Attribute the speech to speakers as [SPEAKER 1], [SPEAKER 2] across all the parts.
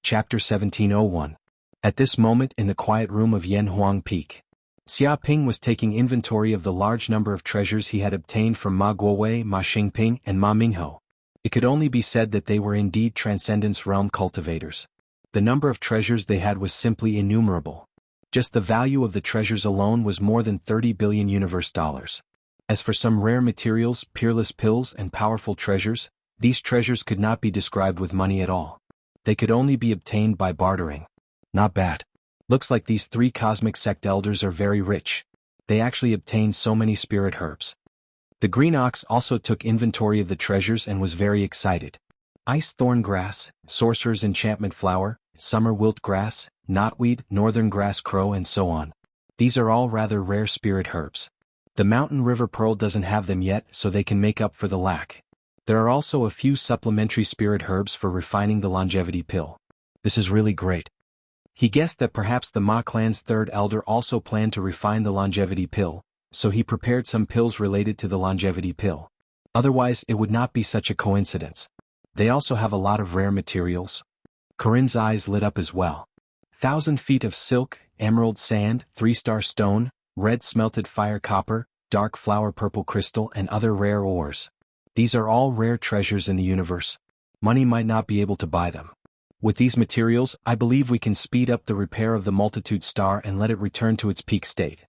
[SPEAKER 1] Chapter 1701. At this moment in the quiet room of Yanhuang Peak, Xia Ping was taking inventory of the large number of treasures he had obtained from Ma Guowei, Ma Xingping, and Ma Mingho. It could only be said that they were indeed Transcendence Realm cultivators. The number of treasures they had was simply innumerable. Just the value of the treasures alone was more than 30 billion universe dollars. As for some rare materials, peerless pills, and powerful treasures, these treasures could not be described with money at all. They could only be obtained by bartering. Not bad. Looks like these 3 cosmic sect elders are very rich. They actually obtained so many spirit herbs. The green ox also took inventory of the treasures and was very excited. Ice thorn grass, sorcerer's enchantment flower, summer wilt grass, knotweed, northern grass crow, and so on. These are all rather rare spirit herbs. The mountain river pearl doesn't have them yet, so they can make up for the lack. There are also a few supplementary spirit herbs for refining the longevity pill. This is really great. He guessed that perhaps the Ma clan's 3rd elder also planned to refine the longevity pill, so he prepared some pills related to the longevity pill. Otherwise it would not be such a coincidence. They also have a lot of rare materials. Corinne's eyes lit up as well. 1,000 feet of silk, emerald sand, 3-star stone, red smelted fire copper, dark flower purple crystal, and other rare ores. These are all rare treasures in the universe. Money might not be able to buy them. With these materials, I believe we can speed up the repair of the Multitude Star and let it return to its peak state.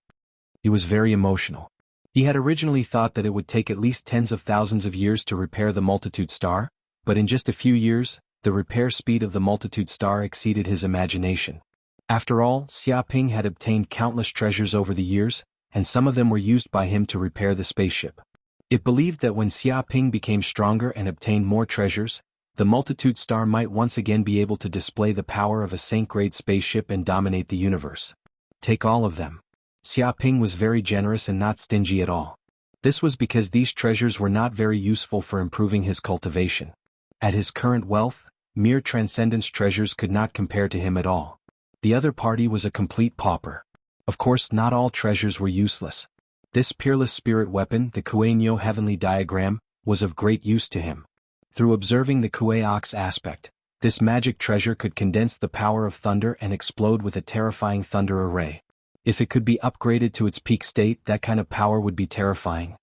[SPEAKER 1] He was very emotional. He had originally thought that it would take at least tens of thousands of years to repair the Multitude Star, but in just a few years, the repair speed of the Multitude Star exceeded his imagination. After all, Xia Ping had obtained countless treasures over the years, and some of them were used by him to repair the spaceship. It believed that when Xia Ping became stronger and obtained more treasures, the Multitude Star might once again be able to display the power of a Saint-grade spaceship and dominate the universe. Take all of them. Xia Ping was very generous and not stingy at all. This was because these treasures were not very useful for improving his cultivation. At his current wealth, mere transcendence treasures could not compare to him at all. The other party was a complete pauper. Of course, not all treasures were useless. This peerless spirit weapon, the Kuei-Nyo Heavenly Diagram, was of great use to him. Through observing the Kuei-Ox aspect, this magic treasure could condense the power of thunder and explode with a terrifying thunder array. If it could be upgraded to its peak state, that kind of power would be terrifying.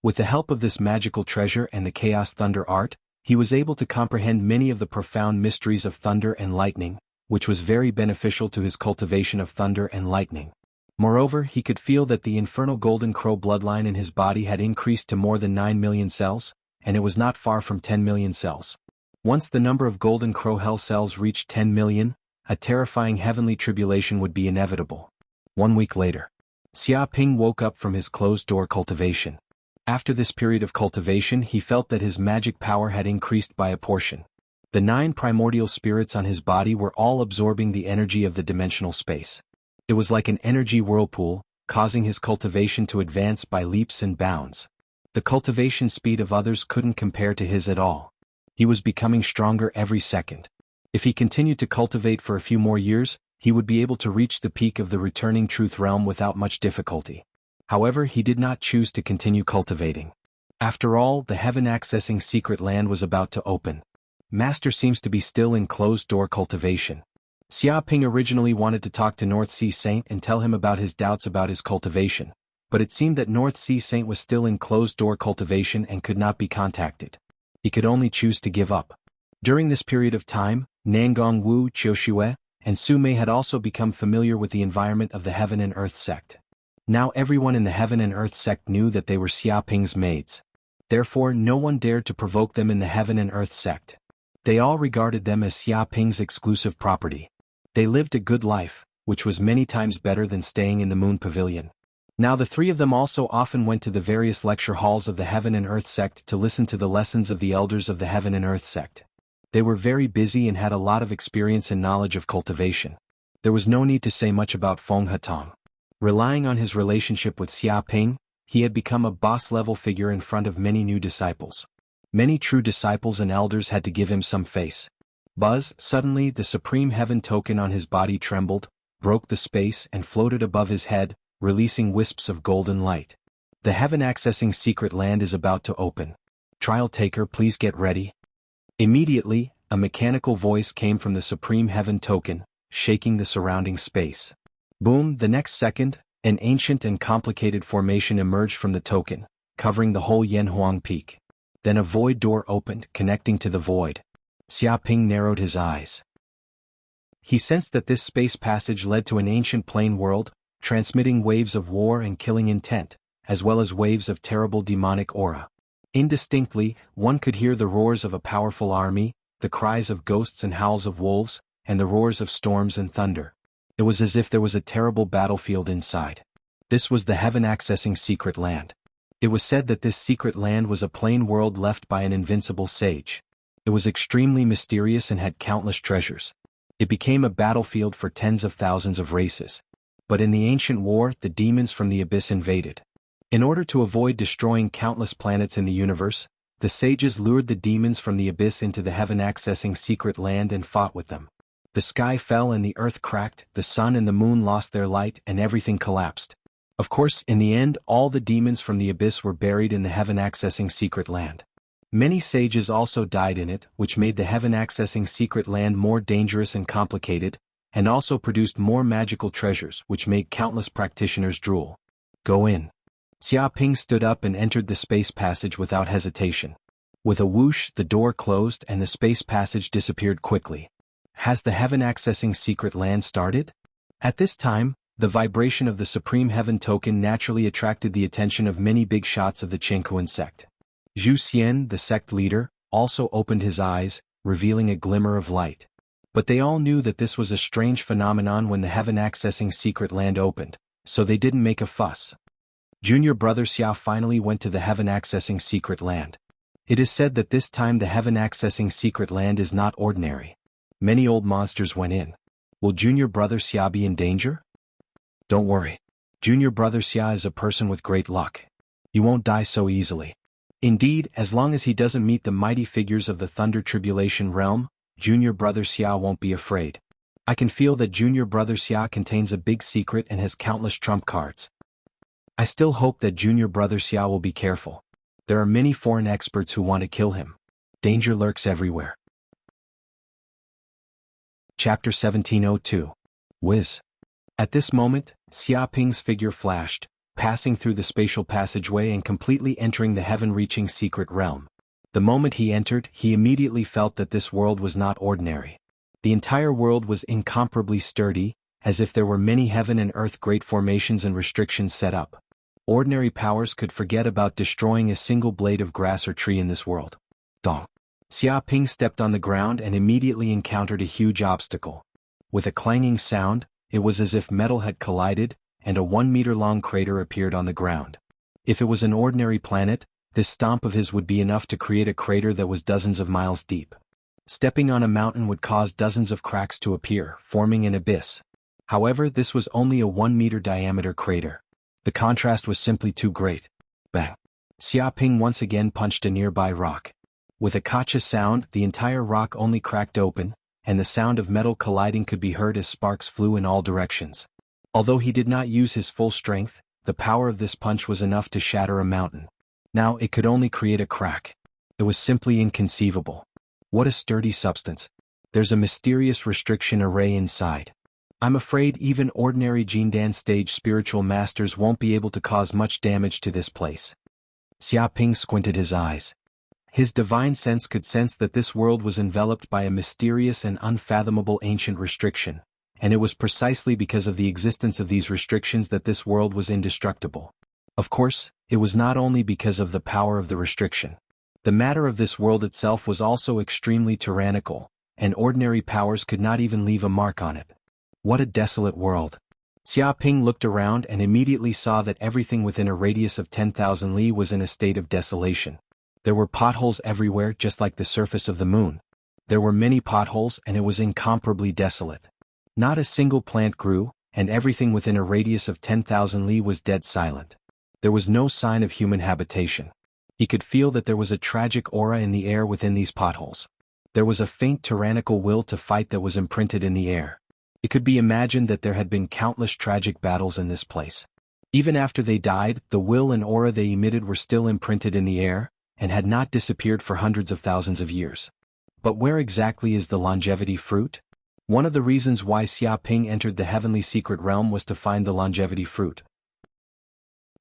[SPEAKER 1] With the help of this magical treasure and the Chaos Thunder art, he was able to comprehend many of the profound mysteries of thunder and lightning, which was very beneficial to his cultivation of thunder and lightning. Moreover, he could feel that the infernal golden crow bloodline in his body had increased to more than 9 million cells, and it was not far from 10 million cells. Once the number of golden crow hell cells reached 10 million, a terrifying heavenly tribulation would be inevitable. 1 week later, Xia Ping woke up from his closed-door cultivation. After this period of cultivation, he felt that his magic power had increased by a portion. The 9 primordial spirits on his body were all absorbing the energy of the dimensional space. It was like an energy whirlpool, causing his cultivation to advance by leaps and bounds. The cultivation speed of others couldn't compare to his at all. He was becoming stronger every second. If he continued to cultivate for a few more years, he would be able to reach the peak of the returning truth realm without much difficulty. However, he did not choose to continue cultivating. After all, the heaven-accessing secret land was about to open. Master seems to be still in closed-door cultivation. Xia Ping originally wanted to talk to North Sea Saint and tell him about his doubts about his cultivation, but it seemed that North Sea Saint was still in closed-door cultivation and could not be contacted. He could only choose to give up. During this period of time, Nangong Wu, Qiushue, and Su Mei had also become familiar with the environment of the Heaven and Earth sect. Now everyone in the Heaven and Earth sect knew that they were Xia Ping's maids. Therefore, no one dared to provoke them in the Heaven and Earth sect. They all regarded them as Xia Ping's exclusive property. They lived a good life, which was many times better than staying in the Moon Pavilion. Now the 3 of them also often went to the various lecture halls of the Heaven and Earth sect to listen to the lessons of the elders of the Heaven and Earth sect. They were very busy and had a lot of experience and knowledge of cultivation. There was no need to say much about Feng Hetong. Relying on his relationship with Xia Ping, he had become a boss-level figure in front of many new disciples. Many true disciples and elders had to give him some face. Buzz, suddenly the supreme heaven token on his body trembled, broke the space and floated above his head, releasing wisps of golden light. The heaven-accessing secret land is about to open. Trial taker, please get ready. Immediately, a mechanical voice came from the Supreme Heaven token, shaking the surrounding space. Boom! The next second, an ancient and complicated formation emerged from the token, covering the whole Yanhuang Peak. Then a void door opened, connecting to the void. Xiaoping narrowed his eyes. He sensed that this space passage led to an ancient plane world, transmitting waves of war and killing intent, as well as waves of terrible demonic aura. Indistinctly, one could hear the roars of a powerful army, the cries of ghosts and howls of wolves, and the roars of storms and thunder. It was as if there was a terrible battlefield inside. This was the heaven-accessing secret land. It was said that this secret land was a plane world left by an invincible sage. It was extremely mysterious and had countless treasures. It became a battlefield for tens of thousands of races. But in the ancient war, the demons from the abyss invaded. In order to avoid destroying countless planets in the universe, the sages lured the demons from the abyss into the heaven-accessing secret land and fought with them. The sky fell and the earth cracked, the sun and the moon lost their light and everything collapsed. Of course, in the end, all the demons from the abyss were buried in the heaven-accessing secret land. Many sages also died in it, which made the heaven-accessing secret land more dangerous and complicated, and also produced more magical treasures which made countless practitioners drool. Go in. Xiaoping stood up and entered the space passage without hesitation. With a whoosh, the door closed and the space passage disappeared quickly. Has the heaven-accessing secret land started? At this time, the vibration of the Supreme Heaven token naturally attracted the attention of many big shots of the Chenghuan sect. Zhu Xian, the sect leader, also opened his eyes, revealing a glimmer of light. But they all knew that this was a strange phenomenon when the heaven-accessing secret land opened, so they didn't make a fuss. Junior brother Xia finally went to the heaven-accessing secret land. It is said that this time the heaven-accessing secret land is not ordinary. Many old monsters went in. Will junior brother Xia be in danger? Don't worry. Junior brother Xia is a person with great luck. He won't die so easily. Indeed, as long as he doesn't meet the mighty figures of the Thunder Tribulation realm, junior brother Xia won't be afraid. I can feel that junior brother Xia contains a big secret and has countless trump cards. I still hope that junior brother Xia will be careful. There are many foreign experts who want to kill him. Danger lurks everywhere. Chapter 1702. Whiz. At this moment, Xiaoping's figure flashed, passing through the spatial passageway and completely entering the heaven-reaching secret realm. The moment he entered, he immediately felt that this world was not ordinary. The entire world was incomparably sturdy, as if there were many heaven and earth great formations and restrictions set up. Ordinary powers could forget about destroying a single blade of grass or tree in this world. Dong. Xiaoping stepped on the ground and immediately encountered a huge obstacle. With a clanging sound, it was as if metal had collided, and a 1-meter-long crater appeared on the ground. If it was an ordinary planet, this stomp of his would be enough to create a crater that was dozens of miles deep. Stepping on a mountain would cause dozens of cracks to appear, forming an abyss. However, this was only a 1-meter diameter crater. The contrast was simply too great. Bang! Xiaoping once again punched a nearby rock. With a kacha sound, the entire rock only cracked open, and the sound of metal colliding could be heard as sparks flew in all directions. Although he did not use his full strength, the power of this punch was enough to shatter a mountain. Now it could only create a crack. It was simply inconceivable. What a sturdy substance. There's a mysterious restriction array inside. I'm afraid even ordinary Jindan stage spiritual masters won't be able to cause much damage to this place. Xiaoping squinted his eyes. His divine sense could sense that this world was enveloped by a mysterious and unfathomable ancient restriction, and it was precisely because of the existence of these restrictions that this world was indestructible. Of course, it was not only because of the power of the restriction. The matter of this world itself was also extremely tyrannical, and ordinary powers could not even leave a mark on it. What a desolate world. Xiaoping looked around and immediately saw that everything within a radius of 10,000 li was in a state of desolation. There were potholes everywhere just like the surface of the moon. There were many potholes and it was incomparably desolate. Not a single plant grew, and everything within a radius of 10,000 li was dead silent. There was no sign of human habitation. He could feel that there was a tragic aura in the air within these potholes. There was a faint tyrannical will to fight that was imprinted in the air. It could be imagined that there had been countless tragic battles in this place. Even after they died, the will and aura they emitted were still imprinted in the air, and had not disappeared for hundreds of thousands of years. But where exactly is the longevity fruit? One of the reasons why Xia Ping entered the heavenly secret realm was to find the longevity fruit.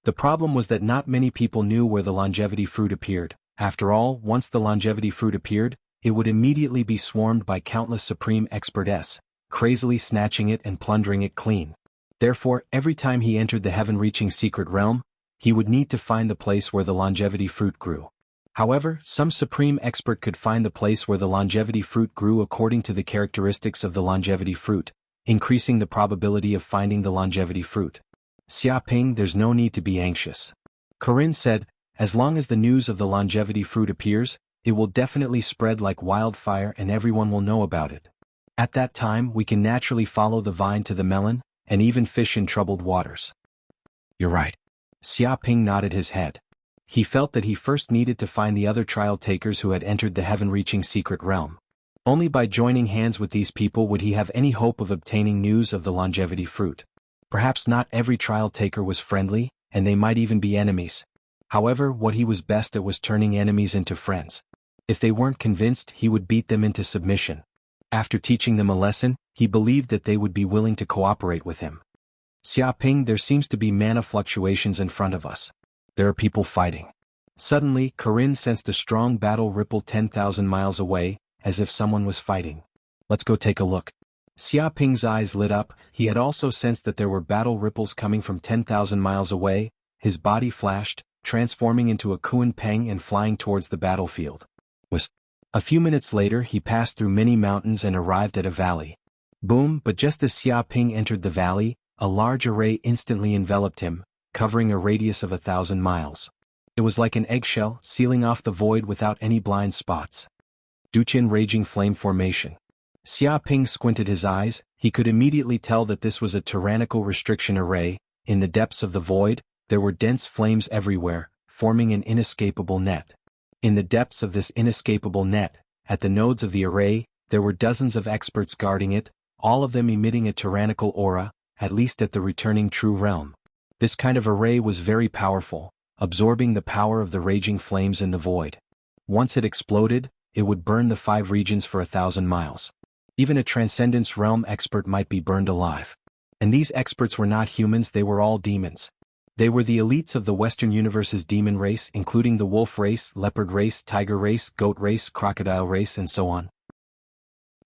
[SPEAKER 1] The problem was that not many people knew where the longevity fruit appeared. After all, once the longevity fruit appeared, it would immediately be swarmed by countless supreme experts, crazily snatching it and plundering it clean. Therefore, every time he entered the heaven-reaching secret realm, he would need to find the place where the longevity fruit grew. However, some supreme expert could find the place where the longevity fruit grew according to the characteristics of the longevity fruit, increasing the probability of finding the longevity fruit. Xia Ping, there's no need to be anxious. Corinne said, as long as the news of the longevity fruit appears, it will definitely spread like wildfire and everyone will know about it. At that time, we can naturally follow the vine to the melon, and even fish in troubled waters. You're right. Xia Ping nodded his head. He felt that he first needed to find the other trial takers who had entered the heaven-reaching secret realm. Only by joining hands with these people would he have any hope of obtaining news of the longevity fruit. Perhaps not every trial taker was friendly, and they might even be enemies. However, what he was best at was turning enemies into friends. If they weren't convinced, he would beat them into submission. After teaching them a lesson, he believed that they would be willing to cooperate with him. Xia Ping, there seems to be mana fluctuations in front of us. There are people fighting. Suddenly, Corinne sensed a strong battle ripple 10,000 miles away, as if someone was fighting. Let's go take a look. Xia Ping's eyes lit up. He had also sensed that there were battle ripples coming from 10,000 miles away. His body flashed, transforming into a Kuan Peng and flying towards the battlefield. A few minutes later, he passed through many mountains and arrived at a valley. Boom! But just as Xia Ping entered the valley, a large array instantly enveloped him, covering a radius of 1,000 miles. It was like an eggshell, sealing off the void without any blind spots. Duqian Raging Flame Formation. Xia Ping squinted his eyes. He could immediately tell that this was a tyrannical restriction array. In the depths of the void, there were dense flames everywhere, forming an inescapable net. In the depths of this inescapable net, at the nodes of the array, there were dozens of experts guarding it, all of them emitting a tyrannical aura, at least at the returning true realm. This kind of array was very powerful, absorbing the power of the raging flames in the void. Once it exploded, it would burn the 5 regions for 1,000 miles. Even a Transcendence Realm expert might be burned alive. And these experts were not humans, they were all demons. They were the elites of the Western Universe's demon race, including the wolf race, leopard race, tiger race, goat race, crocodile race, and so on.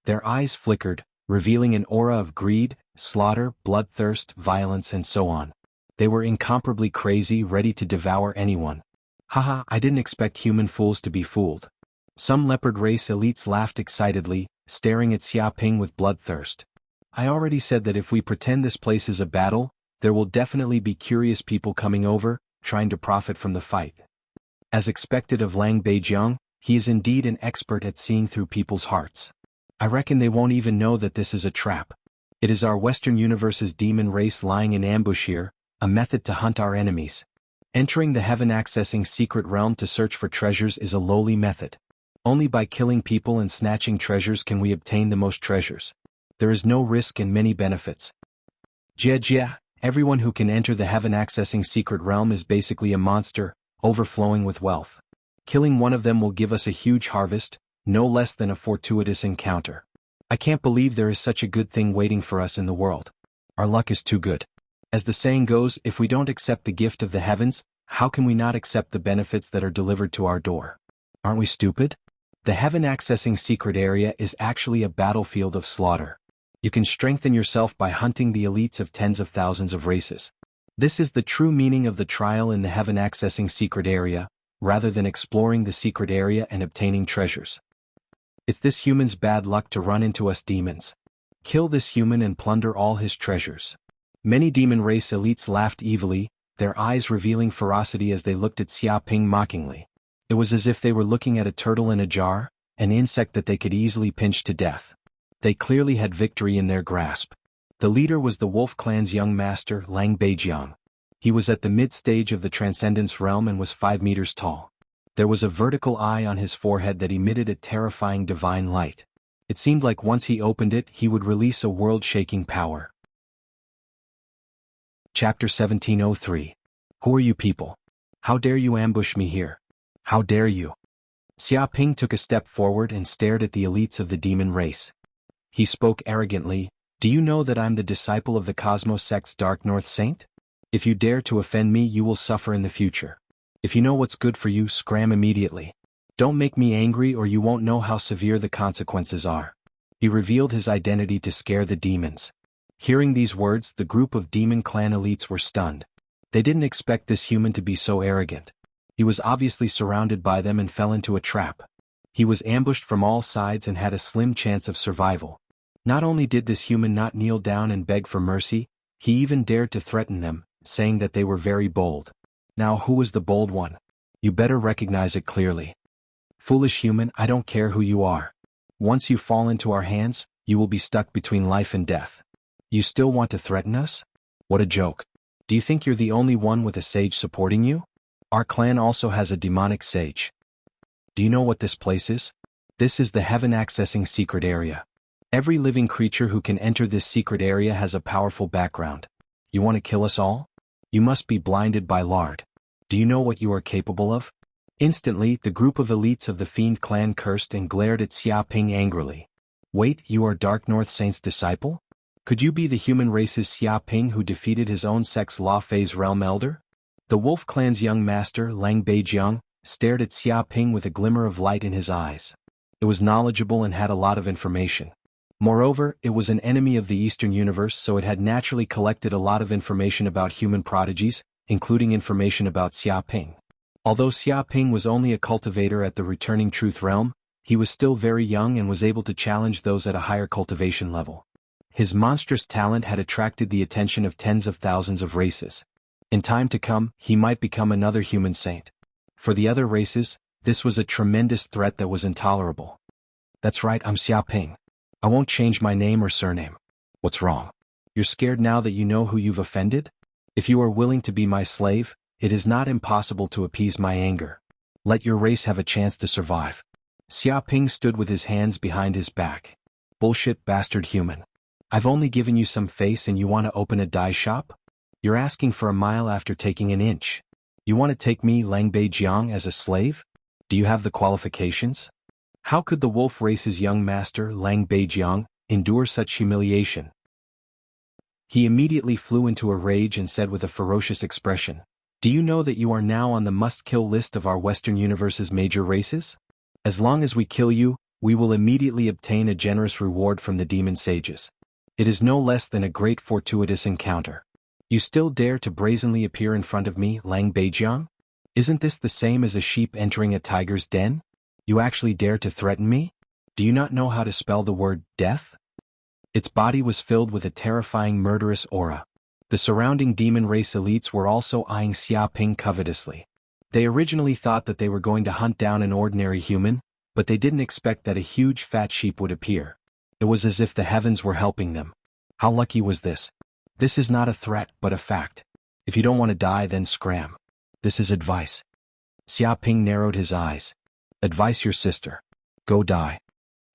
[SPEAKER 1] Their eyes flickered, revealing an aura of greed, slaughter, bloodthirst, violence, and so on. They were incomparably crazy, ready to devour anyone. Haha, I didn't expect human fools to be fooled. Some leopard race elites laughed excitedly, staring at Xia Ping with bloodthirst. I already said that if we pretend this place is a battle, there will definitely be curious people coming over, trying to profit from the fight. As expected of Lang Beijiang, he is indeed an expert at seeing through people's hearts. I reckon they won't even know that this is a trap. It is our Western Universe's demon race lying in ambush here, a method to hunt our enemies. Entering the heaven-accessing secret realm to search for treasures is a lowly method. Only by killing people and snatching treasures can we obtain the most treasures. There is no risk and many benefits. Jia, everyone who can enter the heaven-accessing secret realm is basically a monster, overflowing with wealth. Killing one of them will give us a huge harvest, no less than a fortuitous encounter. I can't believe there is such a good thing waiting for us in the world. Our luck is too good. As the saying goes, if we don't accept the gift of the heavens, how can we not accept the benefits that are delivered to our door? Aren't we stupid? The heaven-accessing secret area is actually a battlefield of slaughter. You can strengthen yourself by hunting the elites of tens of thousands of races. This is the true meaning of the trial in the heaven-accessing secret area, rather than exploring the secret area and obtaining treasures. It's this human's bad luck to run into us demons. Kill this human and plunder all his treasures. Many demon race elites laughed evilly, their eyes revealing ferocity as they looked at Xia Ping mockingly. It was as if they were looking at a turtle in a jar, an insect that they could easily pinch to death. They clearly had victory in their grasp. The leader was the Wolf Clan's young master, Lang Beijiang. He was at the mid-stage of the Transcendence Realm and was 5 meters tall. There was a vertical eye on his forehead that emitted a terrifying divine light. It seemed like once he opened it, he would release a world-shaking power. Chapter 1703. Who are you people? How dare you ambush me here? How dare you? Xia Ping took a step forward and stared at the elites of the demon race. He spoke arrogantly, "Do you know that I'm the disciple of the Cosmos sect's Dark North Saint? If you dare to offend me, you will suffer in the future. If you know what's good for you, scram immediately. Don't make me angry or you won't know how severe the consequences are." He revealed his identity to scare the demons. Hearing these words, the group of demon clan elites were stunned. They didn't expect this human to be so arrogant. He was obviously surrounded by them and fell into a trap. He was ambushed from all sides and had a slim chance of survival. Not only did this human not kneel down and beg for mercy, he even dared to threaten them, saying that they were very bold. Now who was the bold one? You better recognize it clearly. Foolish human, I don't care who you are. Once you fall into our hands, you will be stuck between life and death. You still want to threaten us? What a joke. Do you think you're the only one with a sage supporting you? Our clan also has a demonic sage. Do you know what this place is? This is the heaven accessing secret area. Every living creature who can enter this secret area has a powerful background. You want to kill us all? You must be blinded by lard. Do you know what you are capable of? Instantly, the group of elites of the Fiend clan cursed and glared at Xia Ping angrily. Wait, you are Dark North Saint's disciple? Could you be the human race's Xia Ping who defeated his own sex Law Phase Realm Elder? The Wolf clan's young master, Lang Beijiang, stared at Xia Ping with a glimmer of light in his eyes. It was knowledgeable and had a lot of information. Moreover, it was an enemy of the Eastern Universe, so it had naturally collected a lot of information about human prodigies, including information about Xia Ping. Although Xia Ping was only a cultivator at the returning Truth Realm, he was still very young and was able to challenge those at a higher cultivation level. His monstrous talent had attracted the attention of tens of thousands of races. In time to come, he might become another human saint. For the other races, this was a tremendous threat that was intolerable. That's right, I'm Xia Ping. I won't change my name or surname. What's wrong? You're scared now that you know who you've offended? If you are willing to be my slave, it is not impossible to appease my anger. Let your race have a chance to survive. Xia Ping stood with his hands behind his back. Bullshit, bastard human. I've only given you some face and you want to open a dye shop? You're asking for a mile after taking an inch. You want to take me, Lang Beijiang, as a slave? Do you have the qualifications? How could the wolf race's young master, Lang Beijiang, endure such humiliation? He immediately flew into a rage and said with a ferocious expression, "Do you know that you are now on the must-kill list of our Western Universe's major races? As long as we kill you, we will immediately obtain a generous reward from the demon sages. It is no less than a great fortuitous encounter. You still dare to brazenly appear in front of me, Lang Beijiang? Isn't this the same as a sheep entering a tiger's den? You actually dare to threaten me? Do you not know how to spell the word death?" Its body was filled with a terrifying murderous aura. The surrounding demon race elites were also eyeing Xia Ping covetously. They originally thought that they were going to hunt down an ordinary human, but they didn't expect that a huge fat sheep would appear. It was as if the heavens were helping them. How lucky was this? This is not a threat, but a fact. If you don't want to die, then scram. This is advice. Xia Ping narrowed his eyes. Advise your sister. Go die.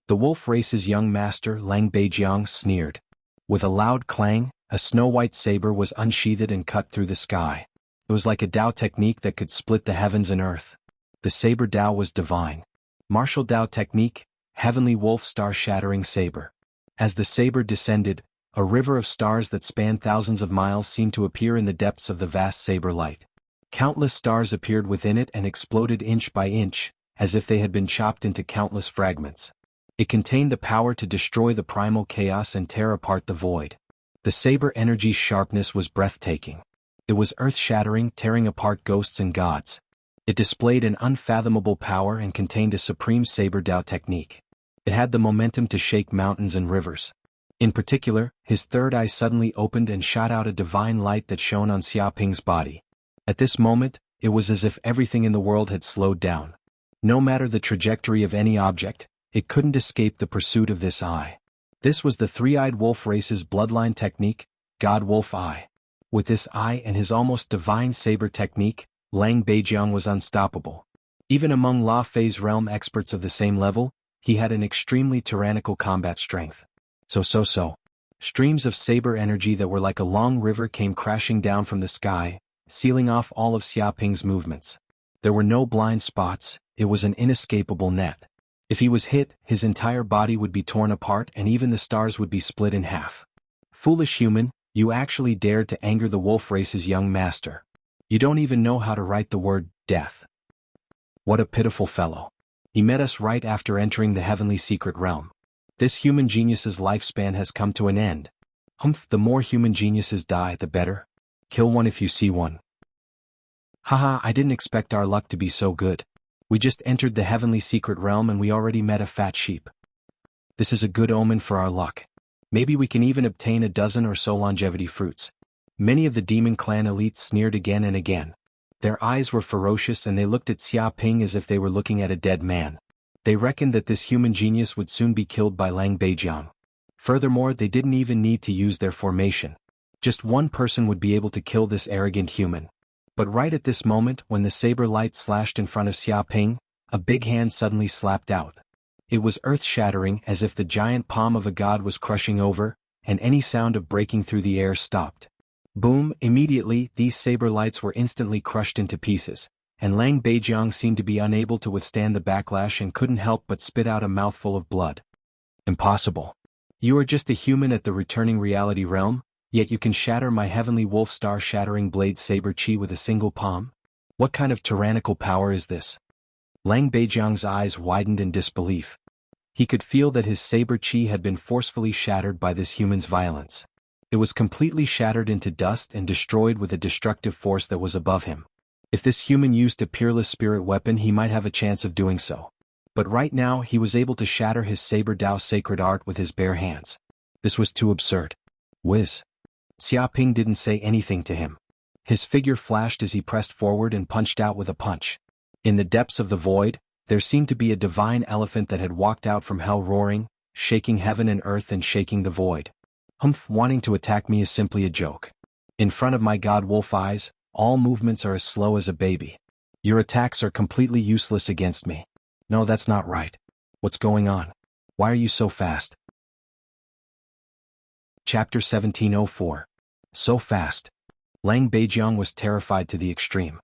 [SPEAKER 1] The wolf race's young master, Lang Beijiang, sneered. With a loud clang, a snow-white saber was unsheathed and cut through the sky. It was like a Dao technique that could split the heavens and earth. The saber Dao was divine. Martial Dao technique, heavenly wolf star-shattering saber. As the saber descended, a river of stars that spanned thousands of miles seemed to appear in the depths of the vast saber light. Countless stars appeared within it and exploded inch by inch, as if they had been chopped into countless fragments. It contained the power to destroy the primal chaos and tear apart the void. The saber energy's sharpness was breathtaking. It was earth-shattering, tearing apart ghosts and gods. It displayed an unfathomable power and contained a supreme saber Dao technique. It had the momentum to shake mountains and rivers. In particular, his third eye suddenly opened and shot out a divine light that shone on Xia Ping's body. At this moment, it was as if everything in the world had slowed down. No matter the trajectory of any object, it couldn't escape the pursuit of this eye. This was the three-eyed wolf race's bloodline technique, God Wolf Eye. With this eye and his almost divine saber technique, Lang Beijiang was unstoppable. Even among Law Phase Realm experts of the same level, he had an extremely tyrannical combat strength. So. Streams of saber energy that were like a long river came crashing down from the sky, sealing off all of Xia Ping's movements. There were no blind spots, It was an inescapable net. If he was hit, his entire body would be torn apart and even the stars would be split in half. Foolish human, you actually dared to anger the wolf race's young master. You don't even know how to write the word death. What a pitiful fellow. He met us right after entering the heavenly secret realm. This human genius's lifespan has come to an end. The more human geniuses die, the better. Kill one if you see one. Haha, I didn't expect our luck to be so good. We just entered the heavenly secret realm and we already met a fat sheep. This is a good omen for our luck. Maybe we can even obtain a dozen or so longevity fruits. Many of the demon clan elites sneered again and again. Their eyes were ferocious and they looked at Xia Ping as if they were looking at a dead man. They reckoned that this human genius would soon be killed by Lang Beijiang. Furthermore, they didn't even need to use their formation. Just one person would be able to kill this arrogant human. But right at this moment, when the saber light slashed in front of Xia Ping, a big hand suddenly slapped out. It was earth-shattering, as if the giant palm of a god was crushing over, and any sound of breaking through the air stopped. Boom! Immediately, these saber lights were instantly crushed into pieces, and Lang Beijiang seemed to be unable to withstand the backlash and couldn't help but spit out a mouthful of blood. Impossible. You are just a human at the returning reality realm? Yet you can shatter my heavenly wolf star-shattering blade saber chi with a single palm? What kind of tyrannical power is this? Lang Beijiang's eyes widened in disbelief. He could feel that his saber chi had been forcefully shattered by this human's violence. It was completely shattered into dust and destroyed with a destructive force that was above him. If this human used a peerless spirit weapon, he might have a chance of doing so. But right now he was able to shatter his saber Dao sacred art with his bare hands. This was too absurd. Whiz. Xia Ping didn't say anything to him. His figure flashed as he pressed forward and punched out with a punch. In the depths of the void, there seemed to be a divine elephant that had walked out from hell roaring, shaking heaven and earth and shaking the void. Wanting to attack me is simply a joke. In front of my god wolf eyes, all movements are as slow as a baby. Your attacks are completely useless against me. No, that's not right. What's going on? Why are you so fast? Chapter 1704. So fast. Lang Beijiang was terrified to the extreme.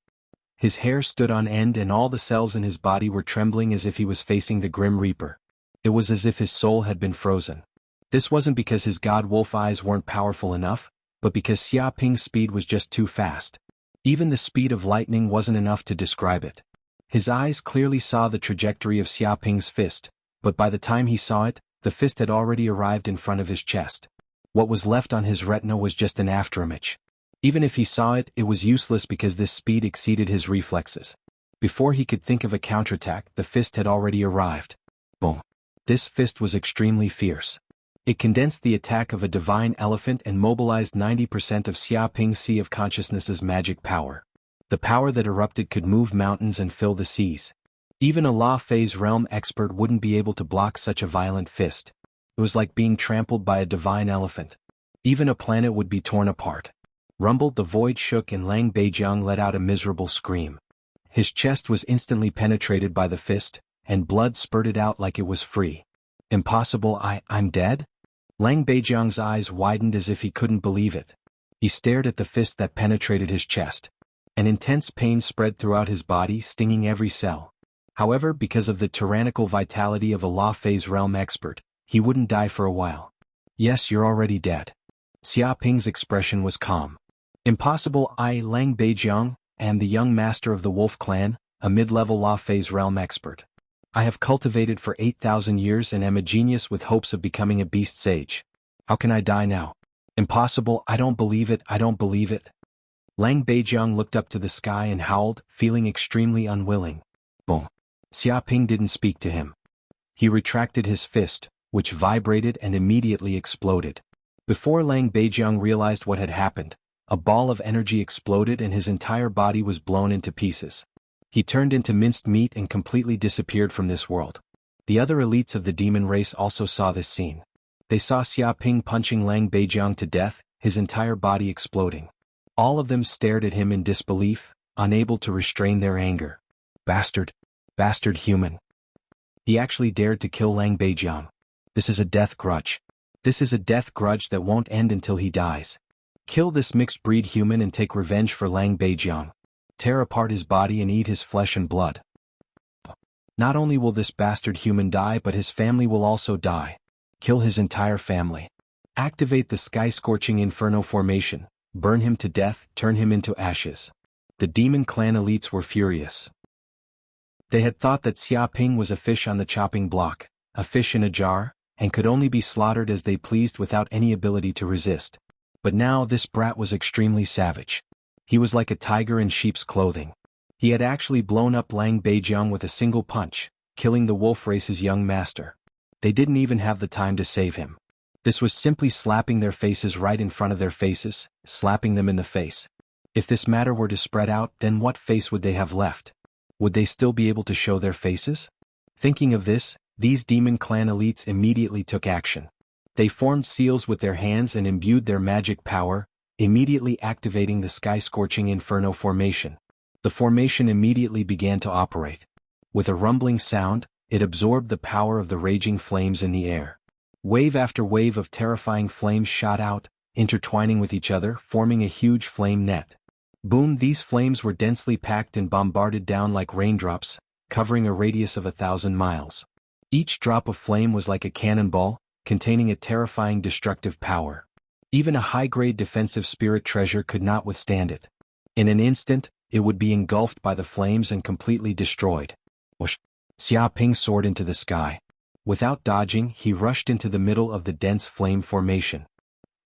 [SPEAKER 1] His hair stood on end and all the cells in his body were trembling as if he was facing the Grim Reaper. It was as if his soul had been frozen. This wasn't because his god wolf eyes weren't powerful enough, but because Xia Ping's speed was just too fast. Even the speed of lightning wasn't enough to describe it. His eyes clearly saw the trajectory of Xia Ping's fist, but by the time he saw it, the fist had already arrived in front of his chest. What was left on his retina was just an afterimage. Even if he saw it, it was useless because this speed exceeded his reflexes. Before he could think of a counterattack, the fist had already arrived. Boom. This fist was extremely fierce. It condensed the attack of a divine elephant and mobilized 90% of Xia Ping's Sea of Consciousness's magic power. The power that erupted could move mountains and fill the seas. Even a law phase realm expert wouldn't be able to block such a violent fist. It was like being trampled by a divine elephant. Even a planet would be torn apart. Rumbled, the void shook and Lang Beijiang let out a miserable scream. His chest was instantly penetrated by the fist, and blood spurted out like it was free. Impossible, I'm dead? Lang Beijiang's eyes widened as if he couldn't believe it. He stared at the fist that penetrated his chest. An intense pain spread throughout his body, stinging every cell. However, because of the tyrannical vitality of a law phase realm expert, he wouldn't die for a while. Yes, you're already dead. Xia Ping's expression was calm. Impossible, I, Lang Beijiang, am the young master of the Wolf Clan, a mid-level law phase realm expert. I have cultivated for 8,000 years and am a genius with hopes of becoming a beast sage. How can I die now? Impossible, I don't believe it, I don't believe it. Lang Beijiang looked up to the sky and howled, feeling extremely unwilling. Boom. Xia Ping didn't speak to him. He retracted his fist, which vibrated and immediately exploded. Before Lang Beijiang realized what had happened, a ball of energy exploded and his entire body was blown into pieces. He turned into minced meat and completely disappeared from this world. The other elites of the demon race also saw this scene. They saw Xia Ping punching Lang Beijiang to death, his entire body exploding. All of them stared at him in disbelief, unable to restrain their anger. Bastard. Bastard human. He actually dared to kill Lang Beijiang. This is a death grudge. This is a death grudge that won't end until he dies. Kill this mixed-breed human and take revenge for Lang Beijiang. Tear apart his body and eat his flesh and blood. Not only will this bastard human die, but his family will also die. Kill his entire family. Activate the sky-scorching inferno formation, burn him to death, turn him into ashes. The demon clan elites were furious. They had thought that Xia Ping was a fish on the chopping block, a fish in a jar, and could only be slaughtered as they pleased without any ability to resist. But now this brat was extremely savage. He was like a tiger in sheep's clothing. He had actually blown up Lang Beijiang with a single punch, killing the wolf race's young master. They didn't even have the time to save him. This was simply slapping their faces right in front of their faces, slapping them in the face. If this matter were to spread out, then what face would they have left? Would they still be able to show their faces? Thinking of this, these demon clan elites immediately took action. They formed seals with their hands and imbued their magic power, immediately activating the sky-scorching inferno formation. The formation immediately began to operate. With a rumbling sound, it absorbed the power of the raging flames in the air. Wave after wave of terrifying flames shot out, intertwining with each other, forming a huge flame net. Boom! These flames were densely packed and bombarded down like raindrops, covering a radius of 1,000 miles. Each drop of flame was like a cannonball, containing a terrifying destructive power. Even a high-grade defensive spirit treasure could not withstand it. In an instant, it would be engulfed by the flames and completely destroyed. Whoosh! Xia Ping soared into the sky. Without dodging, he rushed into the middle of the dense flame formation.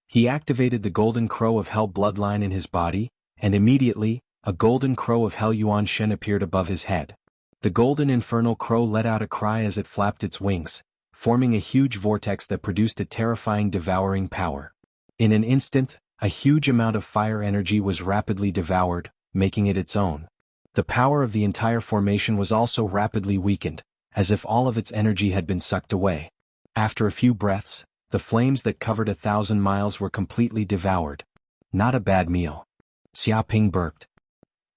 [SPEAKER 1] He activated the Golden Crow of Hell bloodline in his body, and immediately, a Golden Crow of Hell Yuan Shen appeared above his head. The Golden Infernal Crow let out a cry as it flapped its wings, forming a huge vortex that produced a terrifying devouring power. In an instant, a huge amount of fire energy was rapidly devoured, making it its own. The power of the entire formation was also rapidly weakened, as if all of its energy had been sucked away. After a few breaths, the flames that covered 1,000 miles were completely devoured. Not a bad meal. Xia Ping burped.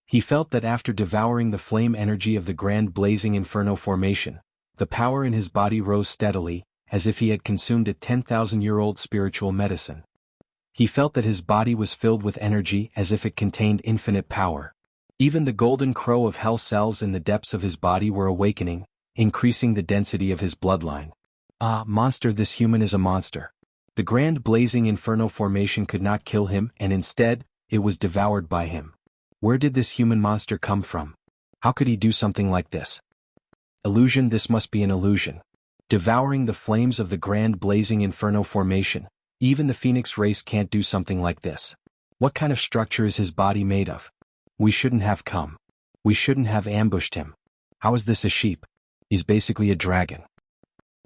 [SPEAKER 1] He felt that after devouring the flame energy of the grand blazing inferno formation, the power in his body rose steadily, as if he had consumed a 10,000-year-old spiritual medicine. He felt that his body was filled with energy as if it contained infinite power. Even the Golden Crow of Hell cells in the depths of his body were awakening, increasing the density of his bloodline. Ah, monster, this human is a monster. The grand blazing inferno formation could not kill him, and instead, it was devoured by him. Where did this human monster come from? How could he do something like this? Illusion, this must be an illusion. Devouring the flames of the grand blazing inferno formation, even the Phoenix race can't do something like this. What kind of structure is his body made of? We shouldn't have come. We shouldn't have ambushed him. How is this a sheep? He's basically a dragon.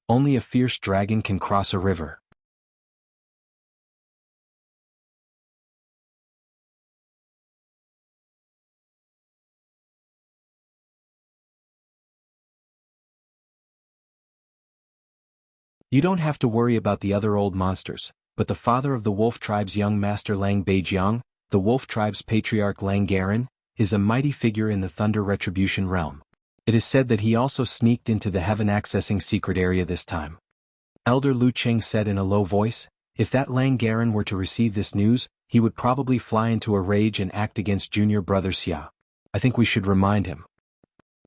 [SPEAKER 1] Only a fierce dragon can cross a river. You don't have to worry about the other old monsters, but the father of the wolf tribe's young master Lang Beijiang, the wolf tribe's patriarch Lang Garin, is a mighty figure in the Thunder Retribution realm. It is said that he also sneaked into the heaven-accessing secret area this time. Elder Lu Cheng said in a low voice, if that Lang Garin were to receive this news, he would probably fly into a rage and act against junior brother Xia. I think we should remind him.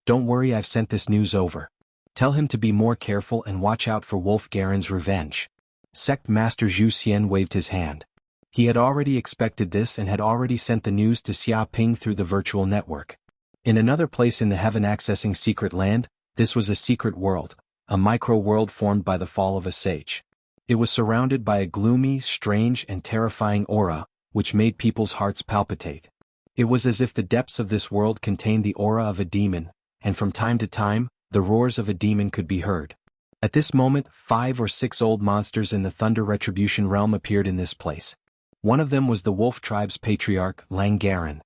[SPEAKER 1] Don't worry, I've sent this news over. Tell him to be more careful and watch out for Wolf Garin's revenge. Sect Master Zhu Xian waved his hand. He had already expected this and had already sent the news to Xia Ping through the virtual network. In another place in the heaven-accessing secret land, this was a secret world, a micro-world formed by the fall of a sage. It was surrounded by a gloomy, strange, and terrifying aura, which made people's hearts palpitate. It was as if the depths of this world contained the aura of a demon, and from time to time, the roars of a demon could be heard. At this moment, 5 or 6 old monsters in the Thunder Retribution realm appeared in this place. One of them was the wolf tribe's patriarch, Lang Garin.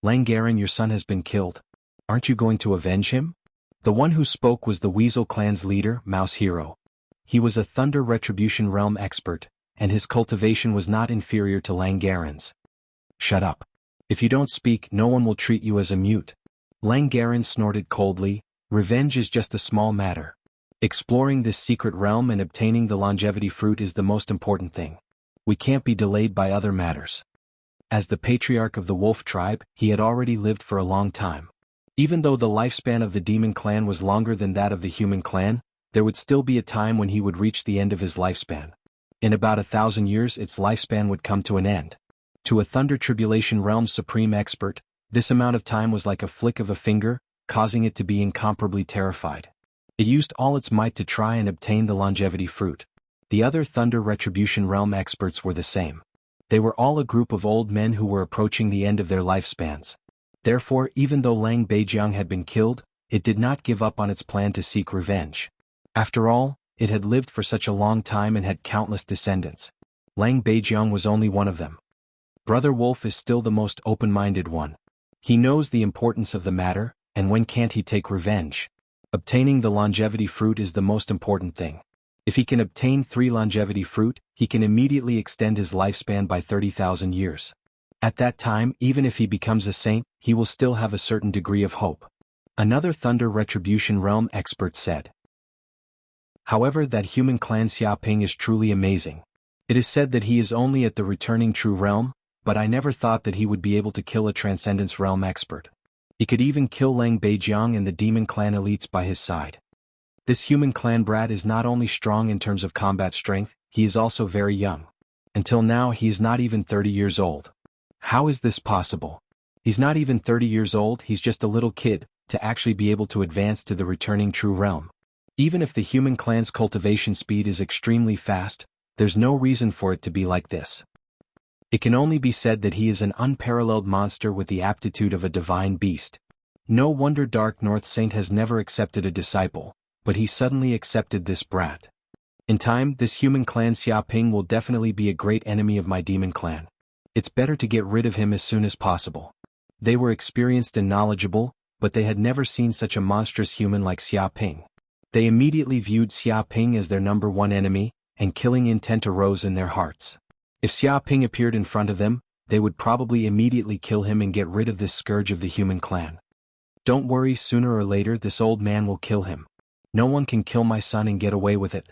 [SPEAKER 1] Lang Garin, your son has been killed. Aren't you going to avenge him? The one who spoke was the Weasel clan's leader, Mouse Hero. He was a Thunder Retribution realm expert, and his cultivation was not inferior to Lang Garin's. Shut up. If you don't speak, no one will treat you as a mute. Lang Garin snorted coldly, revenge is just a small matter. Exploring this secret realm and obtaining the longevity fruit is the most important thing. We can't be delayed by other matters. As the patriarch of the wolf tribe, he had already lived for a long time. Even though the lifespan of the demon clan was longer than that of the human clan, there would still be a time when he would reach the end of his lifespan. In about 1,000 years its lifespan would come to an end. To a Thunder Tribulation Realm supreme expert, this amount of time was like a flick of a finger, causing it to be incomparably terrified. It used all its might to try and obtain the longevity fruit. The other Thunder Retribution Realm experts were the same. They were all a group of old men who were approaching the end of their lifespans. Therefore, even though Lang Beijiang had been killed, it did not give up on its plan to seek revenge. After all, it had lived for such a long time and had countless descendants. Lang Beijiang was only one of them. Brother Wolf is still the most open-minded one. He knows the importance of the matter, and when can't he take revenge? Obtaining the longevity fruit is the most important thing. If he can obtain 3 longevity fruit, he can immediately extend his lifespan by 30,000 years. At that time, even if he becomes a saint, he will still have a certain degree of hope. Another Thunder Retribution Realm expert said. However, that human clan Xiaoping is truly amazing. It is said that he is only at the returning true realm, but I never thought that he would be able to kill a Transcendence Realm expert. He could even kill Lang Beijiang and the demon clan elites by his side. This human clan brat is not only strong in terms of combat strength, he is also very young. Until now he is not even 30 years old. How is this possible? He's not even 30 years old, he's just a little kid, to actually be able to advance to the returning true realm. Even if the human clan's cultivation speed is extremely fast, there's no reason for it to be like this. It can only be said that he is an unparalleled monster with the aptitude of a divine beast. No wonder Dark North Saint has never accepted a disciple, but he suddenly accepted this brat. In time, this human clan Xiaoping will definitely be a great enemy of my demon clan. It's better to get rid of him as soon as possible. They were experienced and knowledgeable, but they had never seen such a monstrous human like Xiaoping. They immediately viewed Xiaoping as their number one enemy, and killing intent arose in their hearts. If Xiaoping appeared in front of them, they would probably immediately kill him and get rid of this scourge of the human clan. Don't worry, sooner or later this old man will kill him. No one can kill my son and get away with it.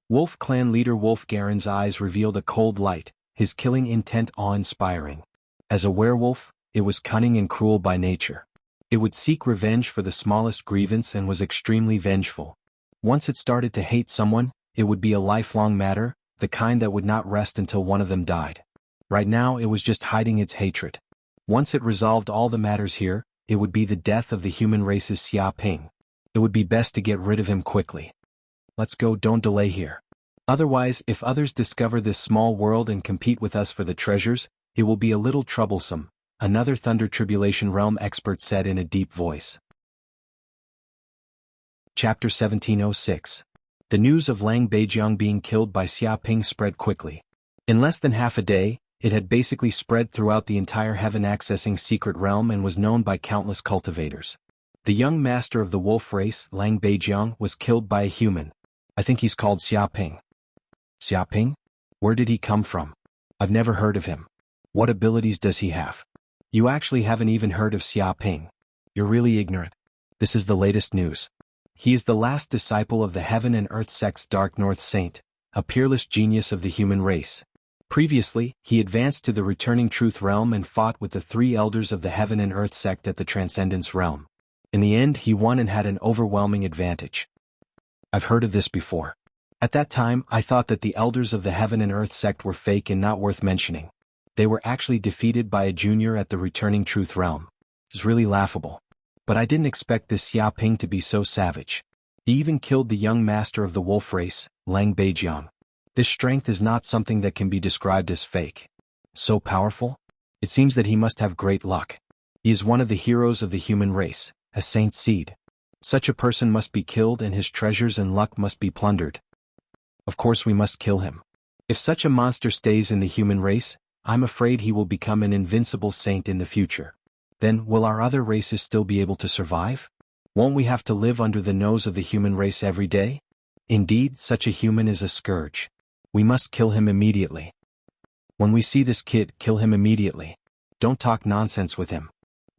[SPEAKER 1] Wolf clan leader Wolf Garen's eyes revealed a cold light, his killing intent awe-inspiring. As a werewolf, it was cunning and cruel by nature. It would seek revenge for the smallest grievance and was extremely vengeful. Once it started to hate someone, it would be a lifelong matter, the kind that would not rest until one of them died. Right now it was just hiding its hatred. Once it resolved all the matters here, it would be the death of the human race's Xiaoping. It would be best to get rid of him quickly. Let's go, don't delay here. Otherwise, if others discover this small world and compete with us for the treasures, it will be a little troublesome, another Thunder Tribulation Realm expert said in a deep voice. Chapter 1706. The news of Lang Beijiang being killed by Xiaoping spread quickly. In less than half a day, it had basically spread throughout the entire heaven-accessing secret realm and was known by countless cultivators. The young master of the wolf race, Lang Beijiang, was killed by a human. I think he's called Xiaoping. Xiaoping? Where did he come from? I've never heard of him. What abilities does he have? You actually haven't even heard of Xiaoping. You're really ignorant. This is the latest news. He is the last disciple of the Heaven and Earth sect's Dark North Saint, a peerless genius of the human race. Previously, he advanced to the returning Truth Realm and fought with the 3 elders of the Heaven and Earth sect at the Transcendence Realm. In the end, he won and had an overwhelming advantage. I've heard of this before. At that time, I thought that the elders of the Heaven and Earth sect were fake and not worth mentioning. They were actually defeated by a junior at the returning Truth Realm. It's really laughable. But I didn't expect this Xiaoping to be so savage. He even killed the young master of the wolf race, Lang Beijiang. This strength is not something that can be described as fake. So powerful? It seems that he must have great luck. He is one of the heroes of the human race, a saint seed. Such a person must be killed and his treasures and luck must be plundered. Of course we must kill him. If such a monster stays in the human race, I'm afraid he will become an invincible saint in the future. Then, will our other races still be able to survive? Won't we have to live under the nose of the human race every day? Indeed, such a human is a scourge. We must kill him immediately. When we see this kid, kill him immediately. Don't talk nonsense with him.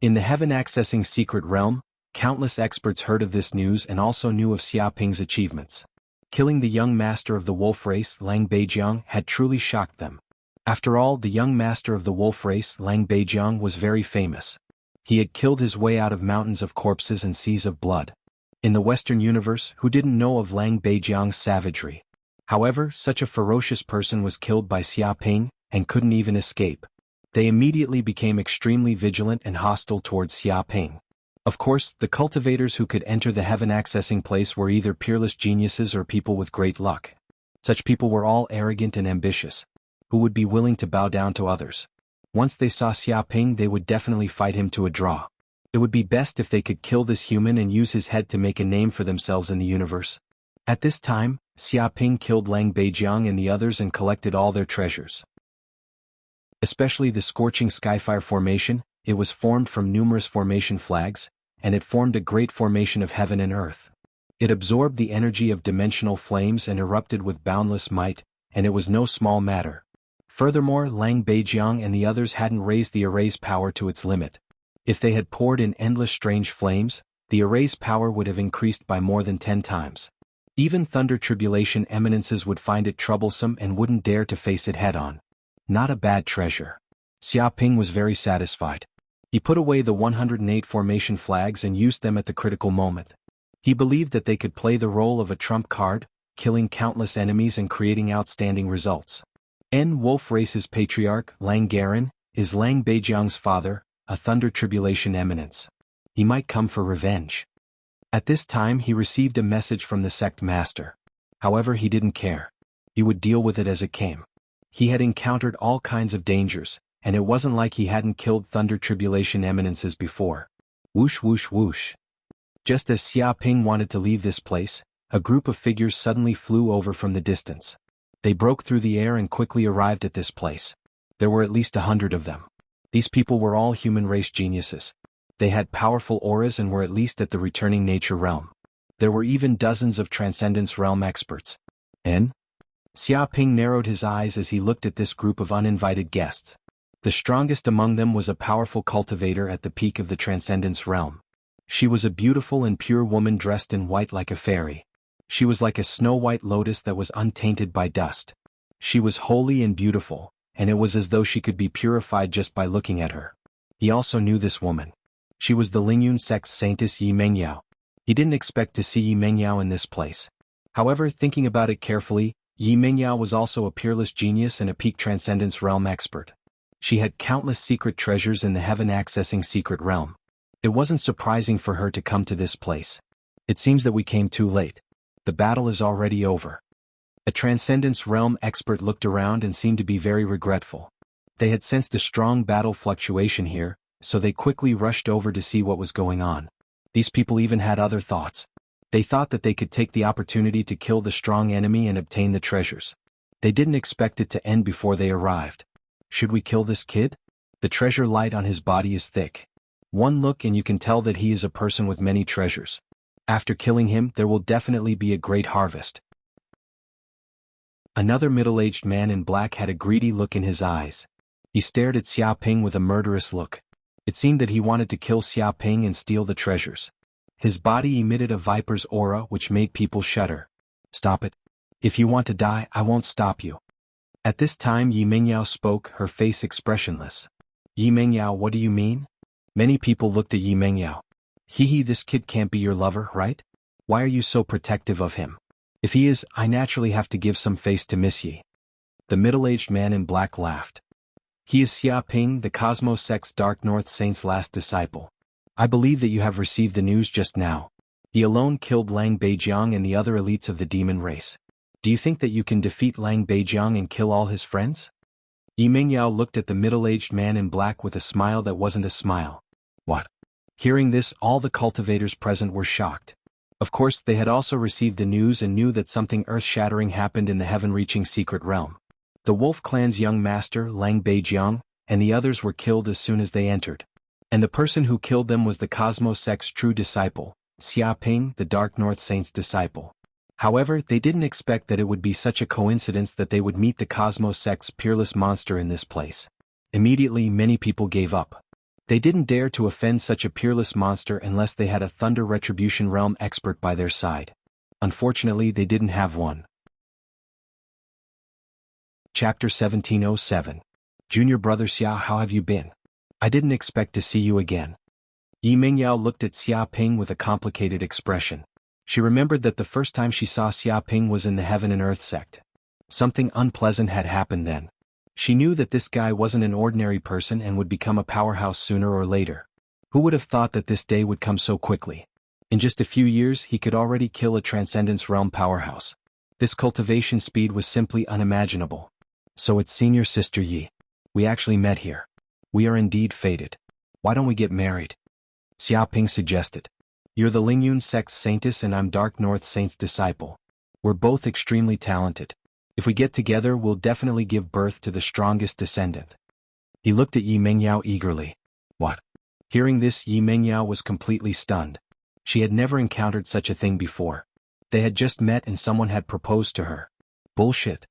[SPEAKER 1] In the heaven-accessing secret realm, countless experts heard of this news and also knew of Xiaoping's achievements. Killing the young master of the wolf race, Lang Beijiang, had truly shocked them. After all, the young master of the wolf race, Lang Beijiang, was very famous. He had killed his way out of mountains of corpses and seas of blood. In the Western universe, who didn't know of Lang Beijiang's savagery? However, such a ferocious person was killed by Xia Ping, and couldn't even escape. They immediately became extremely vigilant and hostile towards Xia Ping. Of course, the cultivators who could enter the heaven-accessing place were either peerless geniuses or people with great luck. Such people were all arrogant and ambitious, who would be willing to bow down to others. Once they saw Xia Ping, they would definitely fight him to a draw. It would be best if they could kill this human and use his head to make a name for themselves in the universe. At this time, Xia Ping killed Lang Beijiang and the others and collected all their treasures. Especially the scorching Skyfire formation, it was formed from numerous formation flags, and it formed a great formation of heaven and earth. It absorbed the energy of dimensional flames and erupted with boundless might, and it was no small matter. Furthermore, Lang Beijiang and the others hadn't raised the array's power to its limit. If they had poured in endless strange flames, the array's power would have increased by more than 10 times. Even Thunder Tribulation eminences would find it troublesome and wouldn't dare to face it head-on. Not a bad treasure. Xia Ping was very satisfied. He put away the 108 formation flags and used them at the critical moment. He believed that they could play the role of a trump card, killing countless enemies and creating outstanding results. Wolf Race's patriarch, Lang Garin, is Lang Beijiang's father, a Thunder Tribulation eminence. He might come for revenge. At this time he received a message from the sect master. However, he didn't care. He would deal with it as it came. He had encountered all kinds of dangers, and it wasn't like he hadn't killed Thunder Tribulation eminences before. Whoosh whoosh whoosh. Just as Xia Ping wanted to leave this place, a group of figures suddenly flew over from the distance. They broke through the air and quickly arrived at this place. There were at least 100 of them. These people were all human race geniuses. They had powerful auras and were at least at the returning nature realm. There were even dozens of Transcendence realm experts. Xia Ping narrowed his eyes as he looked at this group of uninvited guests. The strongest among them was a powerful cultivator at the peak of the Transcendence realm. She was a beautiful and pure woman dressed in white like a fairy. She was like a snow-white lotus that was untainted by dust. She was holy and beautiful, and it was as though she could be purified just by looking at her. He also knew this woman. She was the Lingyun sect's saintess Yi Mengyao. He didn't expect to see Yi Mengyao in this place. However, thinking about it carefully, Yi Mengyao was also a peerless genius and a peak Transcendence realm expert. She had countless secret treasures in the heaven-accessing secret realm. It wasn't surprising for her to come to this place. It seems that we came too late. The battle is already over. A Transcendence realm expert looked around and seemed to be very regretful. They had sensed a strong battle fluctuation here, so they quickly rushed over to see what was going on. These people even had other thoughts. They thought that they could take the opportunity to kill the strong enemy and obtain the treasures. They didn't expect it to end before they arrived. Should we kill this kid? The treasure light on his body is thick. One look and you can tell that he is a person with many treasures. After killing him, there will definitely be a great harvest. Another middle-aged man in black had a greedy look in his eyes. He stared at Xia Ping with a murderous look. It seemed that he wanted to kill Xia Ping and steal the treasures. His body emitted a viper's aura which made people shudder. Stop it. If you want to die, I won't stop you. At this time Yi Mengyao spoke, her face expressionless. Yi Mengyao, what do you mean? Many people looked at Yi Mengyao. This kid can't be your lover, right? Why are you so protective of him? If he is, I naturally have to give some face to Miss Yi. The middle-aged man in black laughed. He is Xia Ping, the Cosmos sect's Dark North Saint's last disciple. I believe that you have received the news just now. He alone killed Lang Beijiang and the other elites of the demon race. Do you think that you can defeat Lang Beijiang and kill all his friends? Yi Mengyao looked at the middle-aged man in black with a smile that wasn't a smile. What? Hearing this, all the cultivators present were shocked. Of course, they had also received the news and knew that something earth-shattering happened in the heaven-reaching secret realm. The Wolf Clan's young master, Lang Beijiang, and the others were killed as soon as they entered. And the person who killed them was the Cosmos sect's true disciple, Xia Ping, the Dark North Saint's disciple. However, they didn't expect that it would be such a coincidence that they would meet the Cosmos sect's peerless monster in this place. Immediately, many people gave up. They didn't dare to offend such a peerless monster unless they had a Thunder Retribution realm expert by their side. Unfortunately, they didn't have one. Chapter 1707. Junior Brother Xia, how have you been? I didn't expect to see you again. Yi Mingyao looked at Xia Ping with a complicated expression. She remembered that the first time she saw Xia Ping was in the Heaven and Earth sect. Something unpleasant had happened then. She knew that this guy wasn't an ordinary person and would become a powerhouse sooner or later. Who would have thought that this day would come so quickly? In just a few years he could already kill a Transcendence Realm powerhouse. This cultivation speed was simply unimaginable. So it's senior sister Yi. We actually met here. We are indeed fated. Why don't we get married? Xia Ping suggested. You're the Lingyun sect's saintess and I'm Dark North Saint's disciple. We're both extremely talented. If we get together we'll definitely give birth to the strongest descendant. He looked at Yi Mingyao eagerly. What? Hearing this, Yi Mingyao was completely stunned. She had never encountered such a thing before. They had just met and someone had proposed to her. Bullshit.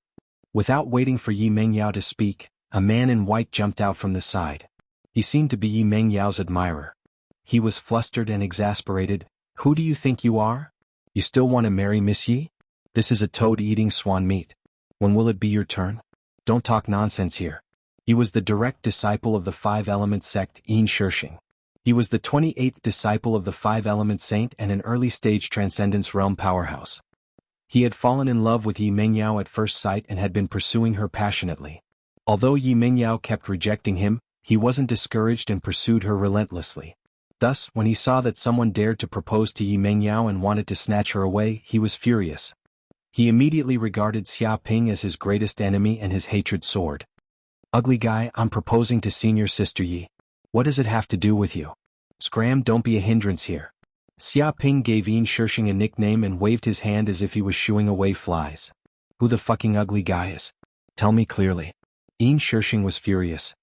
[SPEAKER 1] Without waiting for Yi Mingyao to speak, a man in white jumped out from the side. He seemed to be Yi Mingyao's admirer. He was flustered and exasperated. Who do you think you are? You still want to marry Miss Yi? This is a toad eating swan meat. When will it be your turn? Don't talk nonsense here. He was the direct disciple of the Five Element sect Yin Shishing. He was the 28th disciple of the Five Element Saint and an early-stage Transcendence Realm powerhouse. He had fallen in love with Yi Mingyao at first sight and had been pursuing her passionately. Although Yi Mingyao kept rejecting him, he wasn't discouraged and pursued her relentlessly. Thus, when he saw that someone dared to propose to Yi Mingyao and wanted to snatch her away, he was furious. He immediately regarded Xia Ping as his greatest enemy and his hatred soared. Ugly guy, I'm proposing to senior sister Yi. What does it have to do with you? Scram, don't be a hindrance here. Xia Ping gave Yin Shishing a nickname and waved his hand as if he was shooing away flies. Who the fucking ugly guy is? Tell me clearly. Yin Shishing was furious.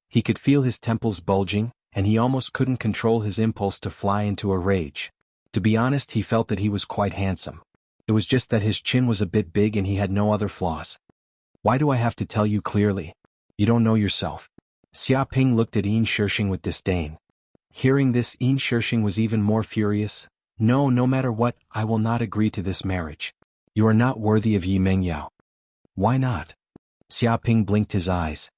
[SPEAKER 1] He could feel his temples bulging, and he almost couldn't control his impulse to fly into a rage. To be honest, he felt that he was quite handsome. It was just that his chin was a bit big and he had no other flaws. Why do I have to tell you clearly? You don't know yourself. Xia Ping looked at Yin Shishing with disdain. Hearing this, Yin Shishing was even more furious. No matter what, I will not agree to this marriage. You are not worthy of Yi Mingyao. Why not? Xia Ping blinked his eyes.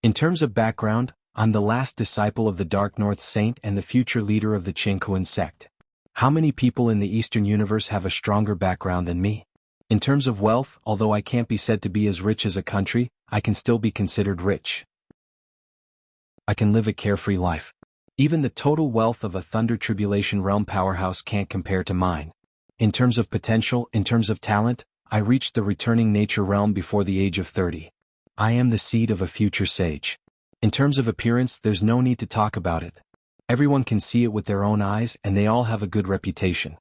[SPEAKER 1] In terms of background, I'm the last disciple of the Dark North Saint and the future leader of the Jianghu sect. How many people in the Eastern Universe have a stronger background than me? In terms of wealth, although I can't be said to be as rich as a country, I can still be considered rich. I can live a carefree life. Even the total wealth of a Thunder Tribulation Realm powerhouse can't compare to mine. In terms of potential, in terms of talent, I reached the returning nature realm before the age of 30. I am the seed of a future sage. In terms of appearance, there's no need to talk about it. Everyone can see it with their own eyes and they all have a good reputation.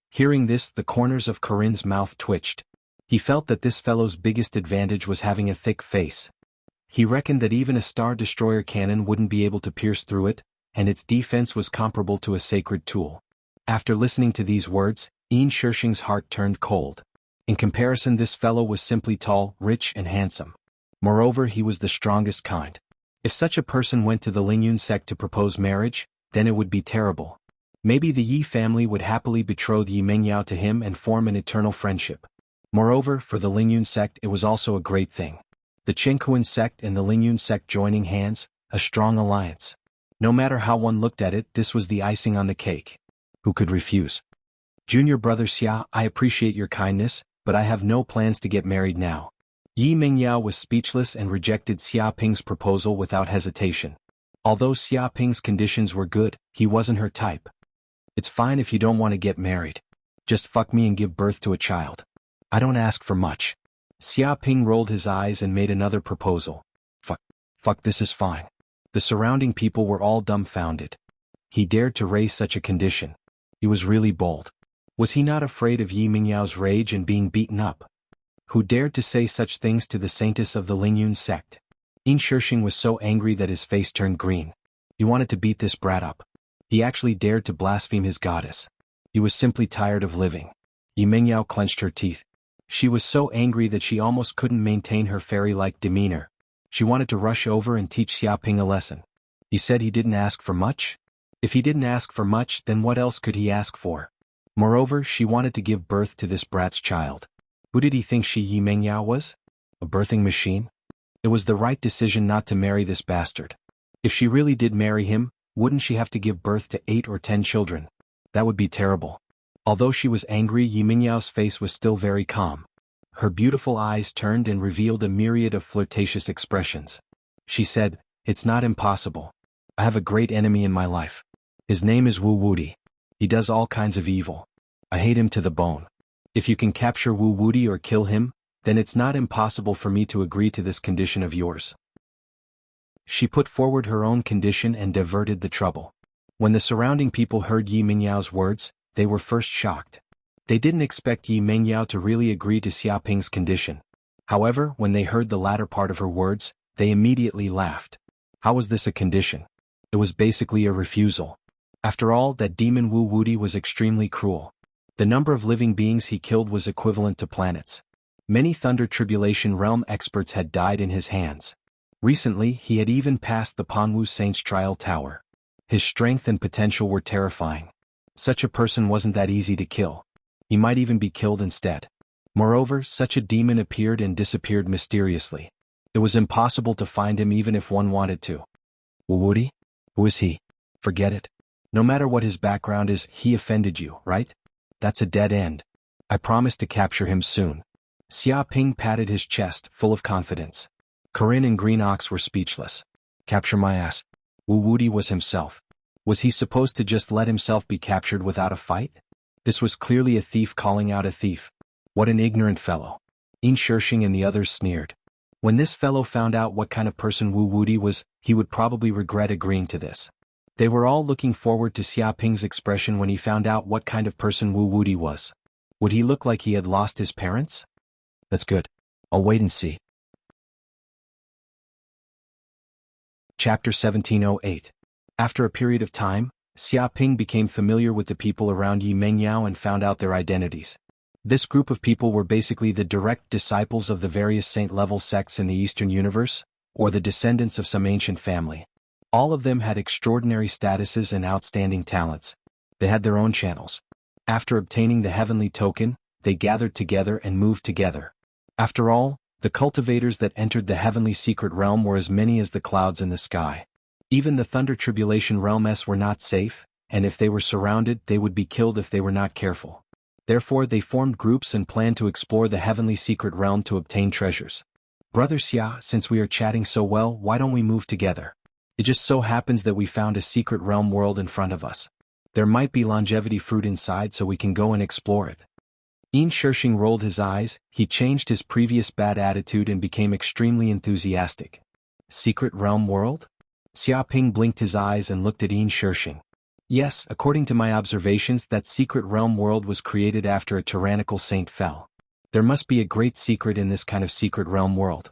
[SPEAKER 1] Hearing this, the corners of Corinne's mouth twitched. He felt that this fellow's biggest advantage was having a thick face. He reckoned that even a Star Destroyer cannon wouldn't be able to pierce through it, and its defense was comparable to a sacred tool. After listening to these words, Yin Shishing's heart turned cold. In comparison, this fellow was simply tall, rich, and handsome. Moreover, he was the strongest kind. If such a person went to the Lingyun sect to propose marriage, then it would be terrible. Maybe the Yi family would happily betroth Yi Mingyao to him and form an eternal friendship. Moreover, for the Lingyun sect it was also a great thing. The Jianghu sect and the Lingyun sect joining hands, a strong alliance. No matter how one looked at it, this was the icing on the cake. Who could refuse? Junior brother Xia, I appreciate your kindness, but I have no plans to get married now. Yi Mingyao was speechless and rejected Xia Ping's proposal without hesitation. Although Xia Ping's conditions were good, he wasn't her type. It's fine if you don't want to get married. Just fuck me and give birth to a child. I don't ask for much. Xia Ping rolled his eyes and made another proposal. Fuck, this is fine. The surrounding people were all dumbfounded. He dared to raise such a condition. He was really bold. Was he not afraid of Yi Mingyao's rage and being beaten up? Who dared to say such things to the saintess of the Lingyun sect? Yin Shishing was so angry that his face turned green. He wanted to beat this brat up. He actually dared to blaspheme his goddess. He was simply tired of living. Yi Mingyao clenched her teeth. She was so angry that she almost couldn't maintain her fairy-like demeanor. She wanted to rush over and teach Xia Ping a lesson. He said he didn't ask for much? If he didn't ask for much, then what else could he ask for? Moreover, she wanted to give birth to this brat's child. Who did he think she Yi Mingyao was? A birthing machine? It was the right decision not to marry this bastard. If she really did marry him, Wouldn't she have to give birth to 8 or 10 children? That would be terrible. Although she was angry, Yi Mingyao's face was still very calm. Her beautiful eyes turned and revealed a myriad of flirtatious expressions. She said, "It's not impossible. I have a great enemy in my life. His name is Wu Wudi. He does all kinds of evil. I hate him to the bone. If you can capture Wu Wudi or kill him, then it's not impossible for me to agree to this condition of yours." She put forward her own condition and diverted the trouble. When the surrounding people heard Yi Mingyao's words, they were first shocked. They didn't expect Yi Mingyao to really agree to Xia Ping's condition. However, when they heard the latter part of her words, they immediately laughed. How was this a condition? It was basically a refusal. After all, that demon Wu Wudi was extremely cruel. The number of living beings he killed was equivalent to planets. Many Thunder Tribulation Realm experts had died in his hands. Recently, he had even passed the Panwu Saint's trial tower. His strength and potential were terrifying. Such a person wasn't that easy to kill. He might even be killed instead. Moreover, such a demon appeared and disappeared mysteriously. It was impossible to find him even if one wanted to. Wu Wudi? Who is he? Forget it. No matter what his background is, he offended you, right? That's a dead end. I promise to capture him soon. Xia Ping patted his chest, full of confidence. Corinne and Green Ox were speechless. Capture my ass. Wu Wudi was himself. Was he supposed to just let himself be captured without a fight? This was clearly a thief calling out a thief. What an ignorant fellow. Yin Shirshing and the others sneered. When this fellow found out what kind of person Wu Wudi was, he would probably regret agreeing to this. They were all looking forward to Xia Ping's expression when he found out what kind of person Wu Wudi was. Would he look like he had lost his parents? That's good. I'll wait and see. Chapter 1708. After a period of time, Xia Ping became familiar with the people around Yi Mengyao and found out their identities. This group of people were basically the direct disciples of the various saint-level sects in the Eastern universe, or the descendants of some ancient family. All of them had extraordinary statuses and outstanding talents. They had their own channels. After obtaining the heavenly token, they gathered together and moved together. After all, the cultivators that entered the heavenly secret realm were as many as the clouds in the sky. Even the Thunder Tribulation Realms were not safe, and if they were surrounded, they would be killed if they were not careful. Therefore, they formed groups and planned to explore the heavenly secret realm to obtain treasures. Brother Xia, since we are chatting so well, why don't we move together? It just so happens that we found a secret realm world in front of us. There might be longevity fruit inside, so we can go and explore it. Yin Shirshing rolled his eyes. He changed his previous bad attitude and became extremely enthusiastic. Secret realm world? Xia Ping blinked his eyes and looked at Yin Shirshing. Yes, according to my observations, that secret realm world was created after a tyrannical saint fell. There must be a great secret in this kind of secret realm world.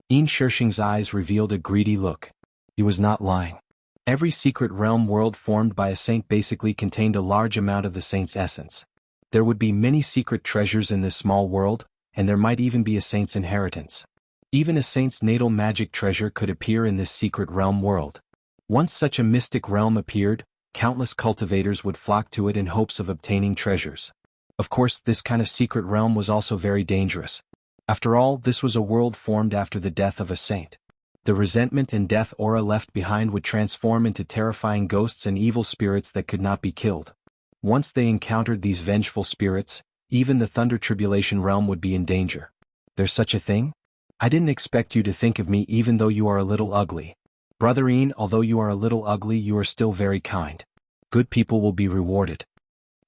[SPEAKER 1] Yin Shirshing's eyes revealed a greedy look. He was not lying. Every secret realm world formed by a saint basically contained a large amount of the saint's essence. There would be many secret treasures in this small world, and there might even be a saint's inheritance. Even a saint's natal magic treasure could appear in this secret realm world. Once such a mystic realm appeared, countless cultivators would flock to it in hopes of obtaining treasures. Of course, this kind of secret realm was also very dangerous. After all, this was a world formed after the death of a saint. The resentment and death aura left behind would transform into terrifying ghosts and evil spirits that could not be killed. Once they encountered these vengeful spirits, even the Thunder Tribulation realm would be in danger. There's such a thing? I didn't expect you to think of me even though you are a little ugly. Brother Yin, although you are a little ugly, you are still very kind. Good people will be rewarded.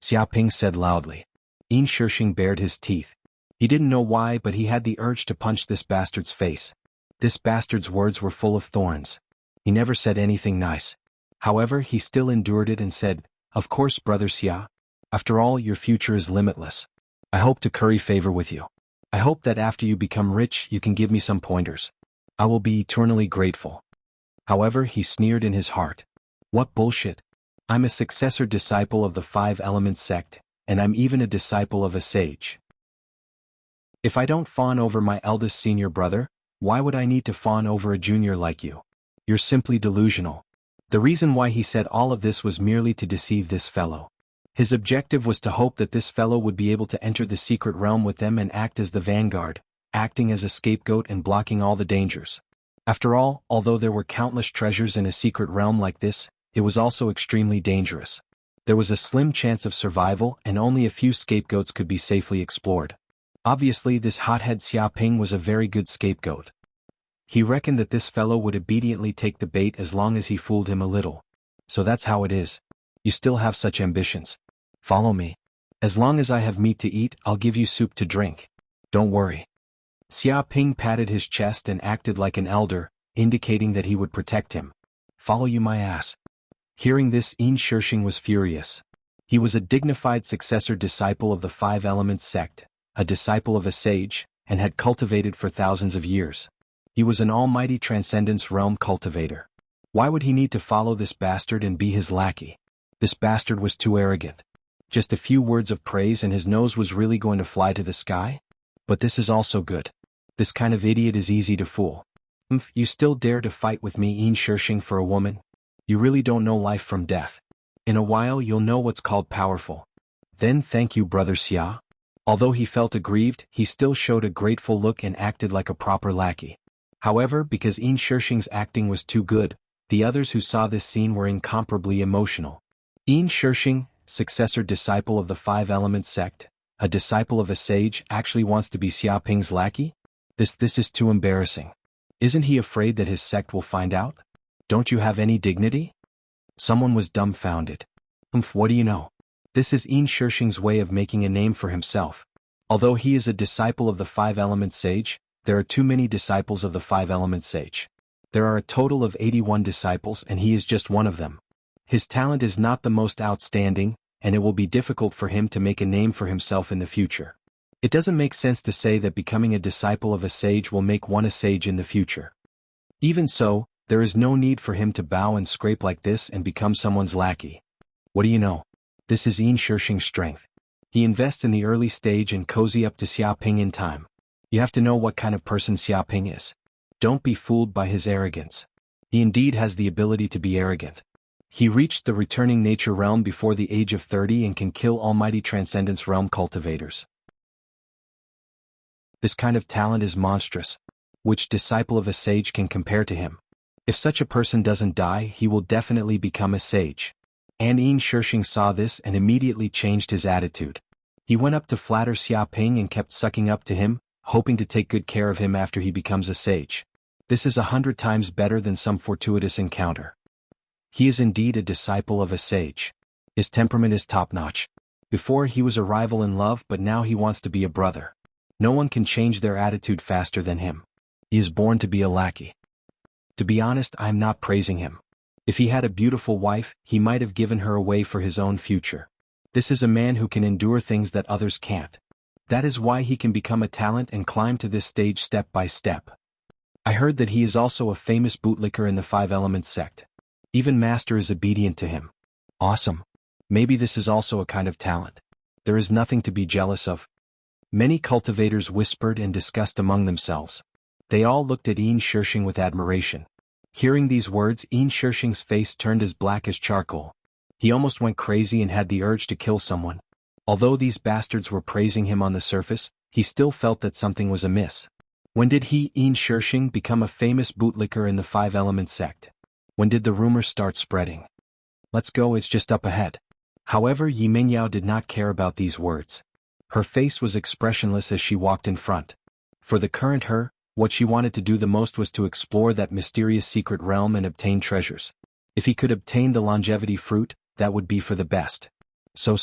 [SPEAKER 1] Xia Ping said loudly. Yin Shirshing bared his teeth. He didn't know why, but he had the urge to punch this bastard's face. This bastard's words were full of thorns. He never said anything nice. However, he still endured it and said, "Of course, Brother Xia. After all, your future is limitless. I hope to curry favor with you. I hope that after you become rich, you can give me some pointers. I will be eternally grateful." However, he sneered in his heart. What bullshit. I'm a successor disciple of the Five Elements sect, and I'm even a disciple of a sage. If I don't fawn over my eldest senior brother, why would I need to fawn over a junior like you? You're simply delusional. The reason why he said all of this was merely to deceive this fellow. His objective was to hope that this fellow would be able to enter the secret realm with them and act as the vanguard, acting as a scapegoat and blocking all the dangers. After all, although there were countless treasures in a secret realm like this, it was also extremely dangerous. There was a slim chance of survival and only a few scapegoats could be safely explored. Obviously this hothead Xiaoping was a very good scapegoat. He reckoned that this fellow would obediently take the bait as long as he fooled him a little. So that's how it is. You still have such ambitions. Follow me. As long as I have meat to eat, I'll give you soup to drink. Don't worry. Xiaoping patted his chest and acted like an elder, indicating that he would protect him. Follow you my ass. Hearing this, Yin Shishing was furious. He was a dignified successor disciple of the Five Elements sect, a disciple of a sage, and had cultivated for thousands of years. He was an almighty transcendence realm cultivator. Why would he need to follow this bastard and be his lackey? This bastard was too arrogant. Just a few words of praise and his nose was really going to fly to the sky? But this is also good. This kind of idiot is easy to fool. You still dare to fight with me, Yin Shishing, for a woman? You really don't know life from death. In a while you'll know what's called powerful. Then thank you, brother Xia. Although he felt aggrieved, he still showed a grateful look and acted like a proper lackey. However, because Yin Shishing's acting was too good, the others who saw this scene were incomparably emotional. Yin Shishing, successor disciple of the Five Elements sect, a disciple of a sage, actually wants to be Xiaoping's lackey? This is too embarrassing. Isn't he afraid that his sect will find out? Don't you have any dignity? Someone was dumbfounded. What do you know? This is Yin Shishing's way of making a name for himself. Although he is a disciple of the Five Elements sage, there are too many disciples of the Five Elements sage. There are a total of 81 disciples and he is just one of them. His talent is not the most outstanding, and it will be difficult for him to make a name for himself in the future. It doesn't make sense to say that becoming a disciple of a sage will make one a sage in the future. Even so, there is no need for him to bow and scrape like this and become someone's lackey. What do you know? This is Yin Shishing's strength. He invests in the early stage and cozy up to Xiaoping in time. You have to know what kind of person Xiaoping is. Don't be fooled by his arrogance. He indeed has the ability to be arrogant. He reached the returning nature realm before the age of 30 and can kill almighty transcendence realm cultivators. This kind of talent is monstrous. Which disciple of a sage can compare to him? If such a person doesn't die, he will definitely become a sage. And Yin Shishing saw this and immediately changed his attitude. He went up to flatter Xiaoping and kept sucking up to him, hoping to take good care of him after he becomes a sage. This is 100 times better than some fortuitous encounter. He is indeed a disciple of a sage. His temperament is top-notch. Before he was a rival in love, but now he wants to be a brother. No one can change their attitude faster than him. He is born to be a lackey. To be honest, I am not praising him. If he had a beautiful wife, he might have given her away for his own future. This is a man who can endure things that others can't. That is why he can become a talent and climb to this stage step by step. I heard that he is also a famous bootlicker in the Five Elements sect. Even Master is obedient to him. Awesome. Maybe this is also a kind of talent. There is nothing to be jealous of. Many cultivators whispered and discussed among themselves. They all looked at Yin Shishing with admiration. Hearing these words, Yin Shishing's face turned as black as charcoal. He almost went crazy and had the urge to kill someone. Although these bastards were praising him on the surface, he still felt that something was amiss. When did he, Yin Shishing, become a famous bootlicker in the Five Elements sect? When did the rumors start spreading? Let's go, it's just up ahead. However, Yi Mengyao did not care about these words. Her face was expressionless as she walked in front. For the current her, what she wanted to do the most was to explore that mysterious secret realm and obtain treasures. If he could obtain the longevity fruit, that would be for the best. So.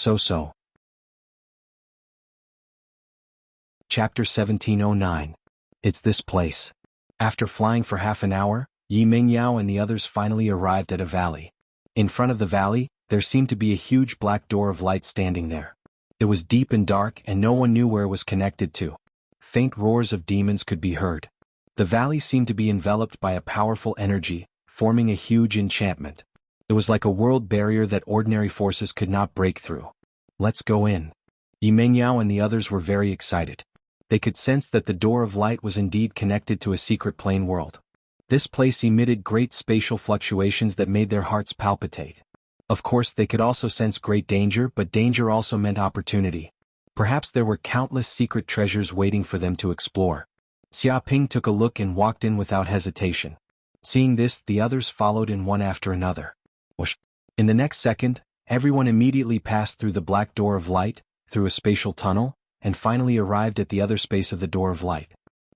[SPEAKER 1] Chapter 1709. It's this place. After flying for half an hour, Yi Mengyao and the others finally arrived at a valley. In front of the valley, there seemed to be a huge black door of light standing there. It was deep and dark and no one knew where it was connected to. Faint roars of demons could be heard. The valley seemed to be enveloped by a powerful energy, forming a huge enchantment. It was like a world barrier that ordinary forces could not break through. Let's go in. Yi Mengyao and the others were very excited. They could sense that the door of light was indeed connected to a secret plane world. This place emitted great spatial fluctuations that made their hearts palpitate. Of course, they could also sense great danger, but danger also meant opportunity. Perhaps there were countless secret treasures waiting for them to explore. Xiaoping took a look and walked in without hesitation. Seeing this, the others followed in one after another. Whoosh. In the next second, everyone immediately passed through the black door of light, through a spatial tunnel, and finally arrived at the other space of the door of light.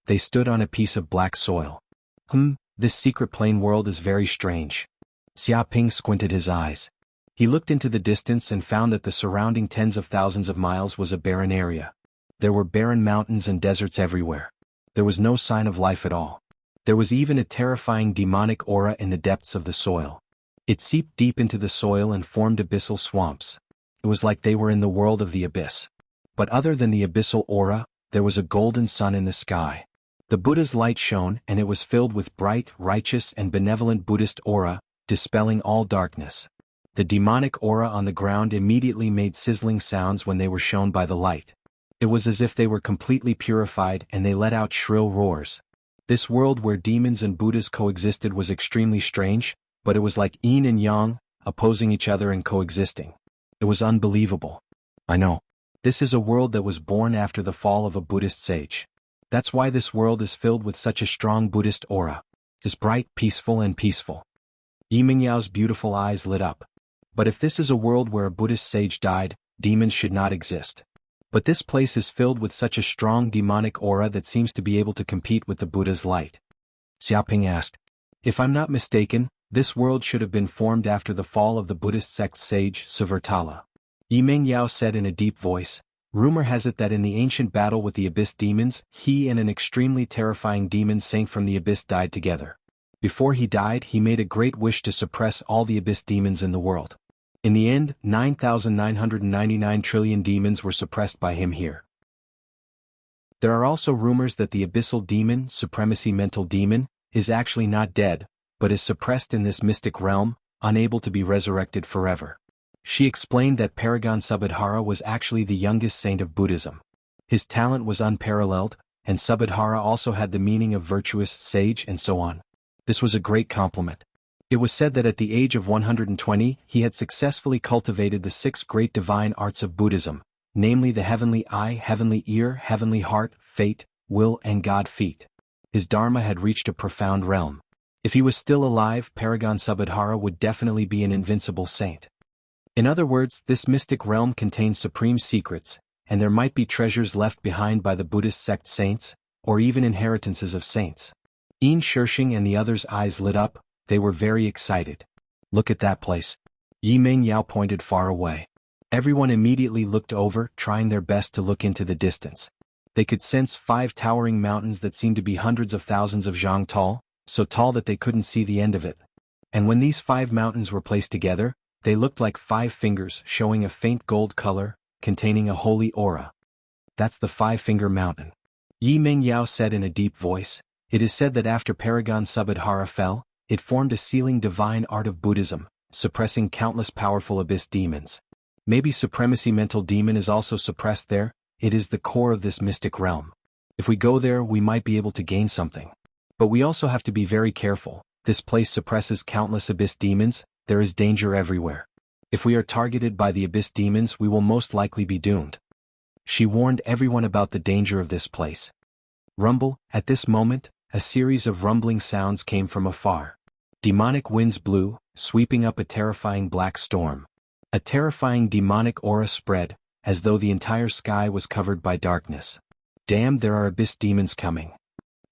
[SPEAKER 1] They stood on a piece of black soil. This secret plane world is very strange. Xia Ping squinted his eyes. He looked into the distance and found that the surrounding tens of thousands of miles was a barren area. There were barren mountains and deserts everywhere. There was no sign of life at all. There was even a terrifying demonic aura in the depths of the soil. It seeped deep into the soil and formed abyssal swamps. It was like they were in the world of the abyss. But other than the abyssal aura, there was a golden sun in the sky. The Buddha's light shone and it was filled with bright, righteous and benevolent Buddhist aura, dispelling all darkness. The demonic aura on the ground immediately made sizzling sounds when they were shown by the light. It was as if they were completely purified and they let out shrill roars. This world where demons and Buddhas coexisted was extremely strange, but it was like yin and yang, opposing each other and coexisting. It was unbelievable. I know. This is a world that was born after the fall of a Buddhist sage. That's why this world is filled with such a strong Buddhist aura. It's bright, peaceful and peaceful. Yi Mingyao's beautiful eyes lit up. But if this is a world where a Buddhist sage died, demons should not exist. But this place is filled with such a strong demonic aura that seems to be able to compete with the Buddha's light. Xiaoping asked, if I'm not mistaken, this world should have been formed after the fall of the Buddhist sect sage Savartala. Yi Mingyao said in a deep voice, rumor has it that in the ancient battle with the abyss demons, he and an extremely terrifying demon saint from the abyss died together. Before he died, he made a great wish to suppress all the abyss demons in the world. In the end, 9,999 trillion demons were suppressed by him here. There are also rumors that the abyssal demon, supremacy mental demon, is actually not dead, but is suppressed in this mystic realm, unable to be resurrected forever. She explained that Paragon Subhadhara was actually the youngest saint of Buddhism. His talent was unparalleled, and Subhadhara also had the meaning of virtuous, sage and so on. This was a great compliment. It was said that at the age of 120 he had successfully cultivated the 6 great divine arts of Buddhism, namely the heavenly eye, heavenly ear, heavenly heart, fate, will and God feet. His dharma had reached a profound realm. If he was still alive, Paragon Subhadhara would definitely be an invincible saint. In other words, this mystic realm contains supreme secrets, and there might be treasures left behind by the Buddhist sect saints, or even inheritances of saints. Yin Shirshing and the others' eyes lit up. They were very excited. Look at that place. Yi Mingyao pointed far away. Everyone immediately looked over, trying their best to look into the distance. They could sense 5 towering mountains that seemed to be hundreds of thousands of zhang tall, so tall that they couldn't see the end of it. And when these 5 mountains were placed together, they looked like 5 fingers showing a faint gold color, containing a holy aura. That's the 5-finger mountain. Yi Mingyao said in a deep voice, it is said that after Paragon Subhadhara fell, it formed a sealing divine art of Buddhism, suppressing countless powerful abyss demons. Maybe supremacy mental demon is also suppressed there. It is the core of this mystic realm. If we go there, we might be able to gain something. But we also have to be very careful. This place suppresses countless abyss demons. There is danger everywhere. If we are targeted by the abyss demons, we will most likely be doomed. She warned everyone about the danger of this place. Rumble, at this moment, a series of rumbling sounds came from afar. Demonic winds blew, sweeping up a terrifying black storm. A terrifying demonic aura spread, as though the entire sky was covered by darkness. Damn, there are abyss demons coming.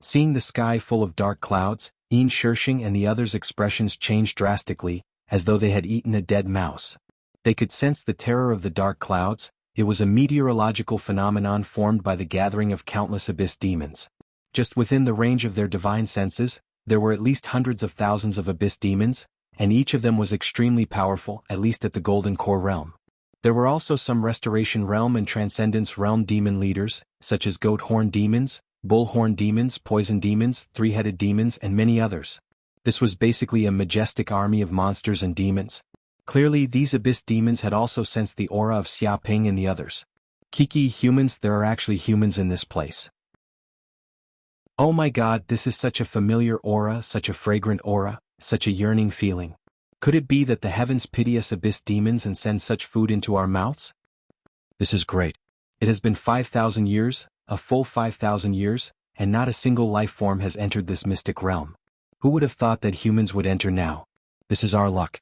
[SPEAKER 1] Seeing the sky full of dark clouds, Yin Shirshing and the others' expressions changed drastically, as though they had eaten a dead mouse. They could sense the terror of the dark clouds. It was a meteorological phenomenon formed by the gathering of countless abyss demons. Just within the range of their divine senses, there were at least hundreds of thousands of abyss demons, and each of them was extremely powerful, at least at the Golden Core realm. There were also some Restoration realm and Transcendence realm demon leaders, such as goat horn demons, bull horn demons, poison demons, 3-headed demons and many others. This was basically a majestic army of monsters and demons. Clearly, these abyss demons had also sensed the aura of Xia Ping and the others. Kiki, humans, there are actually humans in this place. Oh my god, this is such a familiar aura, such a fragrant aura, such a yearning feeling. Could it be that the heavens pity us abyss demons and send such food into our mouths? This is great. It has been 5,000 years, a full 5,000 years, and not a single life form has entered this mystic realm. Who would have thought that humans would enter now? This is our luck.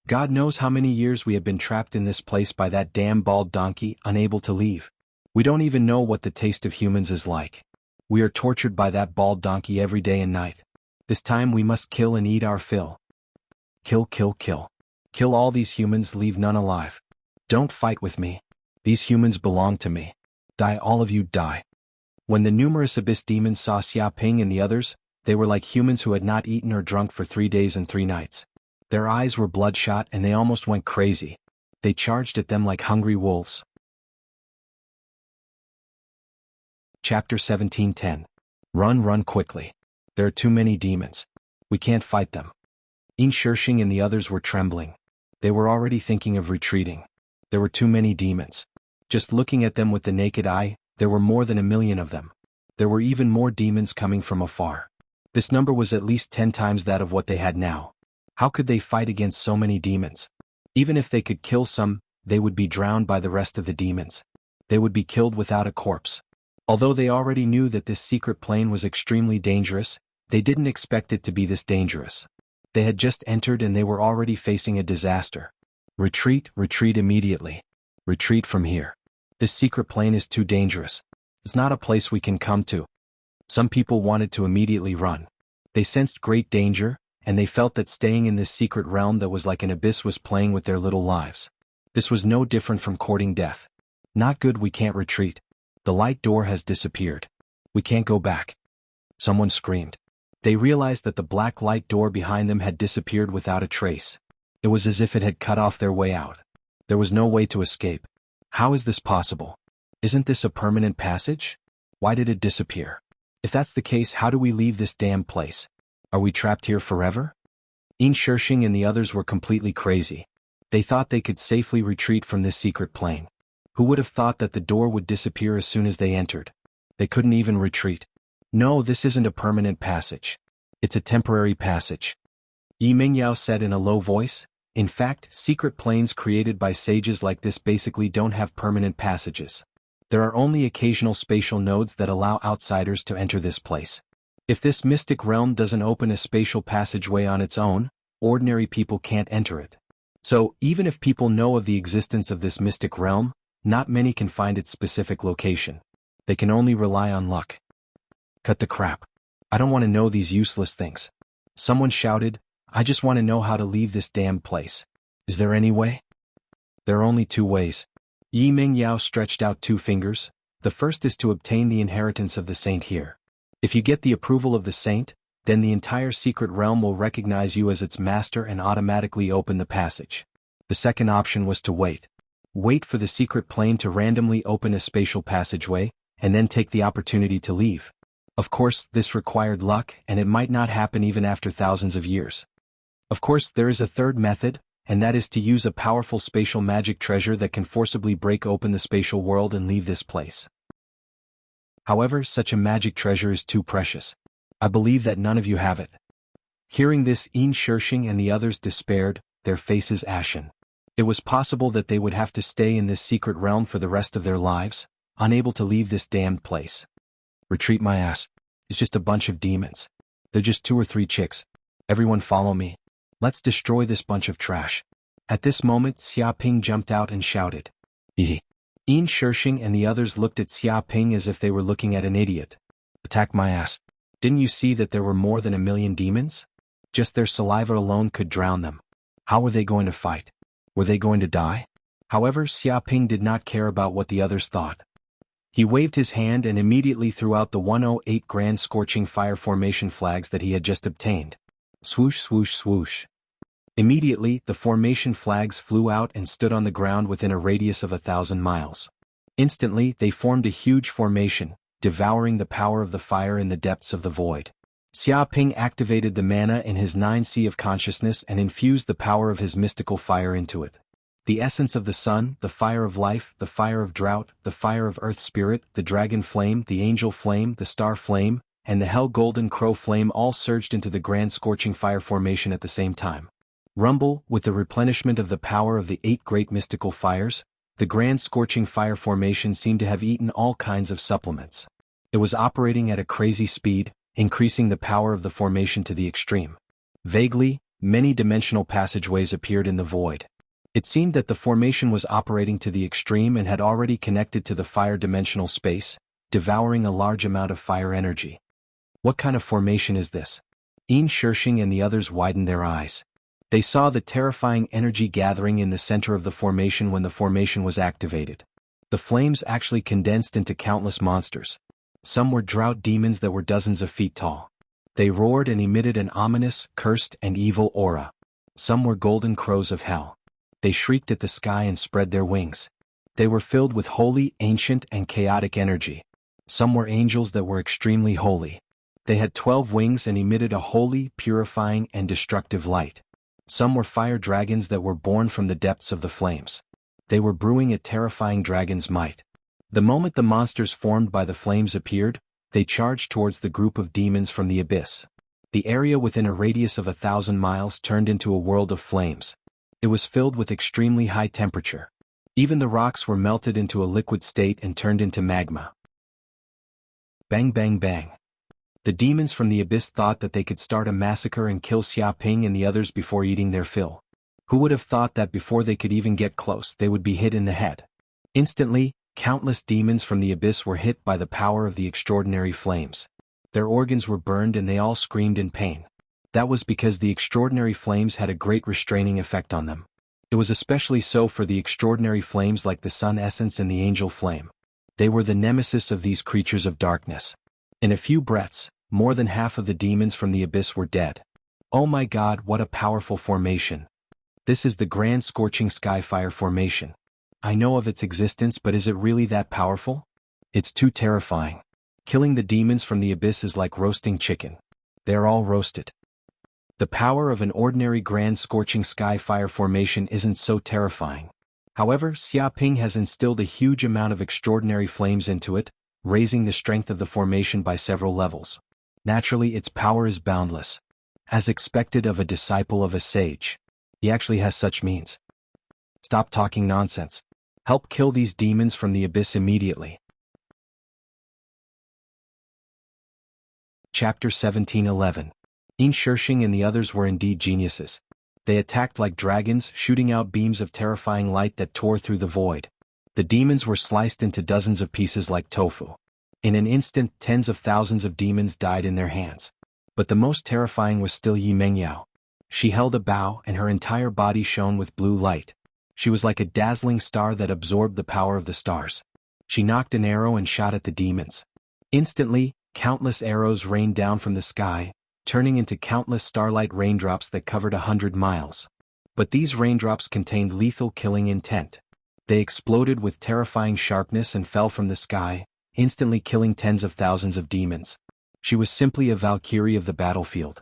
[SPEAKER 1] God knows how many years we have been trapped in this place by that damn bald donkey, unable to leave. We don't even know what the taste of humans is like. We are tortured by that bald donkey every day and night. This time we must kill and eat our fill. Kill, kill, kill. Kill all these humans, leave none alive. Don't fight with me. These humans belong to me. Die, all of you, die. When the numerous abyss demons saw Xia Ping and the others, they were like humans who had not eaten or drunk for 3 days and 3 nights. Their eyes were bloodshot and they almost went crazy. They charged at them like hungry wolves. Chapter 17:10. Run, run quickly. There are too many demons. We can't fight them. Yin Shishing and the others were trembling. They were already thinking of retreating. There were too many demons. Just looking at them with the naked eye, there were more than 1,000,000 of them. There were even more demons coming from afar. This number was at least 10 times that of what they had now. How could they fight against so many demons? Even if they could kill some, they would be drowned by the rest of the demons. They would be killed without a corpse. Although they already knew that this secret plane was extremely dangerous, they didn't expect it to be this dangerous. They had just entered and they were already facing a disaster. Retreat, retreat immediately. Retreat from here. This secret plane is too dangerous. It's not a place we can come to. Some people wanted to immediately run. They sensed great danger, and they felt that staying in this secret realm that was like an abyss was playing with their little lives. This was no different from courting death. Not good, we can't retreat. The light door has disappeared. We can't go back. Someone screamed. They realized that the black light door behind them had disappeared without a trace. It was as if it had cut off their way out. There was no way to escape. How is this possible? Isn't this a permanent passage? Why did it disappear? If that's the case, how do we leave this damn place? Are we trapped here forever? Yin Shishing and the others were completely crazy. They thought they could safely retreat from this secret plane. Who would have thought that the door would disappear as soon as they entered? They couldn't even retreat. No, this isn't a permanent passage. It's a temporary passage. Yi Mingyao said in a low voice. In fact, secret planes created by sages like this basically don't have permanent passages. There are only occasional spatial nodes that allow outsiders to enter this place. If this mystic realm doesn't open a spatial passageway on its own, ordinary people can't enter it. So, even if people know of the existence of this mystic realm, not many can find its specific location. They can only rely on luck. Cut the crap. I don't want to know these useless things. Someone shouted, I just want to know how to leave this damn place. Is there any way? There are only 2 ways. Yi Mingyao stretched out 2 fingers. The first is to obtain the inheritance of the saint here. If you get the approval of the saint, then the entire secret realm will recognize you as its master and automatically open the passage. The second option was to wait. Wait for the secret plane to randomly open a spatial passageway, and then take the opportunity to leave. Of course, this required luck, and it might not happen even after thousands of years. Of course, there is a third method, and that is to use a powerful spatial magic treasure that can forcibly break open the spatial world and leave this place. However, such a magic treasure is too precious. I believe that none of you have it. Hearing this, Yin Shishing and the others despaired, their faces ashen. It was possible that they would have to stay in this secret realm for the rest of their lives, unable to leave this damned place. Retreat my ass. It's just a bunch of demons. They're just 2 or 3 chicks. Everyone follow me. Let's destroy this bunch of trash. At this moment, Xia Ping jumped out and shouted. Yin Shishing and the others looked at Xia Ping as if they were looking at an idiot. Attack my ass. Didn't you see that there were more than 1,000,000 demons? Just their saliva alone could drown them. How were they going to fight? Were they going to die? However, Xia Ping did not care about what the others thought. He waved his hand and immediately threw out the 108 grand scorching fire formation flags that he had just obtained. Swoosh, swoosh, swoosh. Immediately, the formation flags flew out and stood on the ground within a radius of 1,000 miles. Instantly, they formed a huge formation, devouring the power of the fire in the depths of the void. Xia Ping activated the mana in his 9C of consciousness and infused the power of his mystical fire into it. The essence of the sun, the fire of life, the fire of drought, the fire of earth spirit, the dragon flame, the angel flame, the star flame, and the hell golden crow flame all surged into the grand scorching fire formation at the same time. Rumble, with the replenishment of the power of the 8 great mystical fires, the grand scorching fire formation seemed to have eaten all kinds of supplements. It was operating at a crazy speed, increasing the power of the formation to the extreme. Vaguely, Many dimensional passageways appeared in the void. It seemed that the formation was operating to the extreme and had already connected to the fire dimensional space, devouring a large amount of fire energy. What kind of formation is this? Yin Shishing and the others widened their eyes. They saw the terrifying energy gathering in the center of the formation when the formation was activated. The flames actually condensed into countless monsters. Some were drought demons that were dozens of feet tall. They roared and emitted an ominous, cursed, and evil aura. Some were golden crows of hell. They shrieked at the sky and spread their wings. They were filled with holy, ancient, and chaotic energy. Some were angels that were extremely holy. They had 12 wings and emitted a holy, purifying, and destructive light. Some were fire dragons that were born from the depths of the flames. They were brewing a terrifying dragon's might. The moment the monsters formed by the flames appeared, they charged towards the group of demons from the abyss. The area within a radius of 1,000 miles turned into a world of flames. It was filled with extremely high temperature. Even the rocks were melted into a liquid state and turned into magma. Bang bang bang. The demons from the abyss thought that they could start a massacre and kill Xia Ping and the others before eating their fill. Who would have thought that before they could even get close they would be hit in the head? Instantly, countless demons from the abyss were hit by the power of the extraordinary flames. Their organs were burned and they all screamed in pain. That was because the extraordinary flames had a great restraining effect on them. It was especially so for the extraordinary flames like the sun essence and the angel flame. They were the nemesis of these creatures of darkness. In a few breaths, more than half of the demons from the abyss were dead. Oh my God, what a powerful formation. This is the Grand Scorching Sky Fire formation. I know of its existence, but is it really that powerful? It's too terrifying. Killing the demons from the abyss is like roasting chicken. They're all roasted. The power of an ordinary Grand Scorching Sky Fire formation isn't so terrifying. However, Xia Ping has instilled a huge amount of extraordinary flames into it, raising the strength of the formation by several levels. Naturally, its power is boundless. As expected of a disciple of a sage. He actually has such means. Stop talking nonsense. Help kill these demons from the abyss immediately. Chapter 17:11. Yin Shishing and the others were indeed geniuses. They attacked like dragons, shooting out beams of terrifying light that tore through the void. The demons were sliced into dozens of pieces like tofu. In an instant, tens of thousands of demons died in their hands. But the most terrifying was still Yi Mengyao. She held a bow and her entire body shone with blue light. She was like a dazzling star that absorbed the power of the stars. She knocked an arrow and shot at the demons. Instantly, countless arrows rained down from the sky, turning into countless starlight raindrops that covered 100 miles. But these raindrops contained lethal killing intent. They exploded with terrifying sharpness and fell from the sky, instantly killing tens of thousands of demons. She was simply a Valkyrie of the battlefield.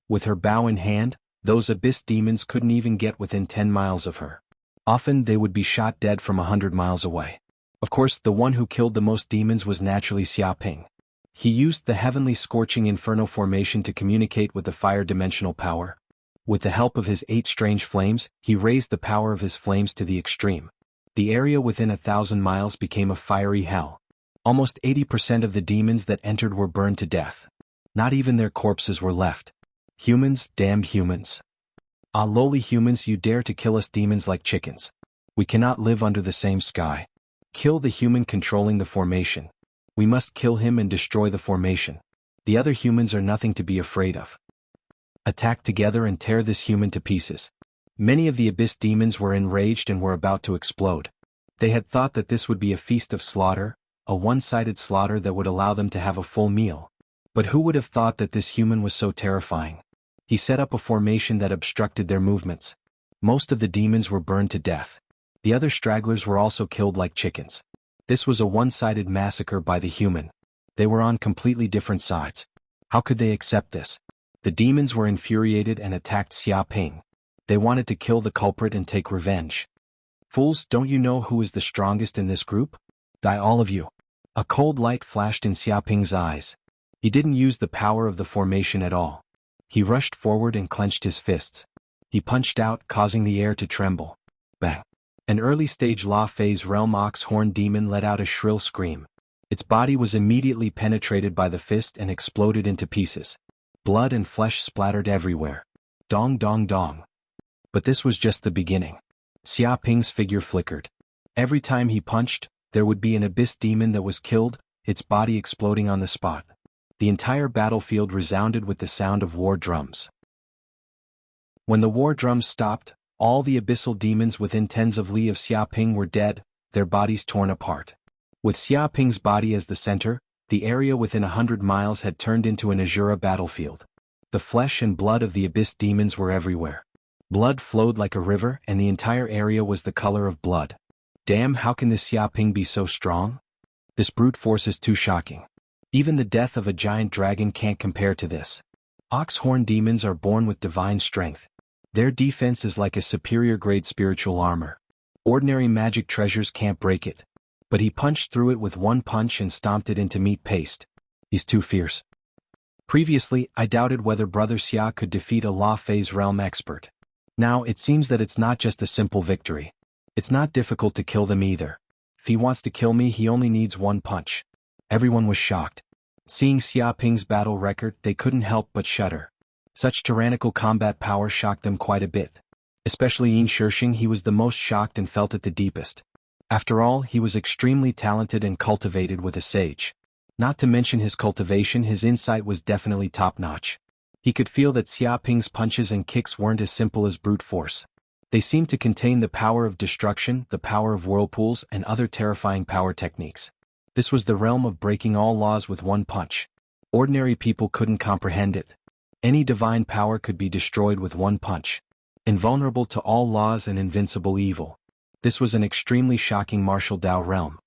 [SPEAKER 1] With her bow in hand, those abyss demons couldn't even get within 10 miles of her. Often they would be shot dead from 100 miles away. Of course, the one who killed the most demons was naturally Xia Ping. He used the heavenly scorching inferno formation to communicate with the fire dimensional power. With the help of his 8 strange flames, he raised the power of his flames to the extreme. The area within 1,000 miles became a fiery hell. Almost 80% of the demons that entered were burned to death. Not even their corpses were left. Humans, damned humans. Ah, lowly humans, you dare to kill us demons like chickens. We cannot live under the same sky. Kill the human controlling the formation. We must kill him and destroy the formation. The other humans are nothing to be afraid of. Attack together and tear this human to pieces. Many of the abyss demons were enraged and were about to explode. They had thought that this would be a feast of slaughter, a one-sided slaughter that would allow them to have a full meal. But who would have thought that this human was so terrifying? He set up a formation that obstructed their movements. Most of the demons were burned to death. The other stragglers were also killed like chickens. This was a one-sided massacre by the human. They were on completely different sides. How could they accept this? The demons were infuriated and attacked Xia Ping. They wanted to kill the culprit and take revenge. Fools, don't you know who is the strongest in this group? Die all of you. A cold light flashed in Xia Ping's eyes. He didn't use the power of the formation at all. He rushed forward and clenched his fists. He punched out, causing the air to tremble. Bang! An early-stage Law Phase Realm Ox-Horn demon let out a shrill scream. Its body was immediately penetrated by the fist and exploded into pieces. Blood and flesh splattered everywhere. Dong dong dong. But this was just the beginning. Xia Ping's figure flickered. Every time he punched, there would be an abyss demon that was killed, its body exploding on the spot. The entire battlefield resounded with the sound of war drums. When the war drums stopped, all the abyssal demons within tens of li of Xia Ping were dead, their bodies torn apart. With Xia Ping's body as the center, the area within 100 miles had turned into an Azura battlefield. The flesh and blood of the abyss demons were everywhere. Blood flowed like a river and the entire area was the color of blood. Damn, how can this Xia Ping be so strong? This brute force is too shocking. Even the death of a giant dragon can't compare to this. Ox-horn demons are born with divine strength. Their defense is like a superior grade spiritual armor. Ordinary magic treasures can't break it. But he punched through it with one punch and stomped it into meat paste. He's too fierce. Previously, I doubted whether Brother Xia could defeat a law phase realm expert. Now it seems that it's not just a simple victory. It's not difficult to kill them either. If he wants to kill me, he only needs one punch. Everyone was shocked. Seeing Xia Ping's battle record, they couldn't help but shudder. Such tyrannical combat power shocked them quite a bit. Especially Yin Shishing, he was the most shocked and felt it the deepest. After all, he was extremely talented and cultivated with a sage. Not to mention his cultivation, his insight was definitely top-notch. He could feel that Xia Ping's punches and kicks weren't as simple as brute force. They seemed to contain the power of destruction, the power of whirlpools, and other terrifying power techniques. This was the realm of breaking all laws with one punch. Ordinary people couldn't comprehend it. Any divine power could be destroyed with one punch. Invulnerable to all laws and invincible evil. This was an extremely shocking martial Dao realm.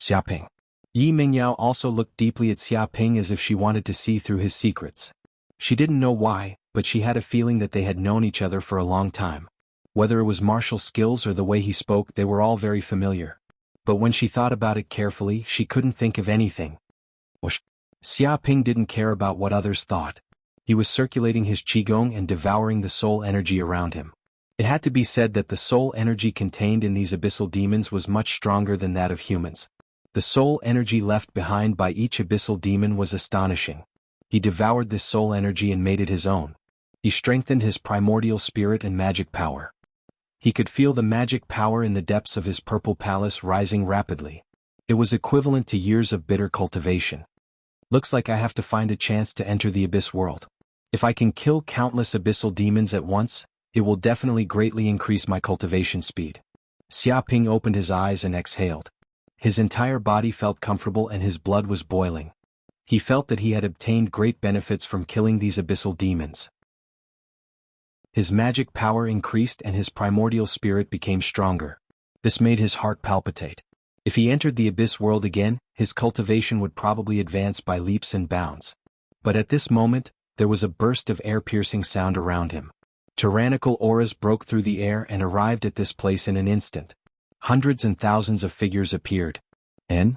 [SPEAKER 1] Xia Ping. Yi Mingyao also looked deeply at Xia Ping as if she wanted to see through his secrets. She didn't know why, but she had a feeling that they had known each other for a long time. Whether it was martial skills or the way he spoke, they were all very familiar. But when she thought about it carefully, she couldn't think of anything. Xia Ping didn't care about what others thought. He was circulating his qigong and devouring the soul energy around him. It had to be said that the soul energy contained in these abyssal demons was much stronger than that of humans. The soul energy left behind by each abyssal demon was astonishing. He devoured this soul energy and made it his own. He strengthened his primordial spirit and magic power. He could feel the magic power in the depths of his purple palace rising rapidly. It was equivalent to years of bitter cultivation. Looks like I have to find a chance to enter the abyss world. If I can kill countless abyssal demons at once, it will definitely greatly increase my cultivation speed. Xia Ping opened his eyes and exhaled. His entire body felt comfortable and his blood was boiling. He felt that he had obtained great benefits from killing these abyssal demons. His magic power increased and his primordial spirit became stronger. This made his heart palpitate. If he entered the abyss world again, his cultivation would probably advance by leaps and bounds. But at this moment, there was a burst of air-piercing sound around him. Tyrannical auras broke through the air and arrived at this place in an instant. Hundreds and thousands of figures appeared. And?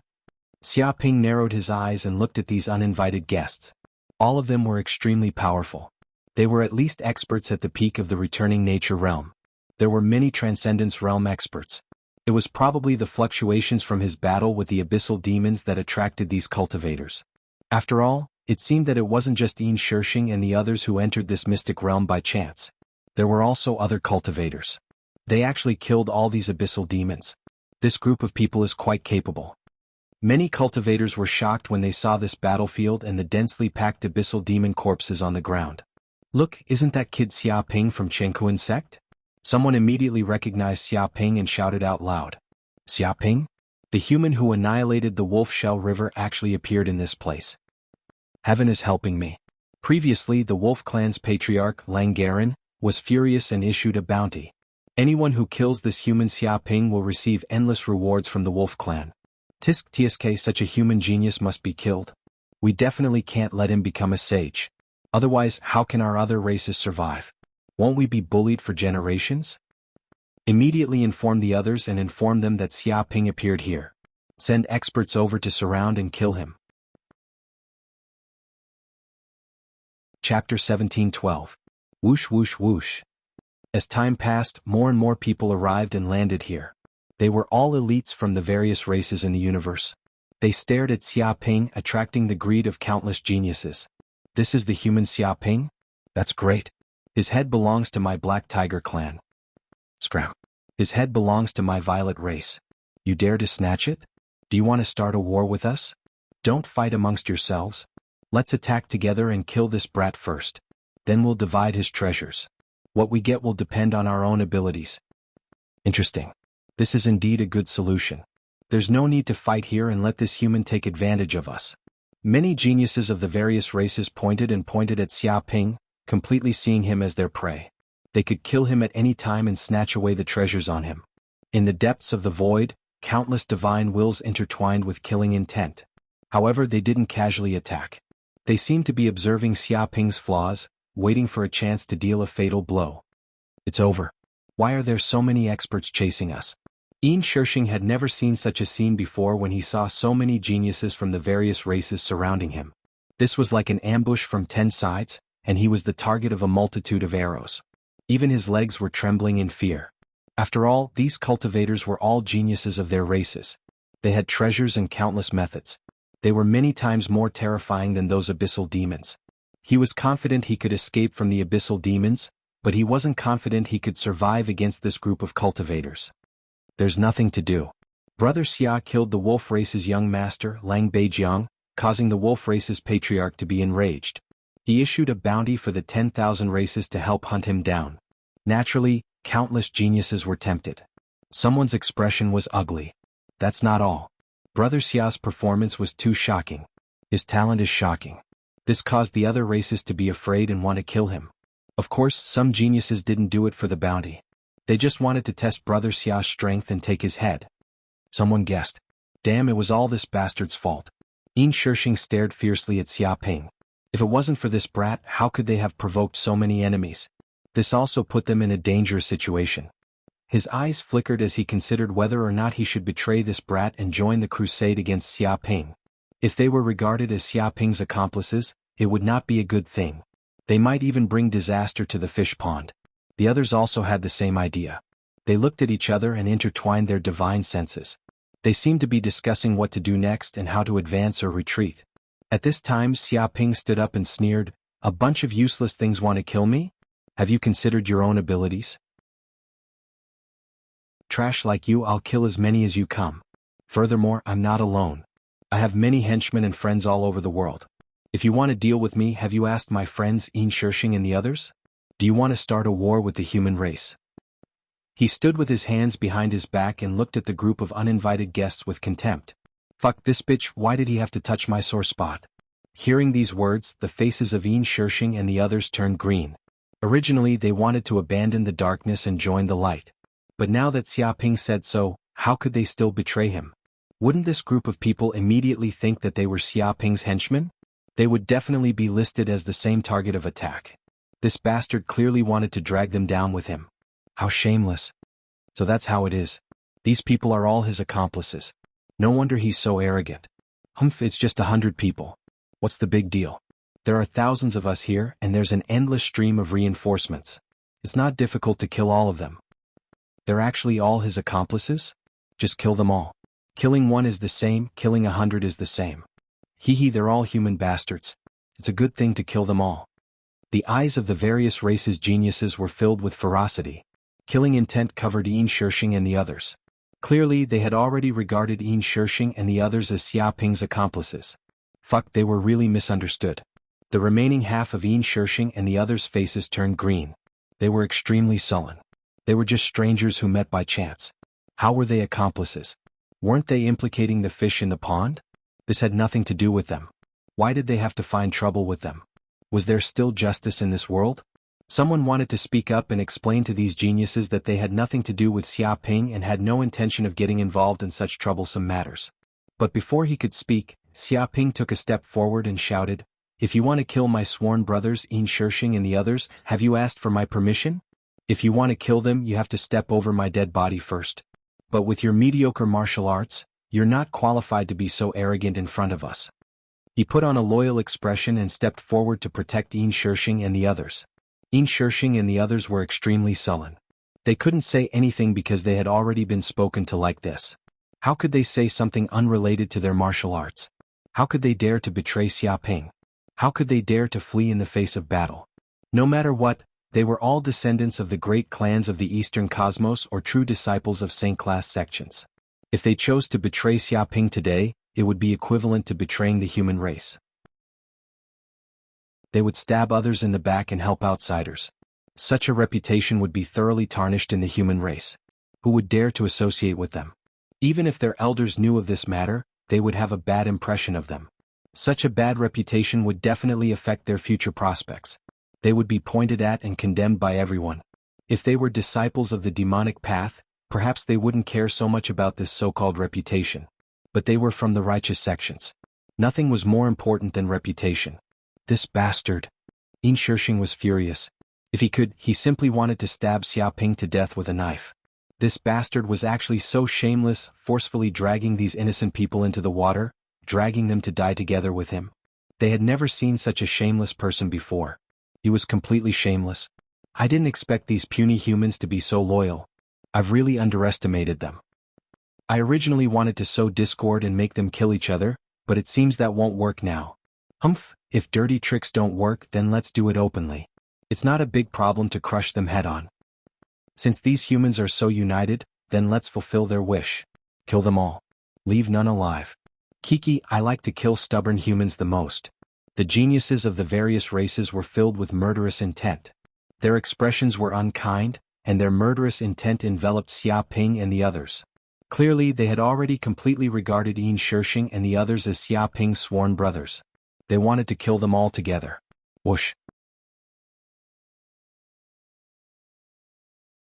[SPEAKER 1] Xia Ping narrowed his eyes and looked at these uninvited guests. All of them were extremely powerful. They were at least experts at the peak of the returning nature realm. There were many transcendence realm experts. It was probably the fluctuations from his battle with the abyssal demons that attracted these cultivators. After all, it seemed that it wasn't just Yin Shishing and the others who entered this mystic realm by chance. There were also other cultivators. They actually killed all these abyssal demons. This group of people is quite capable. Many cultivators were shocked when they saw this battlefield and the densely packed abyssal demon corpses on the ground. Look, isn't that kid Xia Ping from Jianghu sect? Someone immediately recognized Xia Ping and shouted out loud. Xia Ping? The human who annihilated the Wolf Shell River actually appeared in this place. Heaven is helping me. Previously, the Wolf Clan's patriarch, Langaren, was furious and issued a bounty. Anyone who kills this human Xia Ping will receive endless rewards from the Wolf Clan. Tsk, such a human genius must be killed. We definitely can't let him become a sage. Otherwise, how can our other races survive? Won't we be bullied for generations? Immediately inform the others and inform them that Xia Ping appeared here. Send experts over to surround and kill him. Chapter 17:12. Whoosh whoosh whoosh. As time passed, more and more people arrived and landed here. They were all elites from the various races in the universe. They stared at Xia Ping, attracting the greed of countless geniuses. This is the human Xia Ping? That's great. His head belongs to my Black Tiger clan. Scram. His head belongs to my Violet race. You dare to snatch it? Do you want to start a war with us? Don't fight amongst yourselves. Let's attack together and kill this brat first. Then we'll divide his treasures. What we get will depend on our own abilities. Interesting. This is indeed a good solution. There's no need to fight here and let this human take advantage of us. Many geniuses of the various races pointed at Xia Ping, completely seeing him as their prey. They could kill him at any time and snatch away the treasures on him. In the depths of the void, countless divine wills intertwined with killing intent. However, they didn't casually attack. They seemed to be observing Xia Ping's flaws, waiting for a chance to deal a fatal blow. It's over. Why are there so many experts chasing us? Yin Shishing had never seen such a scene before when he saw so many geniuses from the various races surrounding him. This was like an ambush from 10 sides, and he was the target of a multitude of arrows. Even his legs were trembling in fear. After all, these cultivators were all geniuses of their races. They had treasures and countless methods. They were many times more terrifying than those abyssal demons. He was confident he could escape from the abyssal demons, but he wasn't confident he could survive against this group of cultivators. There's nothing to do. Brother Xia killed the wolf race's young master, Lang Beijiang, causing the wolf race's patriarch to be enraged. He issued a bounty for the 10,000 races to help hunt him down. Naturally, countless geniuses were tempted. Someone's expression was ugly. That's not all. Brother Xia's performance was too shocking. His talent is shocking. This caused the other races to be afraid and want to kill him. Of course, some geniuses didn't do it for the bounty. They just wanted to test Brother Xia's strength and take his head. Someone guessed. Damn, it was all this bastard's fault. Yin Shishing stared fiercely at Xia Ping. If it wasn't for this brat, how could they have provoked so many enemies? This also put them in a dangerous situation. His eyes flickered as he considered whether or not he should betray this brat and join the crusade against Xia Ping. If they were regarded as Xia Ping's accomplices, it would not be a good thing. They might even bring disaster to the fish pond. The others also had the same idea. They looked at each other and intertwined their divine senses. They seemed to be discussing what to do next and how to advance or retreat. At this time, Xia Ping stood up and sneered, "A bunch of useless things want to kill me? Have you considered your own abilities? Trash like you, I'll kill as many as you come. Furthermore, I'm not alone. I have many henchmen and friends all over the world. If you want to deal with me, have you asked my friends Yin Shishing and the others? Do you want to start a war with the human race?" He stood with his hands behind his back and looked at the group of uninvited guests with contempt. Fuck this bitch, why did he have to touch my sore spot? Hearing these words, the faces of Yin Shishing and the others turned green. Originally, they wanted to abandon the darkness and join the light. But now that Xia Ping said so, how could they still betray him? Wouldn't this group of people immediately think that they were Xia Ping's henchmen? They would definitely be listed as the same target of attack. This bastard clearly wanted to drag them down with him. How shameless. So that's how it is. These people are all his accomplices. No wonder he's so arrogant. Humph, it's just 100 people. What's the big deal? There are thousands of us here, and there's an endless stream of reinforcements. It's not difficult to kill all of them. They're actually all his accomplices? Just kill them all. Killing one is the same, killing 100 is the same. Hee, they're all human bastards. It's a good thing to kill them all. The eyes of the various races' geniuses were filled with ferocity. Killing intent covered Yin Shishing and the others. Clearly, they had already regarded Yin Shishing and the others as Xia Ping's accomplices. Fuck, they were really misunderstood. The remaining half of Yin Shishing and the others' faces turned green. They were extremely sullen. They were just strangers who met by chance. How were they accomplices? Weren't they implicating the fish in the pond? This had nothing to do with them. Why did they have to find trouble with them? Was there still justice in this world? Someone wanted to speak up and explain to these geniuses that they had nothing to do with Xia Ping and had no intention of getting involved in such troublesome matters. But before he could speak, Xia Ping took a step forward and shouted, "If you want to kill my sworn brothers Yin Shishing and the others, have you asked for my permission? If you want to kill them, you have to step over my dead body first. But with your mediocre martial arts, you're not qualified to be so arrogant in front of us." He put on a loyal expression and stepped forward to protect Yin Shishing and the others. Yin Shishing and the others were extremely sullen. They couldn't say anything because they had already been spoken to like this. How could they say something unrelated to their martial arts? How could they dare to betray Xia Ping? How could they dare to flee in the face of battle? No matter what, They were all descendants of the great clans of the Eastern Cosmos or true disciples of Saint-class sections. If they chose to betray Xiaoping today, it would be equivalent to betraying the human race. They would stab others in the back and help outsiders. Such a reputation would be thoroughly tarnished in the human race. Who would dare to associate with them? Even if their elders knew of this matter, they would have a bad impression of them. Such a bad reputation would definitely affect their future prospects. They would be pointed at and condemned by everyone. If they were disciples of the demonic path, perhaps they wouldn't care so much about this so-called reputation. But they were from the righteous sections. Nothing was more important than reputation. This bastard. Yin Shishing was furious. If he could, he simply wanted to stab Xiaoping to death with a knife. This bastard was actually so shameless, forcefully dragging these innocent people into the water, dragging them to die together with him. They had never seen such a shameless person before. He was completely shameless. I didn't expect these puny humans to be so loyal. I've really underestimated them. I originally wanted to sow discord and make them kill each other, but it seems that won't work now. Humph, if dirty tricks don't work, then let's do it openly. It's not a big problem to crush them head-on. Since these humans are so united, then let's fulfill their wish. Kill them all. Leave none alive. Kiki, I like to kill stubborn humans the most. The geniuses of the various races were filled with murderous intent. Their expressions were unkind, and their murderous intent enveloped Xiaoping and the others. Clearly they had already completely regarded Yin Shishing and the others as Xiaoping's sworn brothers. They wanted to kill them all together. Whoosh.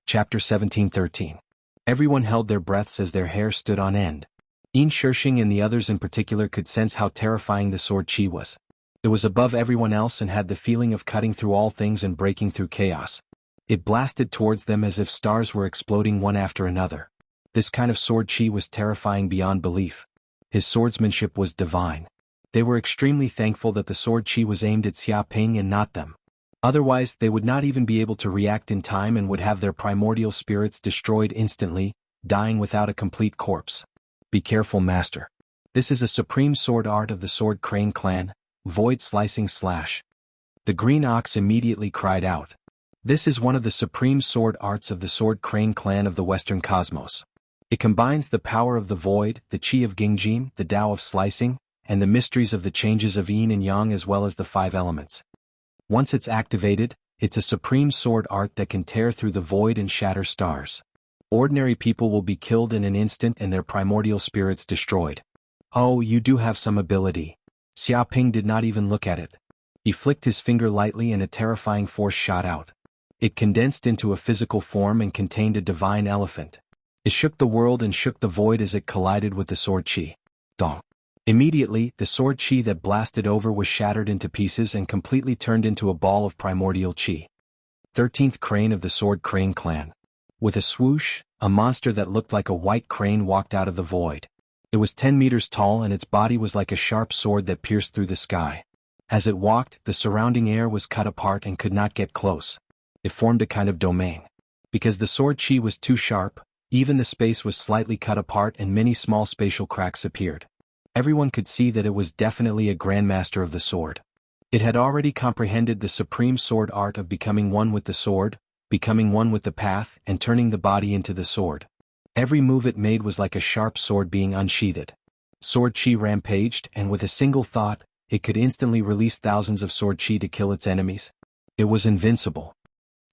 [SPEAKER 1] Chapter 17:13. Everyone held their breaths as their hair stood on end. Yin Shishing and the others in particular could sense how terrifying the sword chi was. It was above everyone else and had the feeling of cutting through all things and breaking through chaos. It blasted towards them as if stars were exploding one after another. This kind of sword chi was terrifying beyond belief. His swordsmanship was divine. They were extremely thankful that the sword chi was aimed at Xiaoping and not them. Otherwise, they would not even be able to react in time and would have their primordial spirits destroyed instantly, dying without a complete corpse. Be careful, master. This is a supreme sword art of the Sword Crane clan, Void Slicing Slash. The green ox immediately cried out. This is one of the supreme sword arts of the Sword Crane clan of the Western Cosmos. It combines the power of the void, the chi of Gingjin, the Tao of slicing, and the mysteries of the changes of yin and yang as well as the 5 elements. Once it's activated, it's a supreme sword art that can tear through the void and shatter stars. Ordinary people will be killed in an instant and their primordial spirits destroyed. Oh, you do have some ability. Xiaoping did not even look at it. He flicked his finger lightly and a terrifying force shot out. It condensed into a physical form and contained a divine elephant. It shook the world and shook the void as it collided with the sword chi. Dong. Immediately, the sword chi that blasted over was shattered into pieces and completely turned into a ball of primordial chi. 13th Crane of the Sword Crane clan. With a swoosh, a monster that looked like a white crane walked out of the void. It was 10 meters tall and its body was like a sharp sword that pierced through the sky. As it walked, the surrounding air was cut apart and could not get close. It formed a kind of domain. Because the sword chi was too sharp, even the space was slightly cut apart and many small spatial cracks appeared. Everyone could see that it was definitely a grandmaster of the sword. It had already comprehended the supreme sword art of becoming one with the sword, becoming one with the path, and turning the body into the sword. Every move it made was like a sharp sword being unsheathed. Sword chi rampaged, and with a single thought, it could instantly release thousands of sword chi to kill its enemies. It was invincible.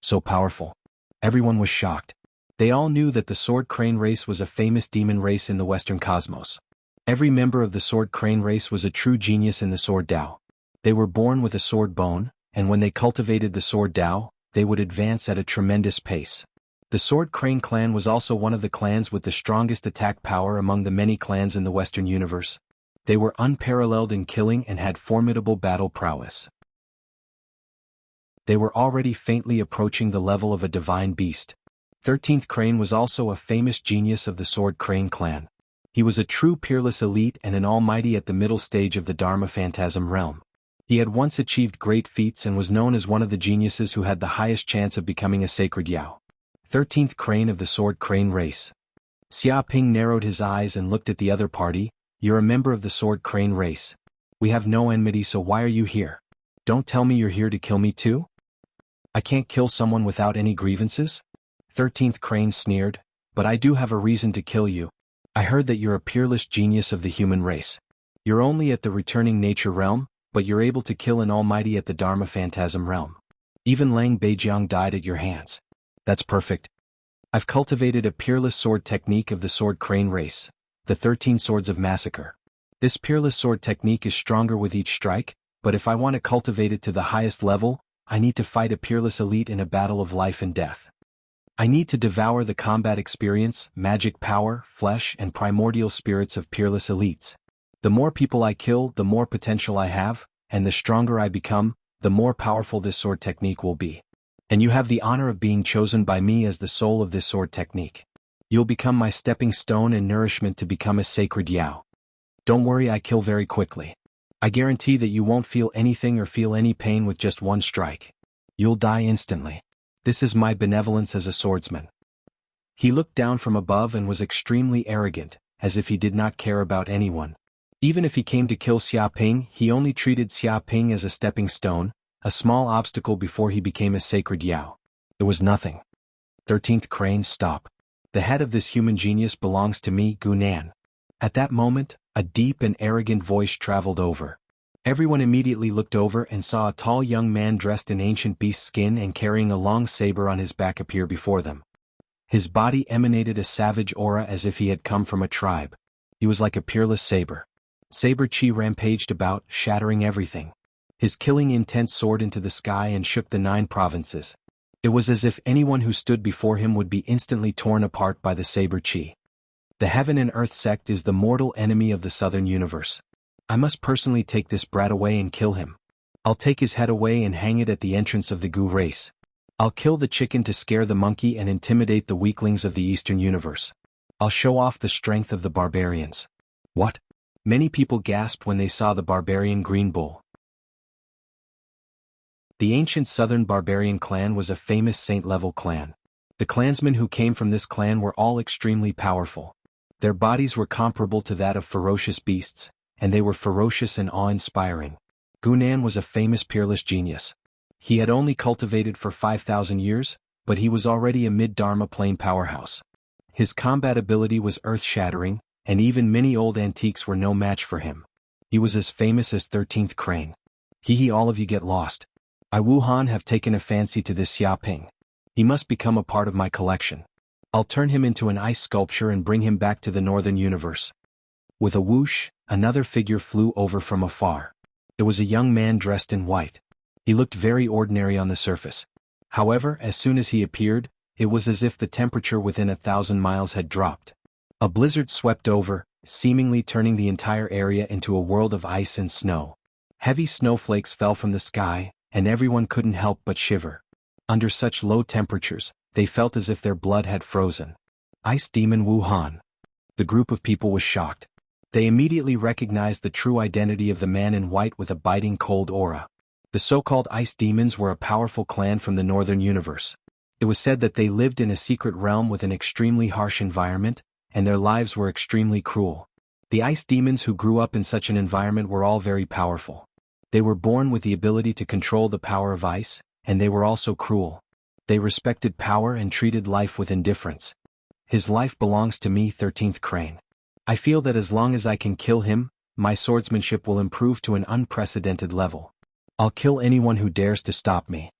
[SPEAKER 1] So powerful. Everyone was shocked. They all knew that the Sword Crane race was a famous demon race in the Western Cosmos. Every member of the Sword Crane race was a true genius in the Sword Tao. They were born with a sword bone, and when they cultivated the Sword Tao, they would advance at a tremendous pace. The Sword Crane clan was also one of the clans with the strongest attack power among the many clans in the Western universe. They were unparalleled in killing and had formidable battle prowess. They were already faintly approaching the level of a divine beast. 13th Crane was also a famous genius of the Sword Crane clan. He was a true peerless elite and an almighty at the middle stage of the Dharma Phantasm realm. He had once achieved great feats and was known as one of the geniuses who had the highest chance of becoming a sacred Yao. 13th Crane of the Sword Crane race. Xiaoping narrowed his eyes and looked at the other party. You're a member of the Sword Crane race. We have no enmity, so why are you here? Don't tell me you're here to kill me too? I can't kill someone without any grievances? 13th Crane sneered, but I do have a reason to kill you. I heard that you're a peerless genius of the human race. You're only at the returning nature realm, but you're able to kill an almighty at the Dharma phantasm realm. Even Lang Beijiang died at your hands. That's perfect. I've cultivated a peerless sword technique of the sword crane race, the 13 swords of massacre. This peerless sword technique is stronger with each strike, but if I want to cultivate it to the highest level, I need to fight a peerless elite in a battle of life and death. I need to devour the combat experience, magic power, flesh, and primordial spirits of peerless elites. The more people I kill, the more potential I have, and the stronger I become, the more powerful this sword technique will be. And you have the honor of being chosen by me as the soul of this sword technique. You'll become my stepping stone and nourishment to become a sacred Yao. Don't worry, I kill very quickly. I guarantee that you won't feel anything or feel any pain with just one strike. You'll die instantly. This is my benevolence as a swordsman. He looked down from above and was extremely arrogant, as if he did not care about anyone. Even if he came to kill Xia Ping, he only treated Xia Ping as a stepping stone, a small obstacle before he became a sacred Yao. It was nothing. 13th Crane, stop. The head of this human genius belongs to me, Gunan. At that moment, a deep and arrogant voice traveled over. Everyone immediately looked over and saw a tall young man dressed in ancient beast skin and carrying a long saber on his back appear before them. His body emanated a savage aura as if he had come from a tribe. He was like a peerless saber. Saber chi rampaged about, shattering everything. His killing intent soared into the sky and shook the 9 provinces. It was as if anyone who stood before him would be instantly torn apart by the saber chi. The Heaven and Earth sect is the mortal enemy of the southern universe. I must personally take this brat away and kill him. I'll take his head away and hang it at the entrance of the Gu race. I'll kill the chicken to scare the monkey and intimidate the weaklings of the eastern universe. I'll show off the strength of the barbarians. What? Many people gasped when they saw the barbarian green bull. The ancient southern barbarian clan was a famous saint-level clan. The clansmen who came from this clan were all extremely powerful. Their bodies were comparable to that of ferocious beasts, and they were ferocious and awe-inspiring. Gunan was a famous peerless genius. He had only cultivated for 5,000 years, but he was already a mid-Dharma plane powerhouse. His combat ability was earth-shattering, and even many old antiques were no match for him. He was as famous as 13th Crane. Hee all of you get lost. I Wuhan have taken a fancy to this Xia Ping. He must become a part of my collection. I'll turn him into an ice sculpture and bring him back to the northern universe. With a whoosh, another figure flew over from afar. It was a young man dressed in white. He looked very ordinary on the surface. However, as soon as he appeared, it was as if the temperature within 1,000 miles had dropped. A blizzard swept over, seemingly turning the entire area into a world of ice and snow. Heavy snowflakes fell from the sky, and everyone couldn't help but shiver. Under such low temperatures, they felt as if their blood had frozen. Ice Demon Wuhan. The group of people was shocked. They immediately recognized the true identity of the man in white with a biting cold aura. The so-called Ice Demons were a powerful clan from the northern universe. It was said that they lived in a secret realm with an extremely harsh environment, and their lives were extremely cruel. The Ice Demons who grew up in such an environment were all very powerful. They were born with the ability to control the power of ice, and they were also cruel. They respected power and treated life with indifference. His life belongs to me, 13th Crane. I feel that as long as I can kill him, my swordsmanship will improve to an unprecedented level. I'll kill anyone who dares to stop me.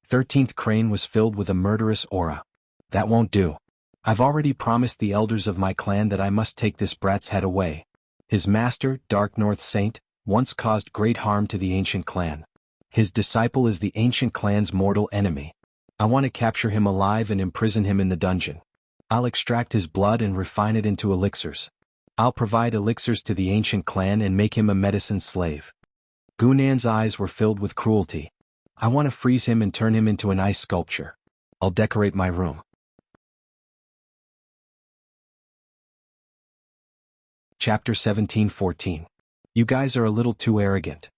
[SPEAKER 1] 13th Crane was filled with a murderous aura. That won't do. I've already promised the elders of my clan that I must take this brat's head away. His master, Dark North Saint, once caused great harm to the ancient clan. His disciple is the ancient clan's mortal enemy. I want to capture him alive and imprison him in the dungeon. I'll extract his blood and refine it into elixirs. I'll provide elixirs to the ancient clan and make him a medicine slave. Gunan's eyes were filled with cruelty. I want to freeze him and turn him into an ice sculpture. I'll decorate my room. Chapter 17:14. You guys are a little too arrogant.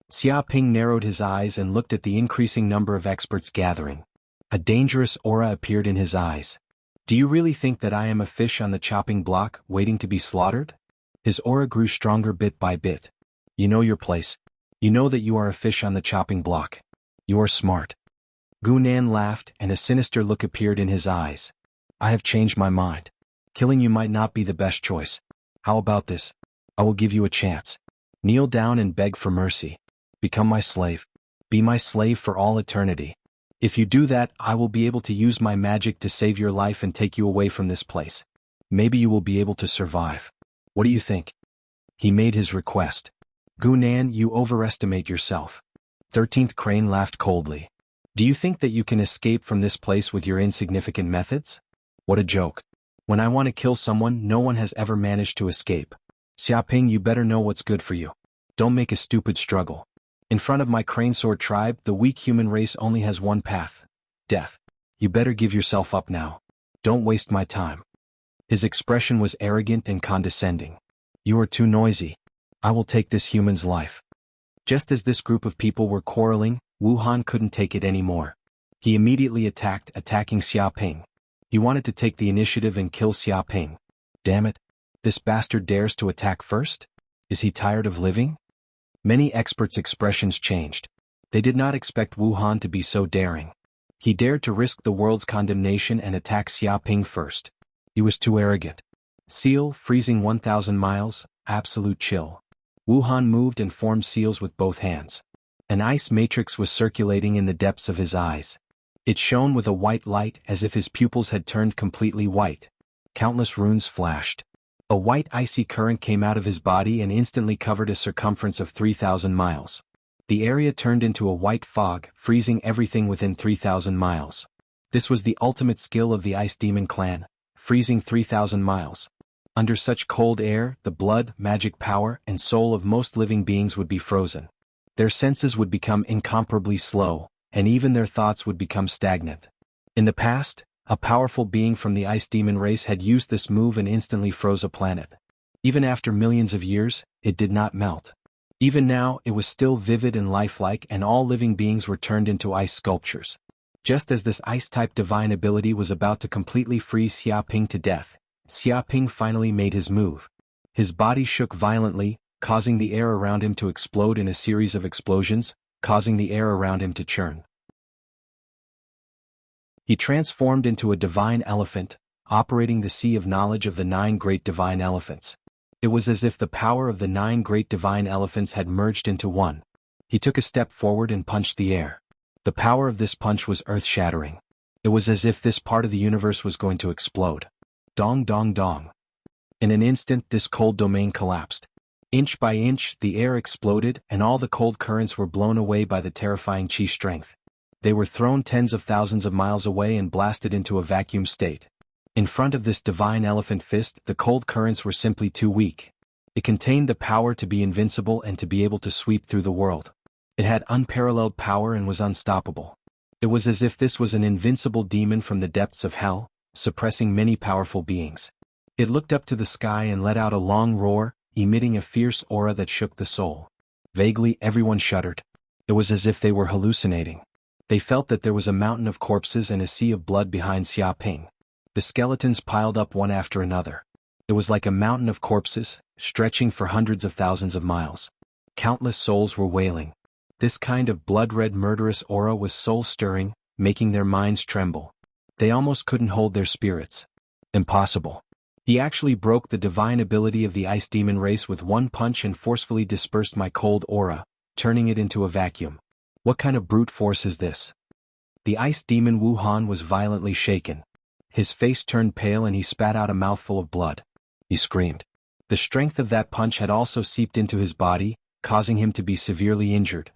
[SPEAKER 1] Xia Ping narrowed his eyes and looked at the increasing number of experts gathering. A dangerous aura appeared in his eyes. Do you really think that I am a fish on the chopping block, waiting to be slaughtered? His aura grew stronger bit by bit. You know your place. You know that you are a fish on the chopping block. You are smart. Gu Nan laughed, and a sinister look appeared in his eyes. I have changed my mind. Killing you might not be the best choice. How about this? I will give you a chance. Kneel down and beg for mercy. Become my slave. Be my slave for all eternity. If you do that, I will be able to use my magic to save your life and take you away from this place. Maybe you will be able to survive. What do you think? He made his request. Gu Nan, you overestimate yourself. 13th Crane laughed coldly. Do you think that you can escape from this place with your insignificant methods? What a joke. When I want to kill someone, no one has ever managed to escape. Xiaoping, you better know what's good for you. Don't make a stupid struggle. In front of my crane sword tribe, the weak human race only has one path: death. You better give yourself up now. Don't waste my time. His expression was arrogant and condescending. You are too noisy. I will take this human's life. Just as this group of people were quarreling, Wu Han couldn't take it anymore. He immediately attacking Xiaoping. He wanted to take the initiative and kill Xiaoping. Damn it. This bastard dares to attack first? Is he tired of living? Many experts' expressions changed. They did not expect Wu Han to be so daring. He dared to risk the world's condemnation and attack Xiaoping first. He was too arrogant. Seal, freezing 1,000 miles, absolute chill. Wu Han moved and formed seals with both hands. An ice matrix was circulating in the depths of his eyes. It shone with a white light as if his pupils had turned completely white. Countless runes flashed. A white icy current came out of his body and instantly covered a circumference of 3,000 miles. The area turned into a white fog, freezing everything within 3,000 miles. This was the ultimate skill of the Ice Demon clan, freezing 3,000 miles. Under such cold air, the blood, magic power, and soul of most living beings would be frozen. Their senses would become incomparably slow, and even their thoughts would become stagnant. In the past, a powerful being from the Ice Demon race had used this move and instantly froze a planet. Even after millions of years, it did not melt. Even now, it was still vivid and lifelike, and all living beings were turned into ice sculptures. Just as this ice-type divine ability was about to completely freeze Xiaoping to death, Xiaoping finally made his move. His body shook violently, causing the air around him to explode in a series of explosions, causing the air around him to churn. He transformed into a divine elephant, operating the sea of knowledge of the 9 great divine elephants. It was as if the power of the 9 great divine elephants had merged into one. He took a step forward and punched the air. The power of this punch was earth-shattering. It was as if this part of the universe was going to explode. Dong dong dong. In an instant, this cold domain collapsed. Inch by inch, the air exploded, and all the cold currents were blown away by the terrifying chi strength. They were thrown tens of thousands of miles away and blasted into a vacuum state. In front of this divine elephant fist, the cold currents were simply too weak. It contained the power to be invincible and to be able to sweep through the world. It had unparalleled power and was unstoppable. It was as if this was an invincible demon from the depths of hell, suppressing many powerful beings. It looked up to the sky and let out a long roar, emitting a fierce aura that shook the soul. Vaguely, everyone shuddered. It was as if they were hallucinating. They felt that there was a mountain of corpses and a sea of blood behind Xiaoping. The skeletons piled up one after another. It was like a mountain of corpses, stretching for hundreds of thousands of miles. Countless souls were wailing. This kind of blood-red murderous aura was soul-stirring, making their minds tremble. They almost couldn't hold their spirits. Impossible. He actually broke the divine ability of the Ice Demon race with one punch and forcefully dispersed my cold aura, turning it into a vacuum. What kind of brute force is this? The Ice Demon Wu Han was violently shaken. His face turned pale and he spat out a mouthful of blood. He screamed. The strength of that punch had also seeped into his body, causing him to be severely injured.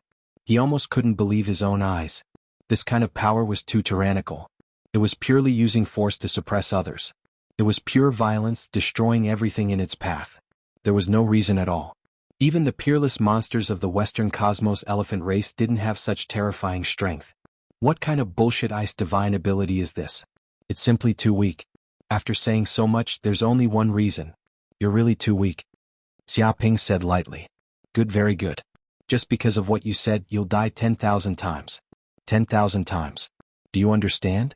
[SPEAKER 1] He almost couldn't believe his own eyes. This kind of power was too tyrannical. It was purely using force to suppress others. It was pure violence, destroying everything in its path. There was no reason at all. Even the peerless monsters of the Western Cosmos elephant race didn't have such terrifying strength. What kind of bullshit ice divine ability is this? It's simply too weak. After saying so much, there's only one reason. You're really too weak. Xiaoping said lightly. Good, very good. Just because of what you said, you'll die 10,000 times. 10,000 times. Do you understand?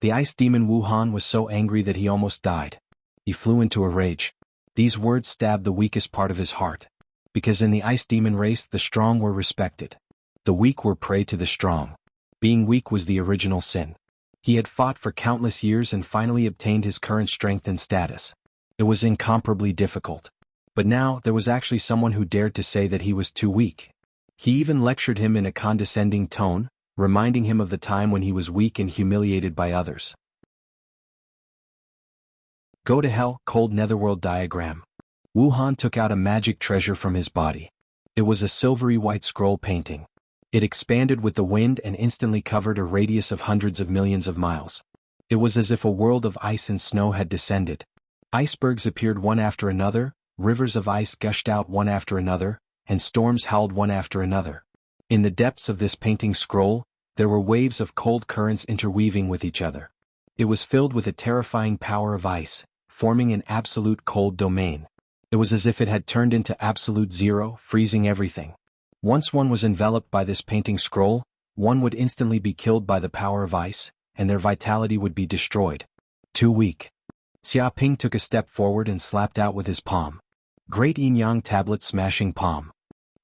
[SPEAKER 1] The Ice Demon Wu Han was so angry that he almost died. He flew into a rage. These words stabbed the weakest part of his heart. Because in the Ice Demon race, the strong were respected. The weak were prey to the strong. Being weak was the original sin. He had fought for countless years and finally obtained his current strength and status. It was incomparably difficult. But now there was actually someone who dared to say that he was too weak. He even lectured him in a condescending tone, reminding him of the time when he was weak and humiliated by others. Go to hell, cold netherworld diagram. Wuhan took out a magic treasure from his body. It was a silvery white scroll painting. It expanded with the wind and instantly covered a radius of hundreds of millions of miles. It was as if a world of ice and snow had descended. Icebergs appeared one after another, rivers of ice gushed out one after another, and storms howled one after another. In the depths of this painting scroll, there were waves of cold currents interweaving with each other. It was filled with a terrifying power of ice, forming an absolute cold domain. It was as if it had turned into absolute zero, freezing everything. Once one was enveloped by this painting scroll, one would instantly be killed by the power of ice, and their vitality would be destroyed. Too weak. Xiaoping took a step forward and slapped out with his palm. Great yin-yang tablet smashing palm.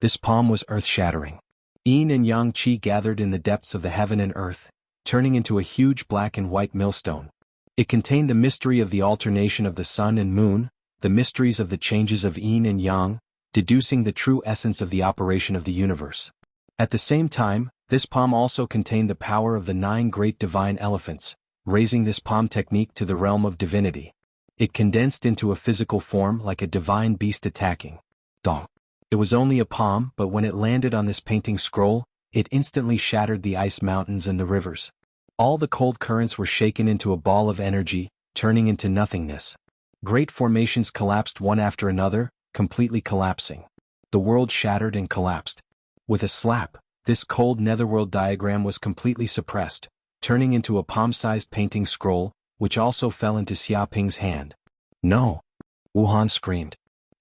[SPEAKER 1] This palm was earth-shattering. Yin and yang qi gathered in the depths of the heaven and earth, turning into a huge black and white millstone. It contained the mystery of the alternation of the sun and moon, the mysteries of the changes of yin and yang, deducing the true essence of the operation of the universe. At the same time, this palm also contained the power of the 9 great divine elephants, raising this palm technique to the realm of divinity. It condensed into a physical form like a divine beast attacking. Dong. It was only a palm, but when it landed on this painting scroll, it instantly shattered the ice mountains and the rivers. All the cold currents were shaken into a ball of energy, turning into nothingness. Great formations collapsed one after another, completely collapsing. The world shattered and collapsed. With a slap, this cold netherworld diagram was completely suppressed, turning into a palm-sized painting scroll, which also fell into Xiaoping's hand. No! Wuhan screamed.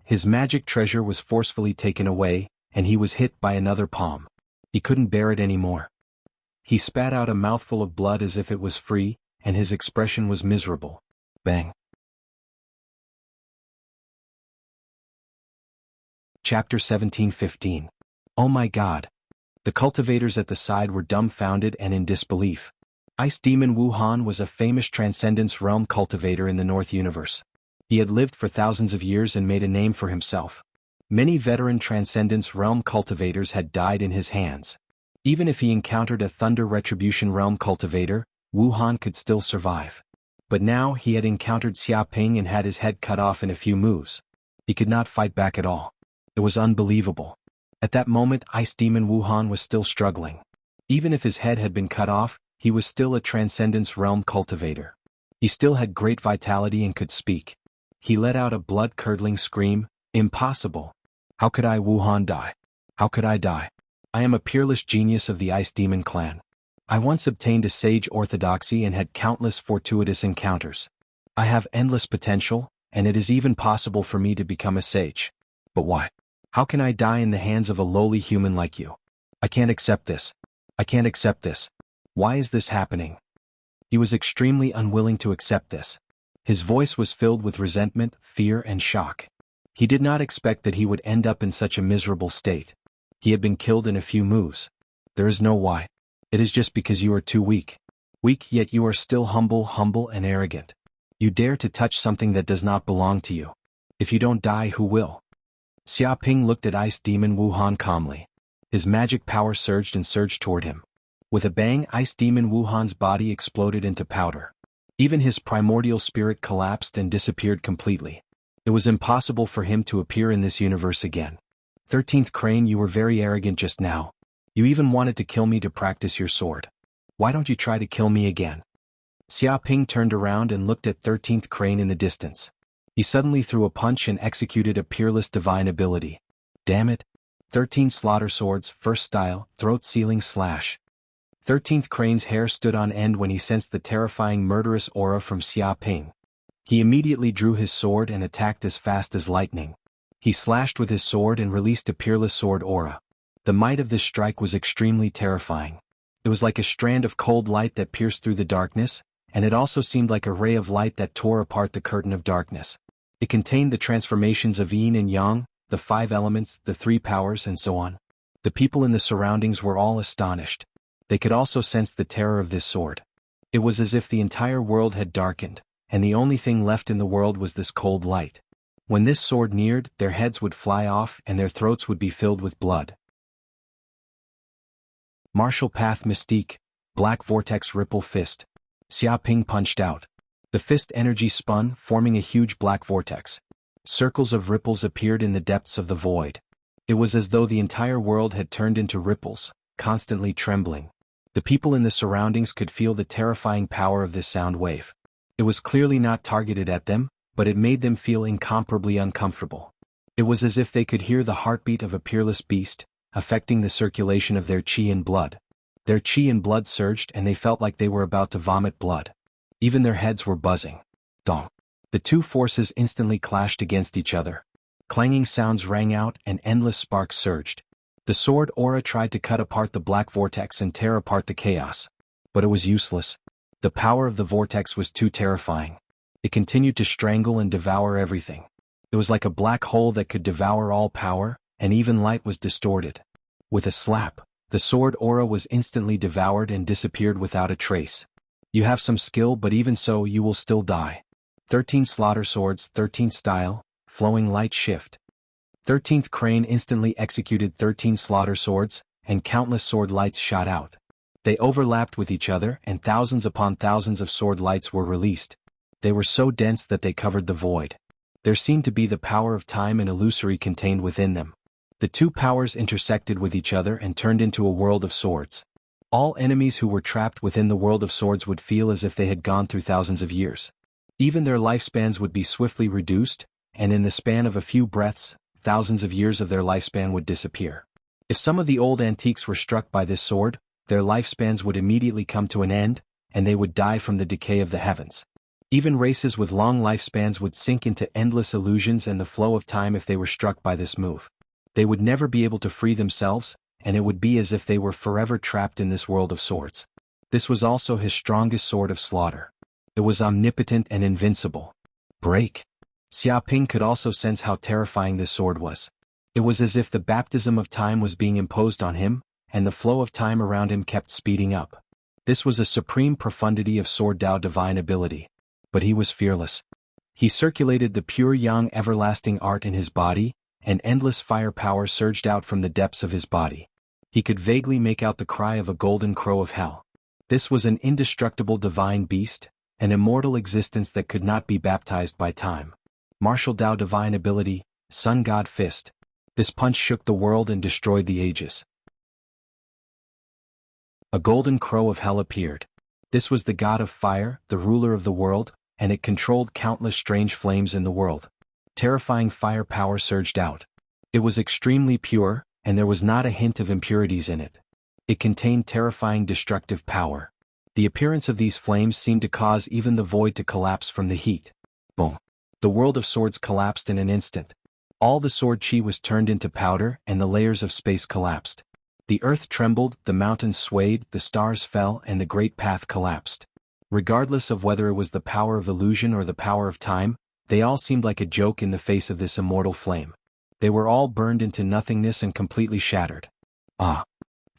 [SPEAKER 1] His magic treasure was forcefully taken away, and he was hit by another palm. He couldn't bear it anymore. He spat out a mouthful of blood as if it was free, and his expression was miserable. Bang. Chapter 17:15. Oh my God. The cultivators at the side were dumbfounded and in disbelief. Ice Demon Wuhan was a famous Transcendence Realm cultivator in the North Universe. He had lived for thousands of years and made a name for himself. Many veteran Transcendence Realm cultivators had died in his hands. Even if he encountered a Thunder Retribution Realm cultivator, Wuhan could still survive. But now he had encountered Xiaoping and had his head cut off in a few moves. He could not fight back at all. It was unbelievable. At that moment, Ice Demon Wuhan was still struggling. Even if his head had been cut off, he was still a Transcendence Realm cultivator. He still had great vitality and could speak. He let out a blood-curdling scream. Impossible. How could I, Wuhan, die? How could I die? I am a peerless genius of the Ice Demon clan. I once obtained a sage orthodoxy and had countless fortuitous encounters. I have endless potential, and it is even possible for me to become a sage. But why? How can I die in the hands of a lowly human like you? I can't accept this. I can't accept this. Why is this happening? He was extremely unwilling to accept this. His voice was filled with resentment, fear, and shock. He did not expect that he would end up in such a miserable state. He had been killed in a few moves. There is no why. It is just because you are too weak. Weak, yet you are still humble and arrogant. You dare to touch something that does not belong to you. If you don't die, who will? Xiaoping looked at Ice Demon Wuhan calmly. His magic power surged and surged toward him. With a bang, Ice Demon Wuhan's body exploded into powder. Even his primordial spirit collapsed and disappeared completely. It was impossible for him to appear in this universe again. 13th Crane, you were very arrogant just now. You even wanted to kill me to practice your sword. Why don't you try to kill me again? Xiaoping turned around and looked at 13th Crane in the distance. He suddenly threw a punch and executed a peerless divine ability. Damn it. 13 slaughter swords, first style, throat-sealing slash. 13th Crane's hair stood on end when he sensed the terrifying murderous aura from Xiaoping. He immediately drew his sword and attacked as fast as lightning. He slashed with his sword and released a peerless sword aura. The might of this strike was extremely terrifying. It was like a strand of cold light that pierced through the darkness, and it also seemed like a ray of light that tore apart the curtain of darkness. It contained the transformations of yin and yang, the 5 elements, the 3 powers, and so on. The people in the surroundings were all astonished. They could also sense the terror of this sword. It was as if the entire world had darkened, and the only thing left in the world was this cold light. When this sword neared, their heads would fly off and their throats would be filled with blood. Martial Path Mystique, Black Vortex Ripple Fist. Xia Ping punched out. The fist energy spun, forming a huge black vortex. Circles of ripples appeared in the depths of the void. It was as though the entire world had turned into ripples, constantly trembling. The people in the surroundings could feel the terrifying power of this sound wave. It was clearly not targeted at them, but it made them feel incomparably uncomfortable. It was as if they could hear the heartbeat of a peerless beast, affecting the circulation of their qi and blood. Their qi and blood surged and they felt like they were about to vomit blood. Even their heads were buzzing. Dong. The two forces instantly clashed against each other. Clanging sounds rang out and endless sparks surged. The sword aura tried to cut apart the black vortex and tear apart the chaos. But it was useless. The power of the vortex was too terrifying. It continued to strangle and devour everything. It was like a black hole that could devour all power, and even light was distorted. With a slap, the sword aura was instantly devoured and disappeared without a trace. You have some skill, but even so you will still die. 13 Slaughter Swords, 13th Style, Flowing Light Shift. 13th Crane instantly executed 13 Slaughter Swords, and countless sword lights shot out. They overlapped with each other and thousands upon thousands of sword lights were released. They were so dense that they covered the void. There seemed to be the power of time and illusory contained within them. The two powers intersected with each other and turned into a world of swords. All enemies who were trapped within the world of swords would feel as if they had gone through thousands of years. Even their lifespans would be swiftly reduced, and in the span of a few breaths, thousands of years of their lifespan would disappear. If some of the old antiques were struck by this sword, their lifespans would immediately come to an end, and they would die from the decay of the heavens. Even races with long lifespans would sink into endless illusions and the flow of time if they were struck by this move. They would never be able to free themselves, and it would be as if they were forever trapped in this world of swords. This was also his strongest sword of slaughter. It was omnipotent and invincible. Break. Xia Ping could also sense how terrifying this sword was. It was as if the baptism of time was being imposed on him, and the flow of time around him kept speeding up. This was a supreme profundity of sword Dao divine ability. But he was fearless. He circulated the pure yang everlasting art in his body, and endless fire power surged out from the depths of his body. He could vaguely make out the cry of a golden crow of hell. This was an indestructible divine beast, an immortal existence that could not be baptized by time. Martial Dao divine ability, Sun God Fist. This punch shook the world and destroyed the ages. A golden crow of hell appeared. This was the god of fire, the ruler of the world, and it controlled countless strange flames in the world. Terrifying fire power surged out. It was extremely pure, and there was not a hint of impurities in it. It contained terrifying destructive power. The appearance of these flames seemed to cause even the void to collapse from the heat. Boom. The world of swords collapsed in an instant. All the sword chi was turned into powder and the layers of space collapsed. The earth trembled, the mountains swayed, the stars fell, and the great path collapsed. Regardless of whether it was the power of illusion or the power of time, they all seemed like a joke in the face of this immortal flame. They were all burned into nothingness and completely shattered. Ah!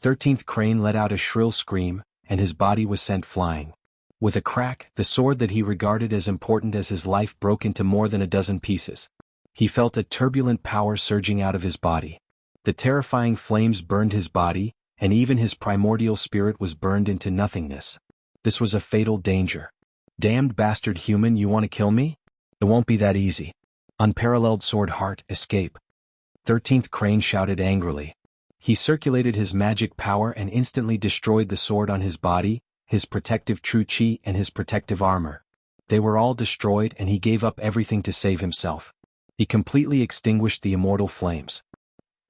[SPEAKER 1] 13th Crane let out a shrill scream, and his body was sent flying. With a crack, the sword that he regarded as important as his life broke into more than a dozen pieces. He felt a turbulent power surging out of his body. The terrifying flames burned his body, and even his primordial spirit was burned into nothingness. This was a fatal danger. Damned bastard human, you want to kill me? It won't be that easy. Unparalleled sword heart, escape. 13th Crane shouted angrily. He circulated his magic power and instantly destroyed the sword on his body, his protective true chi and his protective armor. They were all destroyed and he gave up everything to save himself. He completely extinguished the immortal flames.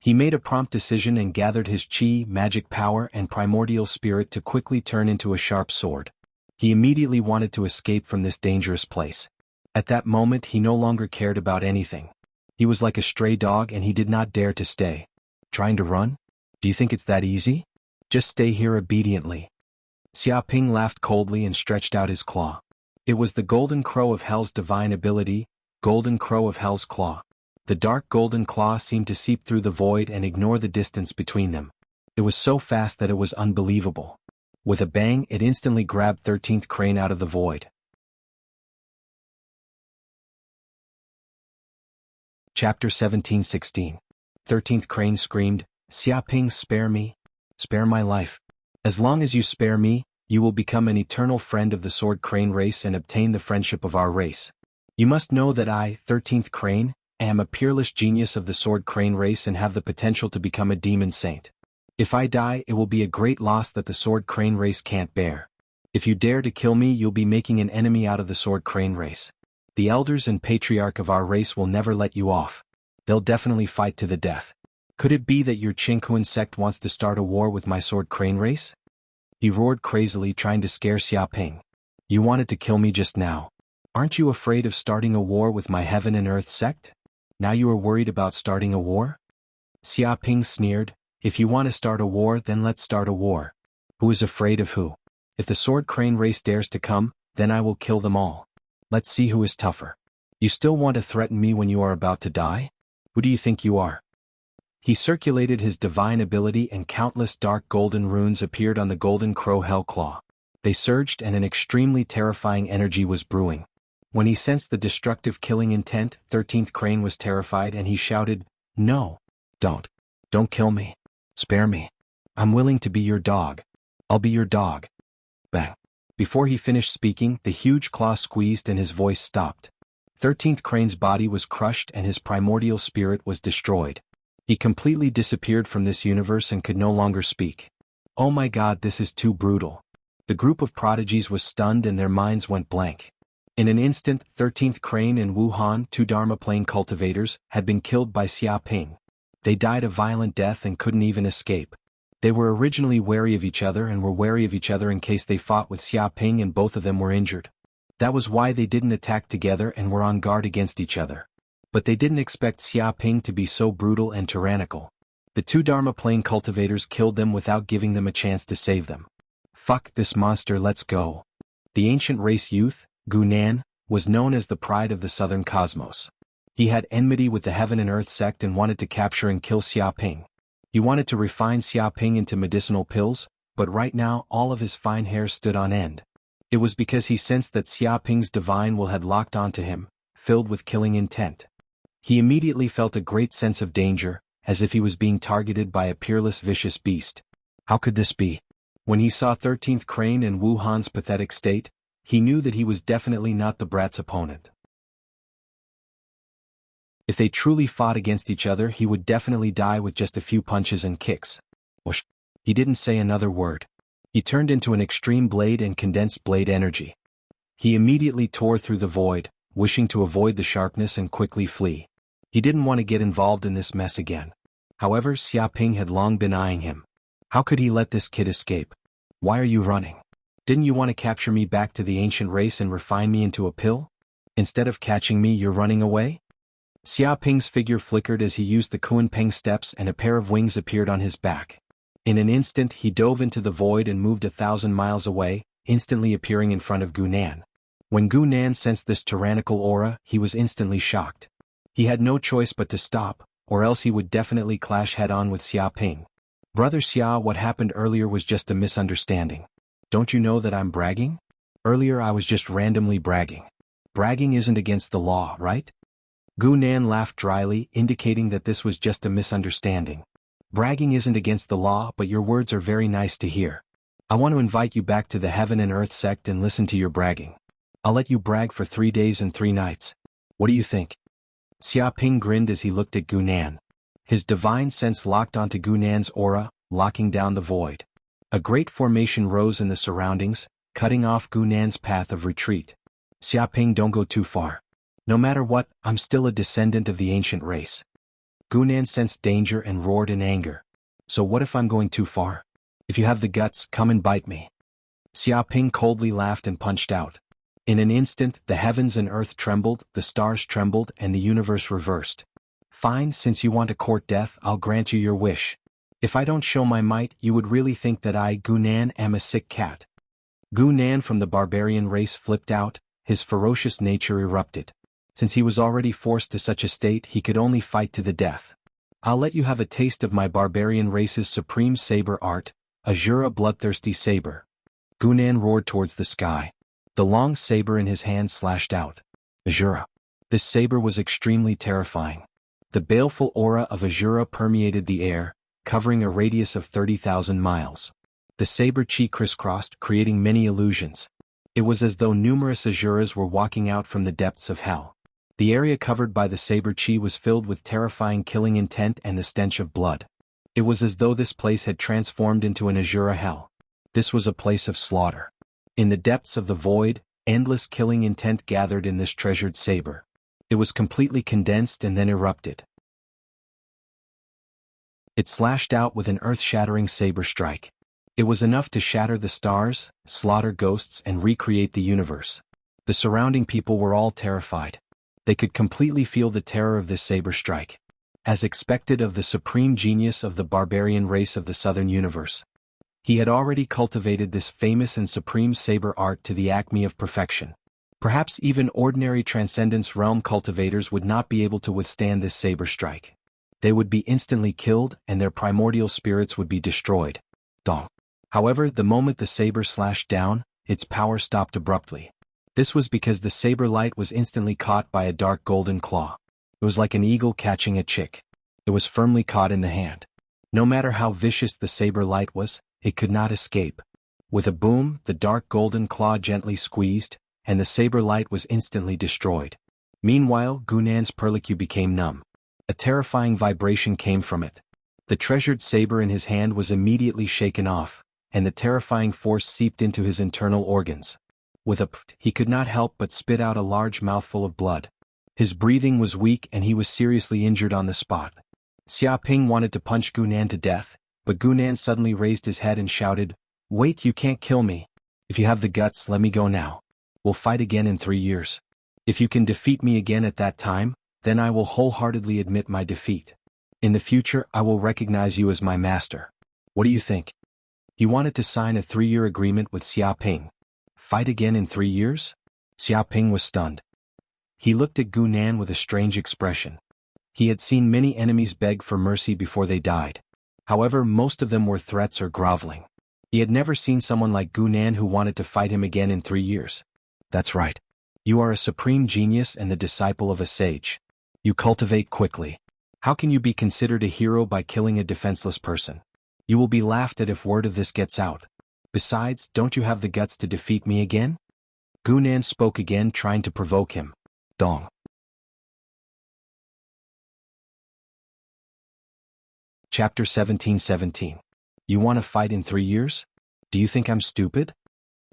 [SPEAKER 1] He made a prompt decision and gathered his chi, magic power and primordial spirit to quickly turn into a sharp sword. He immediately wanted to escape from this dangerous place. At that moment he no longer cared about anything. He was like a stray dog and he did not dare to stay. Trying to run? Do you think it's that easy? Just stay here obediently. Xia Ping laughed coldly and stretched out his claw. It was the golden crow of hell's divine ability, golden crow of hell's claw. The dark golden claw seemed to seep through the void and ignore the distance between them. It was so fast that it was unbelievable. With a bang, it instantly grabbed 13th Crane out of the void. Chapter 17:16. 13th Crane screamed, "Xia Ping, spare me! Spare my life! As long as you spare me, you will become an eternal friend of the Sword Crane race and obtain the friendship of our race. You must know that I, 13th Crane, am a peerless genius of the Sword Crane race and have the potential to become a demon saint. If I die, it will be a great loss that the Sword Crane race can't bear. If you dare to kill me, you'll be making an enemy out of the Sword Crane race. The elders and patriarch of our race will never let you off. They'll definitely fight to the death. Could it be that your Jianghu sect wants to start a war with my Sword Crane race?" He roared crazily, trying to scare Xia Ping. "You wanted to kill me just now. Aren't you afraid of starting a war with my Heaven and Earth sect? Now you are worried about starting a war?" Xia Ping sneered, "If you want to start a war, then let's start a war. Who is afraid of who? If the Sword Crane race dares to come, then I will kill them all. Let's see who is tougher. You still want to threaten me when you are about to die? Who do you think you are?" He circulated his divine ability and countless dark golden runes appeared on the golden crow Hellclaw. They surged and an extremely terrifying energy was brewing. When he sensed the destructive killing intent, 13th Crane was terrified and he shouted, "No! Don't kill me. Spare me. I'm willing to be your dog. I'll be your dog." Bang. Before he finished speaking, the huge claw squeezed and his voice stopped. 13th Crane's body was crushed and his primordial spirit was destroyed. He completely disappeared from this universe and could no longer speak. "Oh my God, this is too brutal." The group of prodigies was stunned and their minds went blank. In an instant, 13th Crane and Wu Han, two Dharma Plane cultivators, had been killed by Xia Ping. They died a violent death and couldn't even escape. They were originally wary of each other and were wary of each other in case they fought with Xia Ping and both of them were injured. That was why they didn't attack together and were on guard against each other. But they didn't expect Xia Ping to be so brutal and tyrannical. The two Dharma Plane cultivators killed them without giving them a chance to save them. "Fuck this monster, let's go." The ancient race youth, Gu Nan, was known as the pride of the southern cosmos. He had enmity with the Heaven and Earth sect and wanted to capture and kill Xia Ping. He wanted to refine Xia Ping into medicinal pills, but right now all of his fine hairs stood on end. It was because he sensed that Xia Ping's divine will had locked onto him, filled with killing intent. He immediately felt a great sense of danger, as if he was being targeted by a peerless vicious beast. How could this be? When he saw 13th Crane and Wu Han's pathetic state, he knew that he was definitely not the brat's opponent. If they truly fought against each other, he would definitely die with just a few punches and kicks. Whoosh. He didn't say another word. He turned into an extreme blade and condensed blade energy. He immediately tore through the void, wishing to avoid the sharpness and quickly flee. He didn't want to get involved in this mess again. However, Xia Ping had long been eyeing him. How could he let this kid escape? "Why are you running? Didn't you want to capture me back to the ancient race and refine me into a pill? Instead of catching me, you're running away?" Xia Ping's figure flickered as he used the Kunpeng steps and a pair of wings appeared on his back. In an instant he dove into the void and moved 1,000 miles away, instantly appearing in front of Gu Nan. When Gu Nan sensed this tyrannical aura, he was instantly shocked. He had no choice but to stop, or else he would definitely clash head-on with Xia Ping. "Brother Xia, what happened earlier was just a misunderstanding. Don't you know that I'm bragging? Earlier I was just randomly bragging. Bragging isn't against the law, right?" Gu Nan laughed dryly, indicating that this was just a misunderstanding. "Bragging isn't against the law, but your words are very nice to hear. I want to invite you back to the Heaven and Earth sect and listen to your bragging. I'll let you brag for 3 days and 3 nights. What do you think?" Xia Ping grinned as he looked at Gu Nan. His divine sense locked onto Gu Nan's aura, locking down the void. A great formation rose in the surroundings, cutting off Gu Nan's path of retreat. "Xia Ping, don't go too far. No matter what, I'm still a descendant of the ancient race." Gu Nan sensed danger and roared in anger. "So what if I'm going too far? If you have the guts, come and bite me." Xia Ping coldly laughed and punched out. In an instant, the heavens and earth trembled, the stars trembled, and the universe reversed. "Fine, since you want to court death, I'll grant you your wish. If I don't show my might, you would really think that I, Gu Nan, am a sick cat." Gu Nan from the barbarian race flipped out, his ferocious nature erupted. Since he was already forced to such a state, he could only fight to the death. "I'll let you have a taste of my barbarian race's supreme saber art, Azura bloodthirsty saber. Gunan roared towards the sky. The long saber in his hand slashed out. Azura. This saber was extremely terrifying. The baleful aura of Azura permeated the air, covering a radius of 30,000 miles. The saber chi crisscrossed, creating many illusions. It was as though numerous Azuras were walking out from the depths of hell. The area covered by the saber chi was filled with terrifying killing intent and the stench of blood. It was as though this place had transformed into an Azura hell. This was a place of slaughter. In the depths of the void, endless killing intent gathered in this treasured saber. It was completely condensed and then erupted. It slashed out with an earth-shattering saber strike. It was enough to shatter the stars, slaughter ghosts, and recreate the universe. The surrounding people were all terrified. They could completely feel the terror of this saber strike. As expected of the supreme genius of the barbarian race of the southern universe. He had already cultivated this famous and supreme saber art to the acme of perfection. Perhaps even ordinary Transcendence Realm cultivators would not be able to withstand this saber strike. They would be instantly killed and their primordial spirits would be destroyed. Dong. However, the moment the saber slashed down, its power stopped abruptly. This was because the saber light was instantly caught by a dark golden claw. It was like an eagle catching a chick. It was firmly caught in the hand. No matter how vicious the saber light was, it could not escape. With a boom, the dark golden claw gently squeezed, and the saber light was instantly destroyed. Meanwhile, Gunan's perlicue became numb. A terrifying vibration came from it. The treasured saber in his hand was immediately shaken off, and the terrifying force seeped into his internal organs. With a pft, he could not help but spit out a large mouthful of blood. His breathing was weak and he was seriously injured on the spot. Xia Ping wanted to punch Gunan to death, but Gunan suddenly raised his head and shouted, "Wait, you can't kill me. If you have the guts, let me go now. We'll fight again in 3 years. If you can defeat me again at that time, then I will wholeheartedly admit my defeat. In the future, I will recognize you as my master. What do you think?" He wanted to sign a 3-year agreement with Xia Ping. Fight again in 3 years? Xia Ping was stunned. He looked at Gunan with a strange expression. He had seen many enemies beg for mercy before they died. However, most of them were threats or groveling. He had never seen someone like Gunan who wanted to fight him again in 3 years. That's right. You are a supreme genius and the disciple of a sage. You cultivate quickly. How can you be considered a hero by killing a defenseless person? You will be laughed at if word of this gets out. Besides, don't you have the guts to defeat me again? Gunan spoke again, trying to provoke him. Dong. Chapter 17:17. You want to fight in 3 years? Do you think I'm stupid?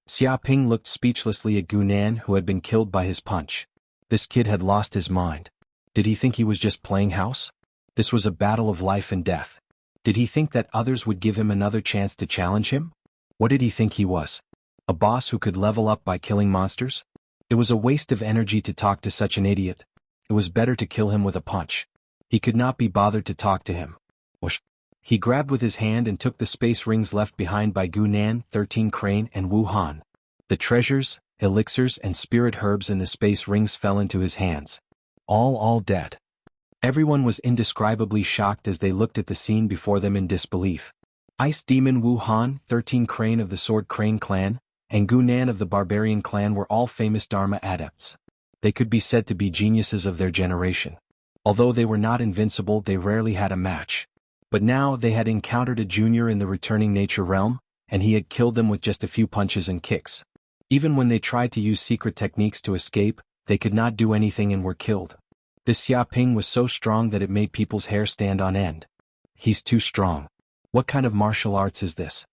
[SPEAKER 1] Xia Ping looked speechlessly at Gunan, who had been killed by his punch. This kid had lost his mind. Did he think he was just playing house? This was a battle of life and death. Did he think that others would give him another chance to challenge him? What did he think he was? A boss who could level up by killing monsters? It was a waste of energy to talk to such an idiot. It was better to kill him with a punch. He could not be bothered to talk to him. Whoosh. He grabbed with his hand and took the space rings left behind by Gunan, 13 Crane, and Wu Han. The treasures, elixirs, and spirit herbs in the space rings fell into his hands. All dead. Everyone was indescribably shocked as they looked at the scene before them in disbelief. Ice Demon Wu Han, 13 Crane of the Sword Crane clan, and Gunan of the Barbarian clan were all famous Dharma adepts. They could be said to be geniuses of their generation. Although they were not invincible, they rarely had a match. But now they had encountered a junior in the returning nature realm, and he had killed them with just a few punches and kicks. Even when they tried to use secret techniques to escape, they could not do anything and were killed. This Xia Ping was so strong that it made people's hair stand on end. He's too strong. What kind of martial arts is this?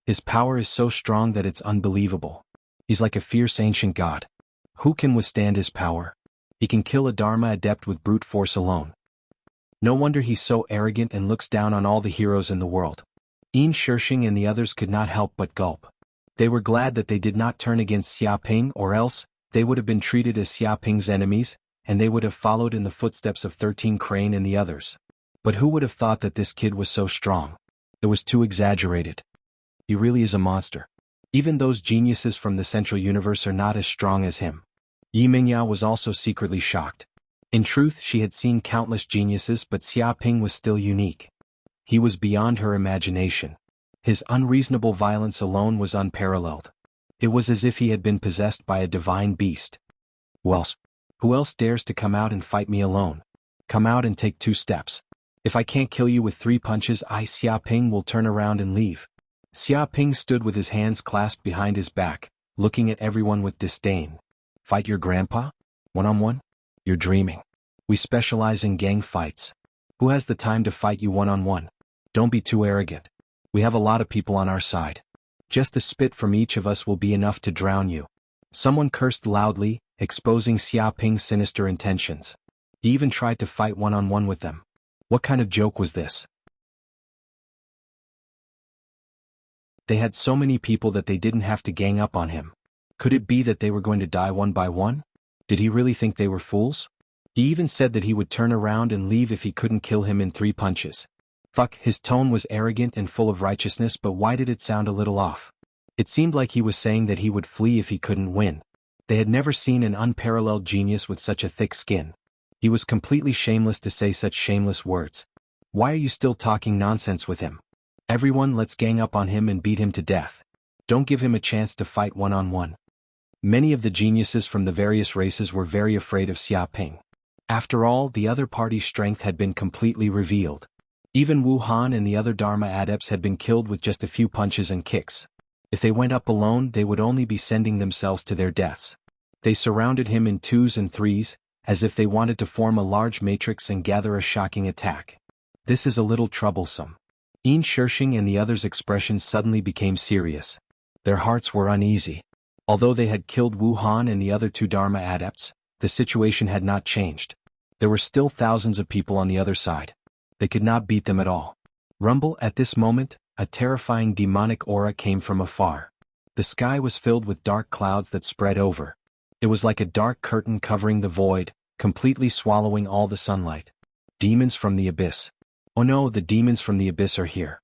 [SPEAKER 1] His power is so strong that it's unbelievable. He's like a fierce ancient god. Who can withstand his power? He can kill a Dharma adept with brute force alone. No wonder he's so arrogant and looks down on all the heroes in the world. Yin Shirshing and the others could not help but gulp. They were glad that they did not turn against Xia Ping, or else they would have been treated as Xia Ping's enemies, and they would have followed in the footsteps of 13 Crane and the others. But who would have thought that this kid was so strong? It was too exaggerated. He really is a monster. Even those geniuses from the Central Universe are not as strong as him. Yi Mingyao was also secretly shocked. In truth, she had seen countless geniuses, but Xia Ping was still unique. He was beyond her imagination. His unreasonable violence alone was unparalleled. It was as if he had been possessed by a divine beast. Who else dares to come out and fight me alone? Come out and take 2 steps. If I can't kill you with 3 punches, Xia Ping will turn around and leave. Xia Ping stood with his hands clasped behind his back, looking at everyone with disdain. Fight your grandpa? One-on-one? You're dreaming. We specialize in gang fights. Who has the time to fight you one-on-one? Don't be too arrogant. We have a lot of people on our side. Just a spit from each of us will be enough to drown you. Someone cursed loudly, exposing Xia Ping's sinister intentions. He even tried to fight one-on-one with them. What kind of joke was this? They had so many people that they didn't have to gang up on him. Could it be that they were going to die one by one? Did he really think they were fools? He even said that he would turn around and leave if he couldn't kill him in 3 punches. Fuck, his tone was arrogant and full of righteousness, but why did it sound a little off? It seemed like he was saying that he would flee if he couldn't win. They had never seen an unparalleled genius with such a thick skin. He was completely shameless to say such shameless words. Why are you still talking nonsense with him? Everyone, let's gang up on him and beat him to death. Don't give him a chance to fight one-on-one. Many of the geniuses from the various races were very afraid of Xia Ping. After all, the other party's strength had been completely revealed. Even Wu Han and the other Dharma adepts had been killed with just a few punches and kicks. If they went up alone, they would only be sending themselves to their deaths. They surrounded him in 2s and 3s, as if they wanted to form a large matrix and gather a shocking attack. This is a little troublesome. Yin Shishing and the others' expressions suddenly became serious. Their hearts were uneasy. Although they had killed Wu Han and the other 2 Dharma adepts, the situation had not changed. There were still thousands of people on the other side. They could not beat them at all. Rumble, at this moment, a terrifying demonic aura came from afar. The sky was filled with dark clouds that spread over. It was like a dark curtain covering the void, completely swallowing all the sunlight. Demons from the abyss. Oh no, the demons from the abyss are here.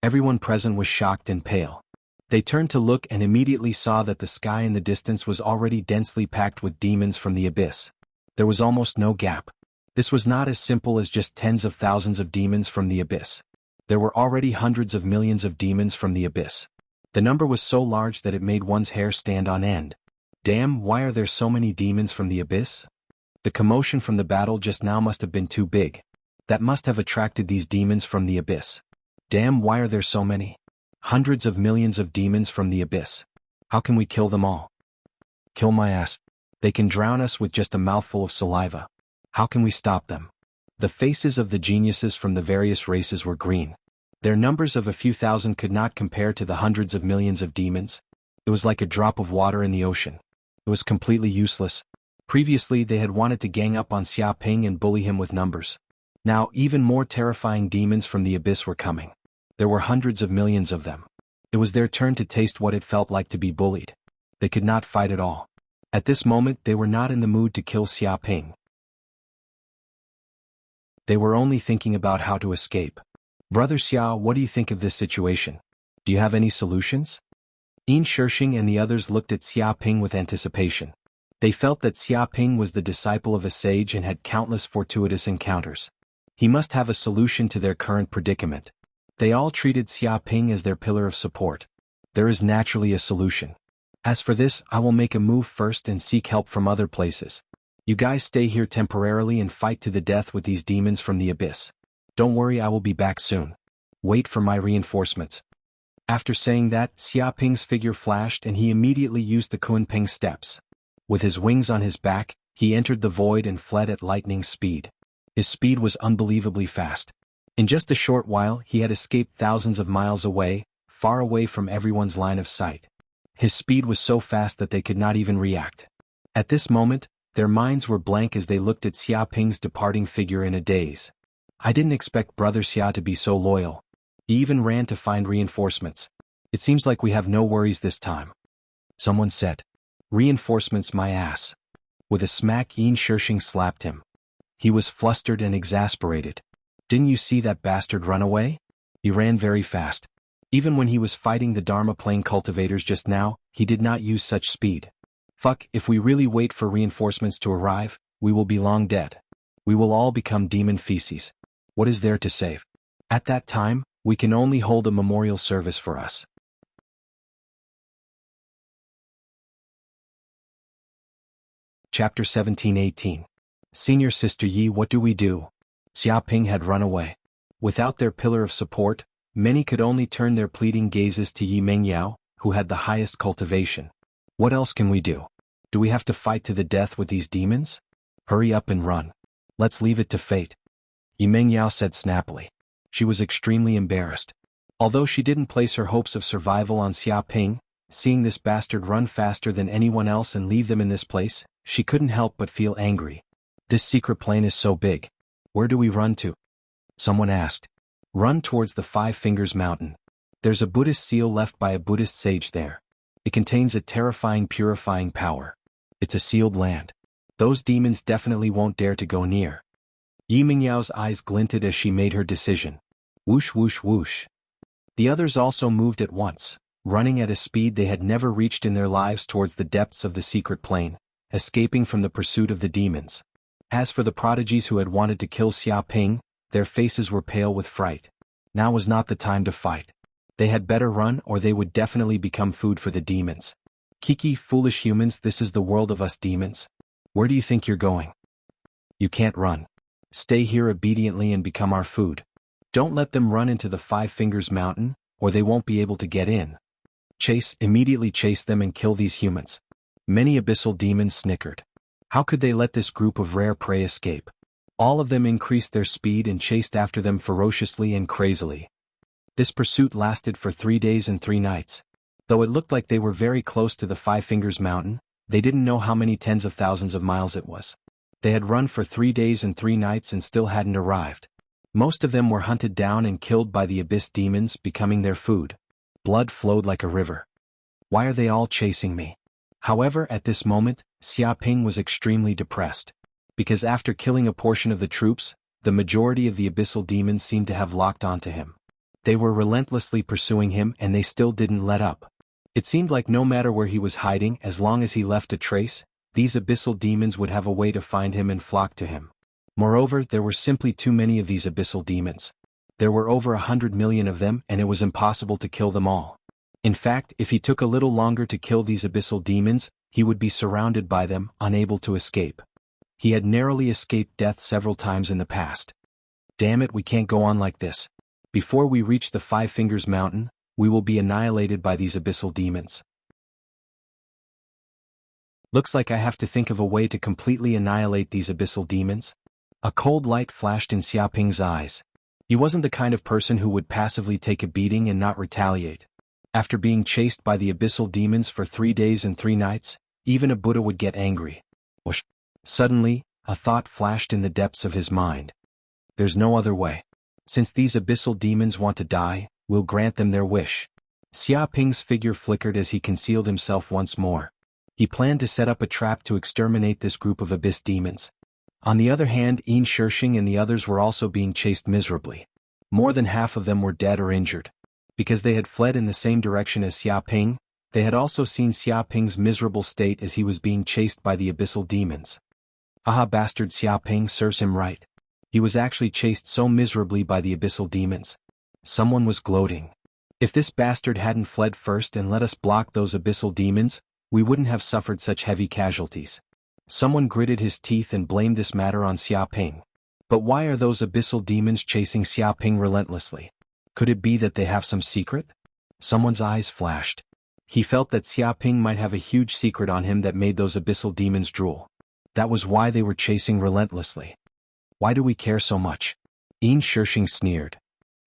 [SPEAKER 1] Everyone present was shocked and pale. They turned to look and immediately saw that the sky in the distance was already densely packed with demons from the abyss. There was almost no gap. This was not as simple as just tens of thousands of demons from the abyss. There were already hundreds of millions of demons from the abyss. The number was so large that it made one's hair stand on end. Damn, why are there so many demons from the abyss? The commotion from the battle just now must have been too big. That must have attracted these demons from the abyss. Damn, why are there so many? Hundreds of millions of demons from the abyss. How can we kill them all? Kill my ass. They can drown us with just a mouthful of saliva. How can we stop them? The faces of the geniuses from the various races were green. Their numbers of a few thousand could not compare to the hundreds of millions of demons. It was like a drop of water in the ocean. It was completely useless. Previously they had wanted to gang up on Xia Ping and bully him with numbers. Now even more terrifying demons from the abyss were coming. There were hundreds of millions of them. It was their turn to taste what it felt like to be bullied. They could not fight at all. At this moment they were not in the mood to kill Xia Ping. They were only thinking about how to escape. Brother Xia, what do you think of this situation? Do you have any solutions? Yin Shishing and the others looked at Xia Ping with anticipation. They felt that Xia Ping was the disciple of a sage and had countless fortuitous encounters. He must have a solution to their current predicament. They all treated Xia Ping as their pillar of support. There is naturally a solution. As for this, I will make a move first and seek help from other places. You guys stay here temporarily and fight to the death with these demons from the abyss. Don't worry, I will be back soon. Wait for my reinforcements. After saying that, Xia Ping's figure flashed and he immediately used the Kunping steps. With his wings on his back, he entered the void and fled at lightning speed. His speed was unbelievably fast. In just a short while he had escaped thousands of miles away, far away from everyone's line of sight. His speed was so fast that they could not even react. At this moment, their minds were blank as they looked at Xia Ping's departing figure in a daze. I didn't expect Brother Xia to be so loyal. He even ran to find reinforcements. It seems like we have no worries this time. Someone said. Reinforcements my ass. With a smack Yin Shishing slapped him. He was flustered and exasperated. Didn't you see that bastard run away? He ran very fast. Even when he was fighting the Dharma plane cultivators just now, he did not use such speed. Fuck, if we really wait for reinforcements to arrive, we will be long dead. We will all become demon feces. What is there to save? At that time, We can only hold a memorial service for us. Chapter 17-18. Senior Sister Yi, what do we do? Xia Ping had run away. Without their pillar of support, many could only turn their pleading gazes to Yi Mengyao, who had the highest cultivation. What else can we do? Do we have to fight to the death with these demons? Hurry up and run. Let's leave it to fate. Yi Mengyao said snappily. She was extremely embarrassed. Although she didn't place her hopes of survival on Xia Ping, seeing this bastard run faster than anyone else and leave them in this place, she couldn't help but feel angry. This secret plane is so big. Where do we run to? Someone asked. Run towards the Five Fingers Mountain. There's a Buddhist seal left by a Buddhist sage there. It contains a terrifying purifying power. It's a sealed land. Those demons definitely won't dare to go near. Yi Mingyao's eyes glinted as she made her decision. Whoosh whoosh whoosh. The others also moved at once, running at a speed they had never reached in their lives towards the depths of the secret plane, escaping from the pursuit of the demons. As for the prodigies who had wanted to kill Xia Ping, their faces were pale with fright. Now was not the time to fight. They had better run or they would definitely become food for the demons. Kiki, foolish humans, this is the world of us demons. Where do you think you're going? You can't run. Stay here obediently and become our food. Don't let them run into the Five Fingers Mountain, or they won't be able to get in. Immediately chase them and kill these humans. Many abyssal demons snickered. How could they let this group of rare prey escape? All of them increased their speed and chased after them ferociously and crazily. This pursuit lasted for 3 days and 3 nights. Though it looked like they were very close to the Five Fingers Mountain, they didn't know how many tens of thousands of miles it was. They had run for 3 days and 3 nights and still hadn't arrived. Most of them were hunted down and killed by the abyss demons, becoming their food. Blood flowed like a river. Why are they all chasing me? However, at this moment, Xia Ping was extremely depressed. Because after killing a portion of the troops, the majority of the abyssal demons seemed to have locked onto him. They were relentlessly pursuing him and they still didn't let up. It seemed like no matter where he was hiding, as long as he left a trace, these abyssal demons would have a way to find him and flock to him. Moreover, there were simply too many of these abyssal demons. There were over 100 million of them and it was impossible to kill them all. In fact, if he took a little longer to kill these abyssal demons, he would be surrounded by them, unable to escape. He had narrowly escaped death several times in the past. Damn it, we can't go on like this. Before we reach the Five Fingers Mountain, we will be annihilated by these abyssal demons. Looks like I have to think of a way to completely annihilate these abyssal demons. A cold light flashed in Xia Ping's eyes. He wasn't the kind of person who would passively take a beating and not retaliate. After being chased by the abyssal demons for 3 days and 3 nights, even a Buddha would get angry. Whoosh. Suddenly, a thought flashed in the depths of his mind. There's no other way. Since these abyssal demons want to die, we'll grant them their wish. Xia Ping's figure flickered as he concealed himself once more. He planned to set up a trap to exterminate this group of abyss demons. On the other hand, Yin Shishing and the others were also being chased miserably. More than half of them were dead or injured. Because they had fled in the same direction as Xia Ping, they had also seen Xia Ping's miserable state as he was being chased by the abyssal demons. Aha, bastard, Xia Ping serves him right. He was actually chased so miserably by the abyssal demons. Someone was gloating. If this bastard hadn't fled first and let us block those abyssal demons, we wouldn't have suffered such heavy casualties. Someone gritted his teeth and blamed this matter on Xia Ping. But why are those abyssal demons chasing Xia Ping relentlessly? Could it be that they have some secret? Someone's eyes flashed. He felt that Xia Ping might have a huge secret on him that made those abyssal demons drool. That was why they were chasing relentlessly. Why do we care so much? Yin Shishing sneered.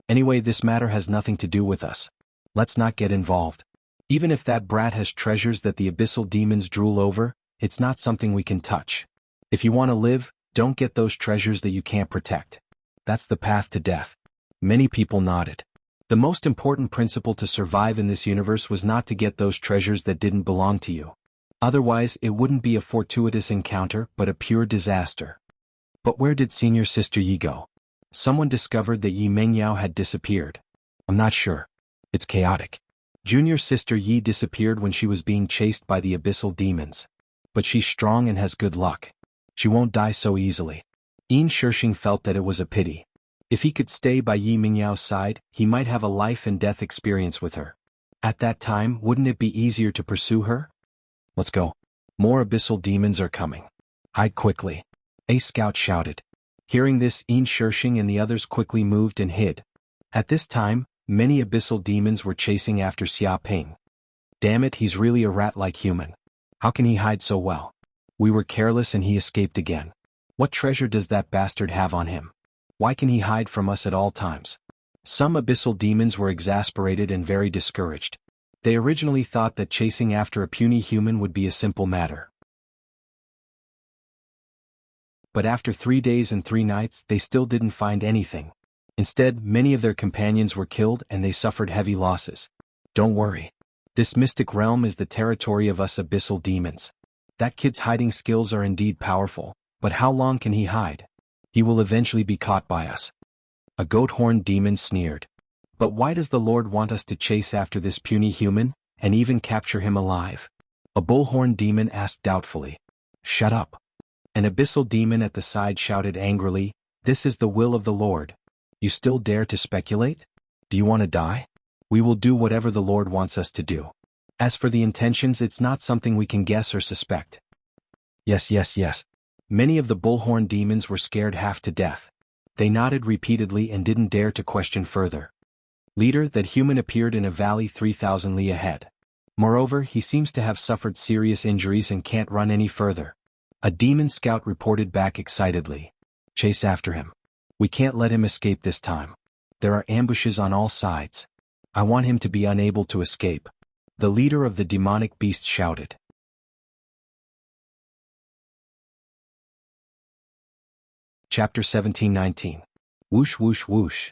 [SPEAKER 1] Anyway, this matter has nothing to do with us. Let's not get involved. Even if that brat has treasures that the abyssal demons drool over, it's not something we can touch. If you want to live, don't get those treasures that you can't protect. That's the path to death. Many people nodded. The most important principle to survive in this universe was not to get those treasures that didn't belong to you. Otherwise, it wouldn't be a fortuitous encounter, but a pure disaster. But where did Senior Sister Yi go? Someone discovered that Yi Mengyao had disappeared. I'm not sure. It's chaotic. Junior Sister Yi disappeared when she was being chased by the abyssal demons. But she's strong and has good luck. She won't die so easily. Yin Shishing felt that it was a pity. If he could stay by Yi Mingyao's side, he might have a life and death experience with her. At that time, wouldn't it be easier to pursue her? Let's go. More abyssal demons are coming. Hide quickly. A scout shouted. Hearing this, Yin Shishing and the others quickly moved and hid. At this time, many abyssal demons were chasing after Xia Ping. Damn it, he's really a rat-like human. How can he hide so well? We were careless and he escaped again. What treasure does that bastard have on him? Why can he hide from us at all times? Some abyssal demons were exasperated and very discouraged. They originally thought that chasing after a puny human would be a simple matter. But after 3 days and 3 nights, they still didn't find anything. Instead, many of their companions were killed and they suffered heavy losses. Don't worry. This mystic realm is the territory of us abyssal demons. That kid's hiding skills are indeed powerful, but how long can he hide? He will eventually be caught by us. A goat-horned demon sneered. But why does the Lord want us to chase after this puny human, and even capture him alive? A bull-horned demon asked doubtfully. Shut up. An abyssal demon at the side shouted angrily, This is the will of the Lord. You still dare to speculate? Do you want to die? We will do whatever the Lord wants us to do. As for the intentions, it's not something we can guess or suspect. Yes. Many of the bullhorn demons were scared half to death. They nodded repeatedly and didn't dare to question further. Leader, that human appeared in a valley 3,000 li ahead. Moreover, he seems to have suffered serious injuries and can't run any further. A demon scout reported back excitedly. Chase after him. We can't let him escape this time. There are ambushes on all sides. I want him to be unable to escape. The leader of the demonic beast shouted. Chapter 17:19. Whoosh whoosh whoosh.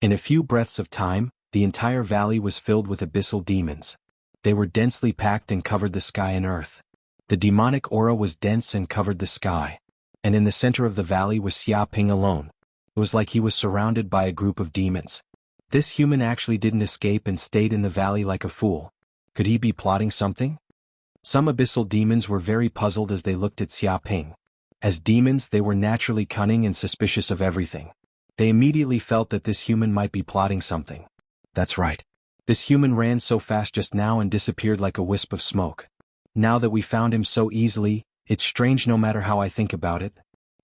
[SPEAKER 1] In a few breaths of time, the entire valley was filled with abyssal demons. They were densely packed and covered the sky and earth. The demonic aura was dense and covered the sky. And in the center of the valley was Xia Ping alone. It was like he was surrounded by a group of demons. This human actually didn't escape and stayed in the valley like a fool. Could he be plotting something? Some abyssal demons were very puzzled as they looked at Xia Ping. As demons, they were naturally cunning and suspicious of everything. They immediately felt that this human might be plotting something. That's right. This human ran so fast just now and disappeared like a wisp of smoke. Now that we found him so easily, it's strange no matter how I think about it.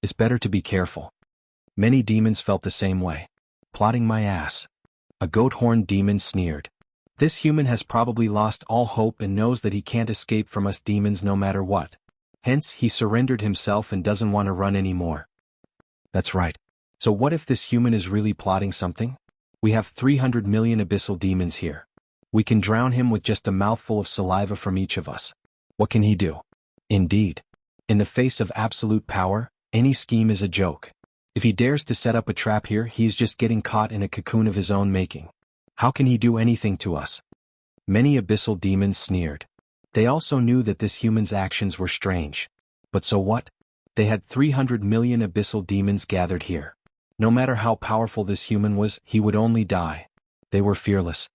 [SPEAKER 1] It's better to be careful. Many demons felt the same way. Plotting my ass. A goat-horned demon sneered. This human has probably lost all hope and knows that he can't escape from us demons no matter what. Hence, he surrendered himself and doesn't want to run anymore. That's right. So what if this human is really plotting something? We have 300 million abyssal demons here. We can drown him with just a mouthful of saliva from each of us. What can he do? Indeed. In the face of absolute power, any scheme is a joke. If he dares to set up a trap here, he is just getting caught in a cocoon of his own making. How can he do anything to us? Many abyssal demons sneered. They also knew that this human's actions were strange. But so what? They had 300 million abyssal demons gathered here. No matter how powerful this human was, he would only die. They were fearless.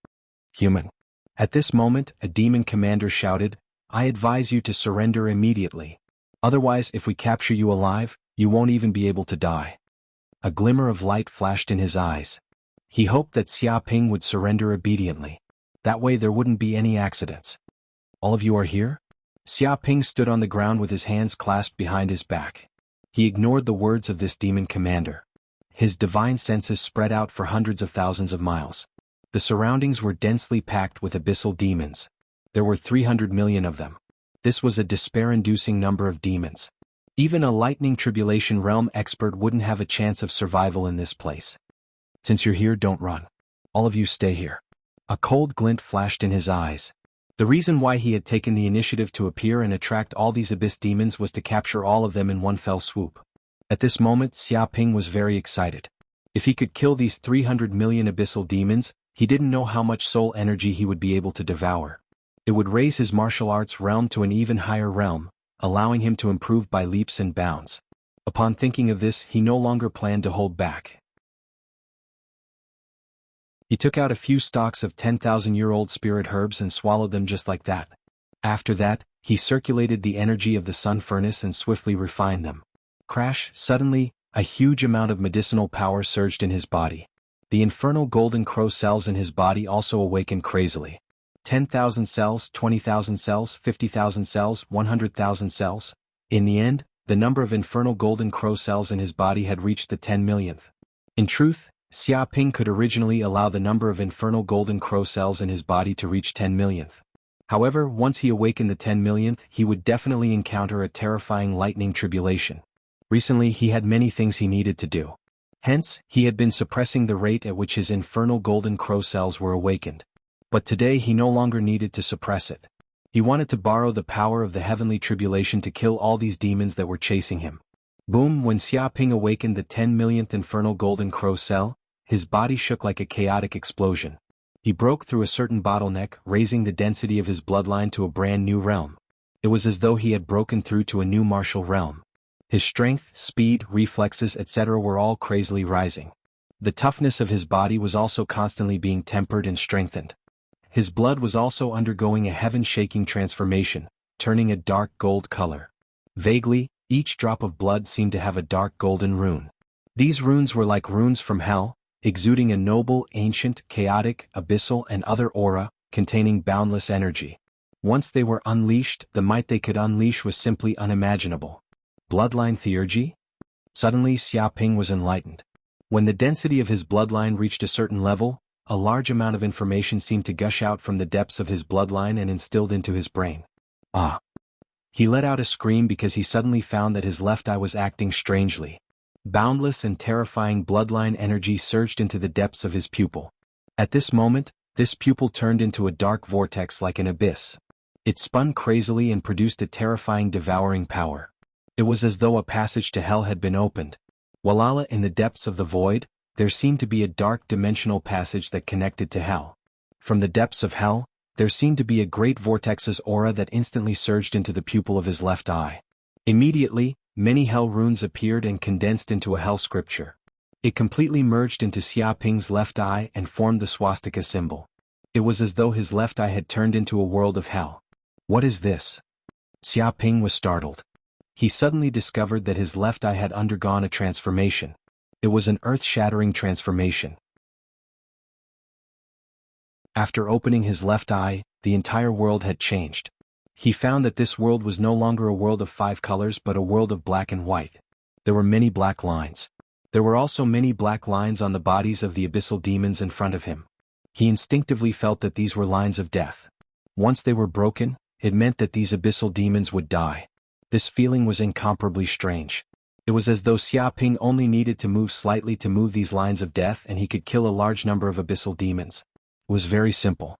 [SPEAKER 1] Human. At this moment, a demon commander shouted, I advise you to surrender immediately. Otherwise, if we capture you alive, you won't even be able to die. A glimmer of light flashed in his eyes. He hoped that Xia Ping would surrender obediently. That way there wouldn't be any accidents. All of you are here? Xia Ping stood on the ground with his hands clasped behind his back. He ignored the words of this demon commander. His divine senses spread out for hundreds of thousands of miles. The surroundings were densely packed with abyssal demons. There were 300 million of them. This was a despair-inducing number of demons. Even a lightning tribulation realm expert wouldn't have a chance of survival in this place. Since you're here, don't run. All of you stay here. A cold glint flashed in his eyes. The reason why he had taken the initiative to appear and attract all these abyss demons was to capture all of them in one fell swoop. At this moment, Xia Ping was very excited. If he could kill these 300 million abyssal demons, he didn't know how much soul energy he would be able to devour. It would raise his martial arts realm to an even higher realm, allowing him to improve by leaps and bounds. Upon thinking of this, he no longer planned to hold back. He took out a few stalks of 10,000-year-old spirit herbs and swallowed them just like that. After that, he circulated the energy of the sun furnace and swiftly refined them. Crash! Suddenly, A huge amount of medicinal power surged in his body. The infernal golden crow cells in his body also awakened crazily. 10,000 cells, 20,000 cells, 50,000 cells, 100,000 cells. In the end, the number of infernal golden crow cells in his body had reached the 10 millionth. In truth, Xia Ping could originally allow the number of infernal golden crow cells in his body to reach 10 millionth. However, once he awakened the 10 millionth, he would definitely encounter a terrifying lightning tribulation. Recently he had many things he needed to do. Hence, he had been suppressing the rate at which his infernal golden crow cells were awakened. But today he no longer needed to suppress it. He wanted to borrow the power of the heavenly tribulation to kill all these demons that were chasing him. Boom! When Xia Ping awakened the 10 millionth infernal golden crow cell, his body shook like a chaotic explosion. He broke through a certain bottleneck, raising the density of his bloodline to a brand new realm. It was as though he had broken through to a new martial realm. His strength, speed, reflexes, etc. were all crazily rising. The toughness of his body was also constantly being tempered and strengthened. His blood was also undergoing a heaven-shaking transformation, turning a dark gold color. Vaguely, each drop of blood seemed to have a dark golden rune. These runes were like runes from hell, exuding a noble, ancient, chaotic, abyssal and other aura, containing boundless energy. Once they were unleashed, the might they could unleash was simply unimaginable. Bloodline theurgy? Suddenly Xia Ping was enlightened. When the density of his bloodline reached a certain level, a large amount of information seemed to gush out from the depths of his bloodline and instilled into his brain. Ah! He let out a scream because he suddenly found that his left eye was acting strangely. Boundless and terrifying bloodline energy surged into the depths of his pupil. At this moment, this pupil turned into a dark vortex like an abyss. It spun crazily and produced a terrifying devouring power. It was as though a passage to hell had been opened. Walala, in the depths of the void, there seemed to be a dark dimensional passage that connected to hell. From the depths of hell, there seemed to be a great vortex's aura that instantly surged into the pupil of his left eye. Immediately, many hell runes appeared and condensed into a hell scripture. It completely merged into Xia Ping's left eye and formed the swastika symbol. It was as though his left eye had turned into a world of hell. What is this? Xia Ping was startled. He suddenly discovered that his left eye had undergone a transformation. It was an earth-shattering transformation. After opening his left eye, the entire world had changed. He found that this world was no longer a world of 5 colors but a world of black and white. There were many black lines. There were also many black lines on the bodies of the abyssal demons in front of him. He instinctively felt that these were lines of death. Once they were broken, it meant that these abyssal demons would die. This feeling was incomparably strange. It was as though Xia Ping only needed to move slightly to move these lines of death and he could kill a large number of abyssal demons. It was very simple.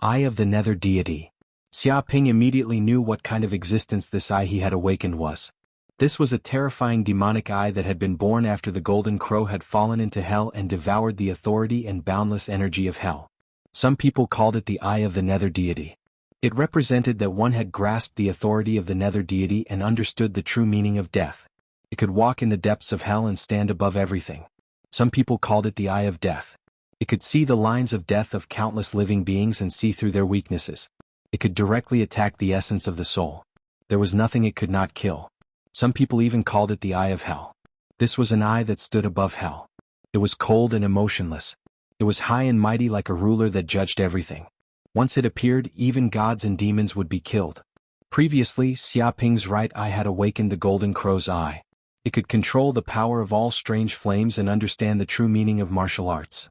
[SPEAKER 1] Eye of the Nether Deity. Xia Ping immediately knew what kind of existence this eye he had awakened was. This was a terrifying demonic eye that had been born after the golden crow had fallen into hell and devoured the authority and boundless energy of hell. Some people called it the Eye of the Nether Deity. It represented that one had grasped the authority of the Nether Deity and understood the true meaning of death. It could walk in the depths of hell and stand above everything. Some people called it the Eye of Death. It could see the lines of death of countless living beings and see through their weaknesses. It could directly attack the essence of the soul. There was nothing it could not kill. Some people even called it the Eye of Hell. This was an eye that stood above hell. It was cold and emotionless. It was high and mighty like a ruler that judged everything. Once it appeared, even gods and demons would be killed. Previously, Xia Ping's right eye had awakened the golden crow's eye. It could control the power of all strange flames and understand the true meaning of martial arts.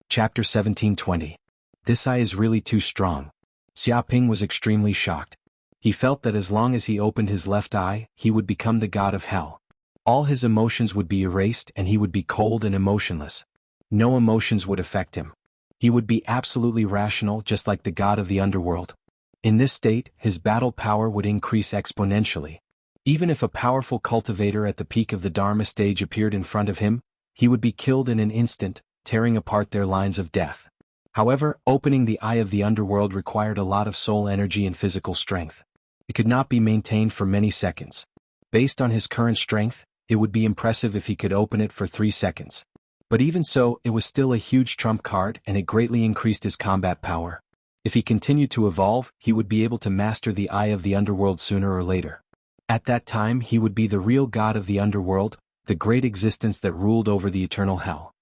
[SPEAKER 1] Chapter 1720. This eye is really too strong. Xia Ping was extremely shocked. He felt that as long as he opened his left eye, he would become the god of hell. All his emotions would be erased and he would be cold and emotionless. No emotions would affect him. He would be absolutely rational, just like the god of the underworld. In this state, his battle power would increase exponentially. Even if a powerful cultivator at the peak of the Dharma stage appeared in front of him, he would be killed in an instant, tearing apart their lines of death. However, opening the eye of the underworld required a lot of soul energy and physical strength. It could not be maintained for many seconds. Based on his current strength, it would be impressive if he could open it for 3 seconds. But even so, it was still a huge trump card and it greatly increased his combat power. If he continued to evolve, he would be able to master the eye of the underworld sooner or later. At that time he would be the real god of the underworld, the great existence that ruled over the eternal hell.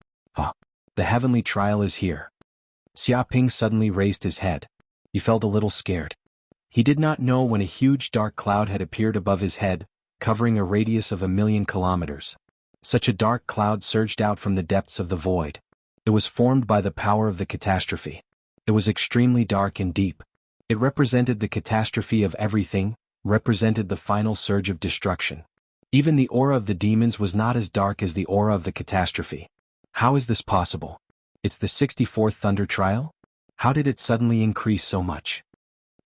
[SPEAKER 1] The heavenly trial is here. Xiaoping suddenly raised his head. He felt a little scared. He did not know when a huge dark cloud had appeared above his head, covering a radius of 1,000,000 kilometers. Such a dark cloud surged out from the depths of the void. It was formed by the power of the catastrophe. It was extremely dark and deep. It represented the catastrophe of everything, represented the final surge of destruction. Even the aura of the demons was not as dark as the aura of the catastrophe. How is this possible? It's the 64th Thunder Trial? How did it suddenly increase so much?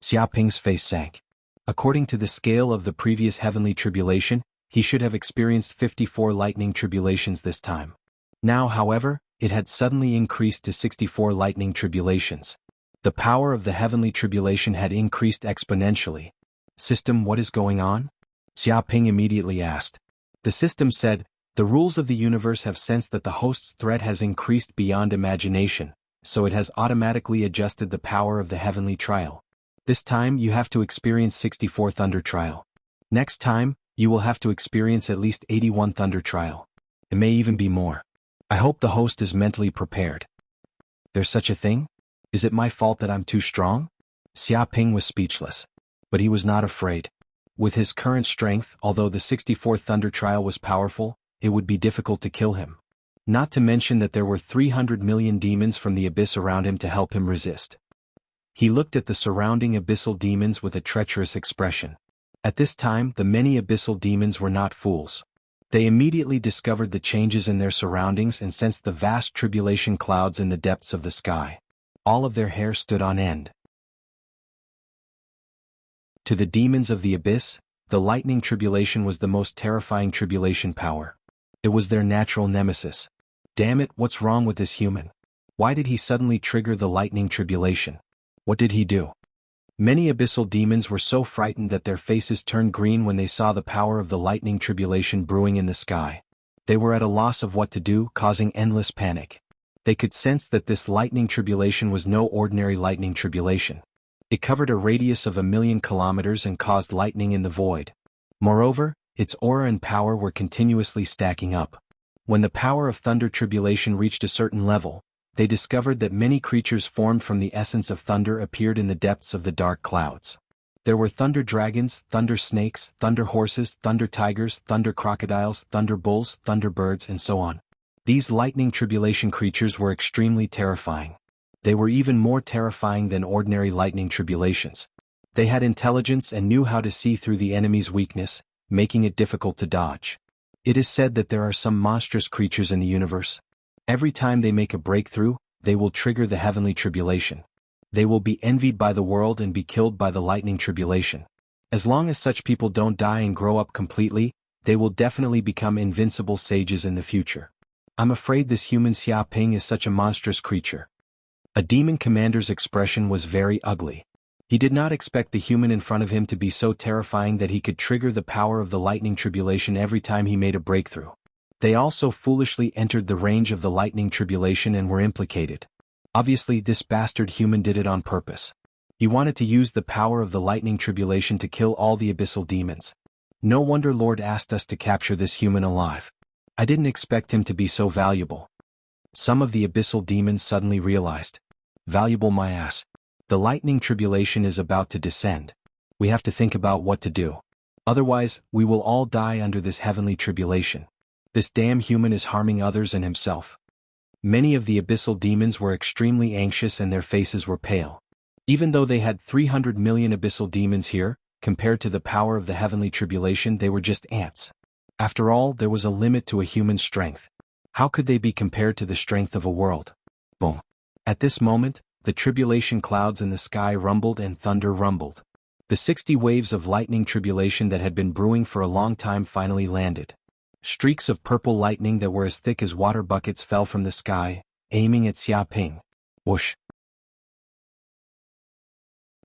[SPEAKER 1] Xiaoping's face sank. According to the scale of the previous heavenly tribulation, he should have experienced 54 lightning tribulations this time. Now, however, it had suddenly increased to 64 lightning tribulations. The power of the heavenly tribulation had increased exponentially. System, what is going on? Xiaoping immediately asked. The system said, the rules of the universe have sensed that the host's threat has increased beyond imagination, so it has automatically adjusted the power of the heavenly trial. This time you have to experience 64 Thunder Trial. Next time, you will have to experience at least 81 Thunder Trial. It may even be more. I hope the host is mentally prepared. There's such a thing? Is it my fault that I'm too strong? Xiaoping was speechless. But he was not afraid. With his current strength, although the 64th Thunder Trial was powerful, it would be difficult to kill him. Not to mention that there were 300 million demons from the abyss around him to help him resist. He looked at the surrounding abyssal demons with a treacherous expression. At this time, the many abyssal demons were not fools. They immediately discovered the changes in their surroundings and sensed the vast tribulation clouds in the depths of the sky. All of their hair stood on end. To the demons of the abyss, the lightning tribulation was the most terrifying tribulation power. It was their natural nemesis. Damn it, what's wrong with this human? Why did he suddenly trigger the lightning tribulation? What did he do? Many abyssal demons were so frightened that their faces turned green when they saw the power of the lightning tribulation brewing in the sky. They were at a loss of what to do, causing endless panic. They could sense that this lightning tribulation was no ordinary lightning tribulation. It covered a radius of 1,000,000 kilometers and caused lightning in the void. Moreover, its aura and power were continuously stacking up. When the power of thunder tribulation reached a certain level, they discovered that many creatures formed from the essence of thunder appeared in the depths of the dark clouds. There were thunder dragons, thunder snakes, thunder horses, thunder tigers, thunder crocodiles, thunder bulls, thunder birds, and so on. These lightning tribulation creatures were extremely terrifying. They were even more terrifying than ordinary lightning tribulations. They had intelligence and knew how to see through the enemy's weakness, making it difficult to dodge. It is said that there are some monstrous creatures in the universe. Every time they make a breakthrough, they will trigger the heavenly tribulation. They will be envied by the world and be killed by the lightning tribulation. As long as such people don't die and grow up completely, they will definitely become invincible sages in the future. I'm afraid this human Xiaoping is such a monstrous creature. A demon commander's expression was very ugly. He did not expect the human in front of him to be so terrifying that he could trigger the power of the lightning tribulation every time he made a breakthrough. They also foolishly entered the range of the lightning tribulation and were implicated. Obviously, this bastard human did it on purpose. He wanted to use the power of the lightning tribulation to kill all the abyssal demons. No wonder Lord asked us to capture this human alive. I didn't expect him to be so valuable. Some of the abyssal demons suddenly realized. Valuable my ass. The lightning tribulation is about to descend. We have to think about what to do. Otherwise, we will all die under this heavenly tribulation. This damn human is harming others and himself. Many of the abyssal demons were extremely anxious and their faces were pale. Even though they had 300 million abyssal demons here, compared to the power of the heavenly tribulation, they were just ants. After all, there was a limit to a human's strength. How could they be compared to the strength of a world? Boom. At this moment, the tribulation clouds in the sky rumbled and thunder rumbled. The 60 waves of lightning tribulation that had been brewing for a long time finally landed. Streaks of purple lightning that were as thick as water buckets fell from the sky, aiming at Xiaoping. Whoosh!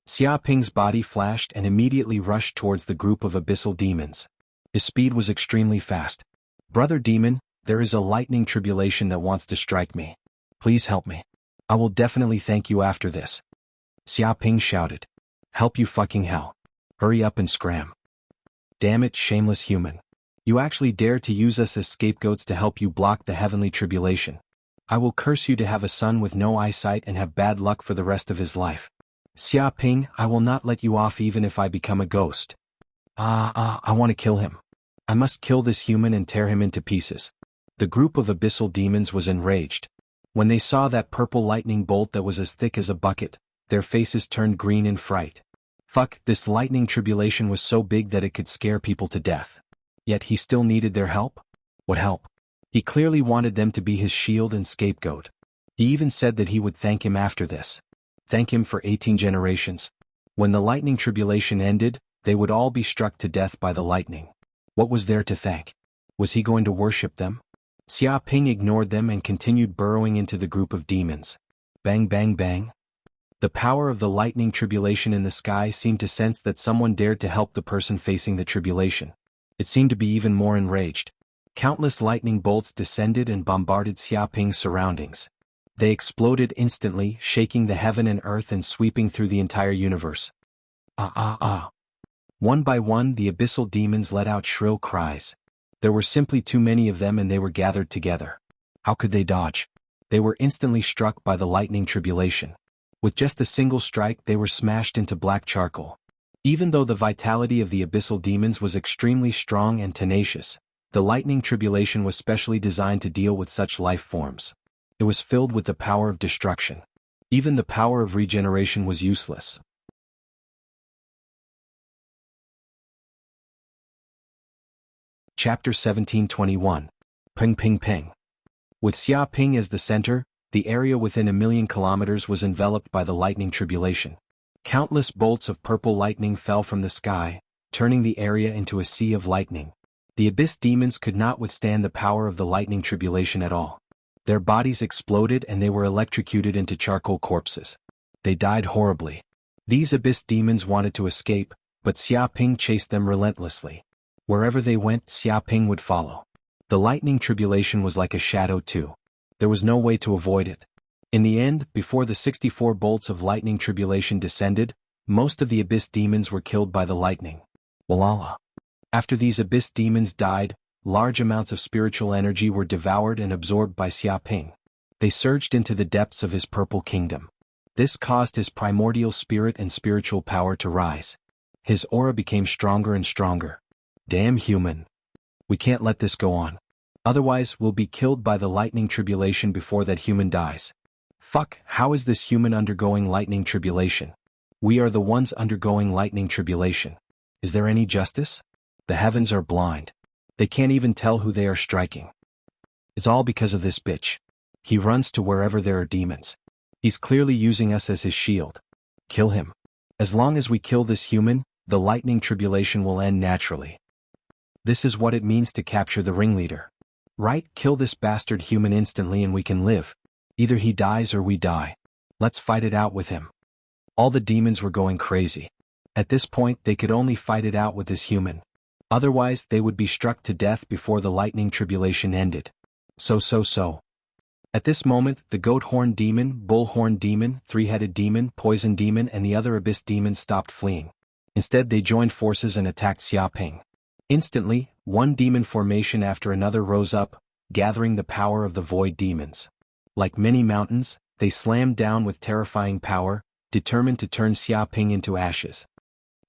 [SPEAKER 1] Xiaoping's body flashed and immediately rushed towards the group of abyssal demons. His speed was extremely fast. Brother demon, there is a lightning tribulation that wants to strike me. Please help me. I will definitely thank you after this. Xia Ping shouted. Help you fucking hell. Hurry up and scram. Damn it, shameless human. You actually dare to use us as scapegoats to help you block the heavenly tribulation. I will curse you to have a son with no eyesight and have bad luck for the rest of his life. Xia Ping, I will not let you off even if I become a ghost. I want to kill him. I must kill this human and tear him into pieces. The group of abyssal demons was enraged. When they saw that purple lightning bolt that was as thick as a bucket, their faces turned green in fright. Fuck, this lightning tribulation was so big that it could scare people to death. Yet he still needed their help? What help? He clearly wanted them to be his shield and scapegoat. He even said that he would thank him after this. Thank him for 18 generations. When the lightning tribulation ended, they would all be struck to death by the lightning. What was there to thank? Was he going to worship them? Xia Ping ignored them and continued burrowing into the group of demons. Bang bang bang. The power of the lightning tribulation in the sky seemed to sense that someone dared to help the person facing the tribulation. It seemed to be even more enraged. Countless lightning bolts descended and bombarded Xia Ping's surroundings. They exploded instantly, shaking the heaven and earth and sweeping through the entire universe. One by one, the abyssal demons let out shrill cries. There were simply too many of them and they were gathered together. How could they dodge? They were instantly struck by the lightning tribulation. With just a single strike, they were smashed into black charcoal. Even though the vitality of the abyssal demons was extremely strong and tenacious, the lightning tribulation was specially designed to deal with such life forms. It was filled with the power of destruction. Even the power of regeneration was useless. Chapter 1721. Ping Ping Ping. With Xia Ping as the center, the area within 1,000,000 kilometers was enveloped by the lightning tribulation. Countless bolts of purple lightning fell from the sky, turning the area into a sea of lightning. The abyss demons could not withstand the power of the lightning tribulation at all. Their bodies exploded and they were electrocuted into charcoal corpses. They died horribly. These abyss demons wanted to escape, but Xia Ping chased them relentlessly. Wherever they went, Xia Ping would follow. The lightning tribulation was like a shadow too. There was no way to avoid it. In the end, before the 64 bolts of lightning tribulation descended, most of the abyss demons were killed by the lightning. Walala. After these abyss demons died, large amounts of spiritual energy were devoured and absorbed by Xia Ping. They surged into the depths of his purple kingdom. This caused his primordial spirit and spiritual power to rise. His aura became stronger and stronger. Damn human. We can't let this go on. Otherwise, we'll be killed by the lightning tribulation before that human dies. Fuck, how is this human undergoing lightning tribulation? We are the ones undergoing lightning tribulation. Is there any justice? The heavens are blind. They can't even tell who they are striking. It's all because of this bitch. He runs to wherever there are demons. He's clearly using us as his shield. Kill him. As long as we kill this human, the lightning tribulation will end naturally. This is what it means to capture the ringleader. Right? Kill this bastard human instantly and we can live. Either he dies or we die. Let's fight it out with him. All the demons were going crazy. At this point, they could only fight it out with this human. Otherwise, they would be struck to death before the lightning tribulation ended. So. At this moment, the goat horn demon, bull horn demon, three-headed demon, poison demon and the other abyss demons stopped fleeing. Instead, they joined forces and attacked Xia Ping. Instantly, one demon formation after another rose up, gathering the power of the void demons. Like many mountains, they slammed down with terrifying power, determined to turn Xia Ping into ashes.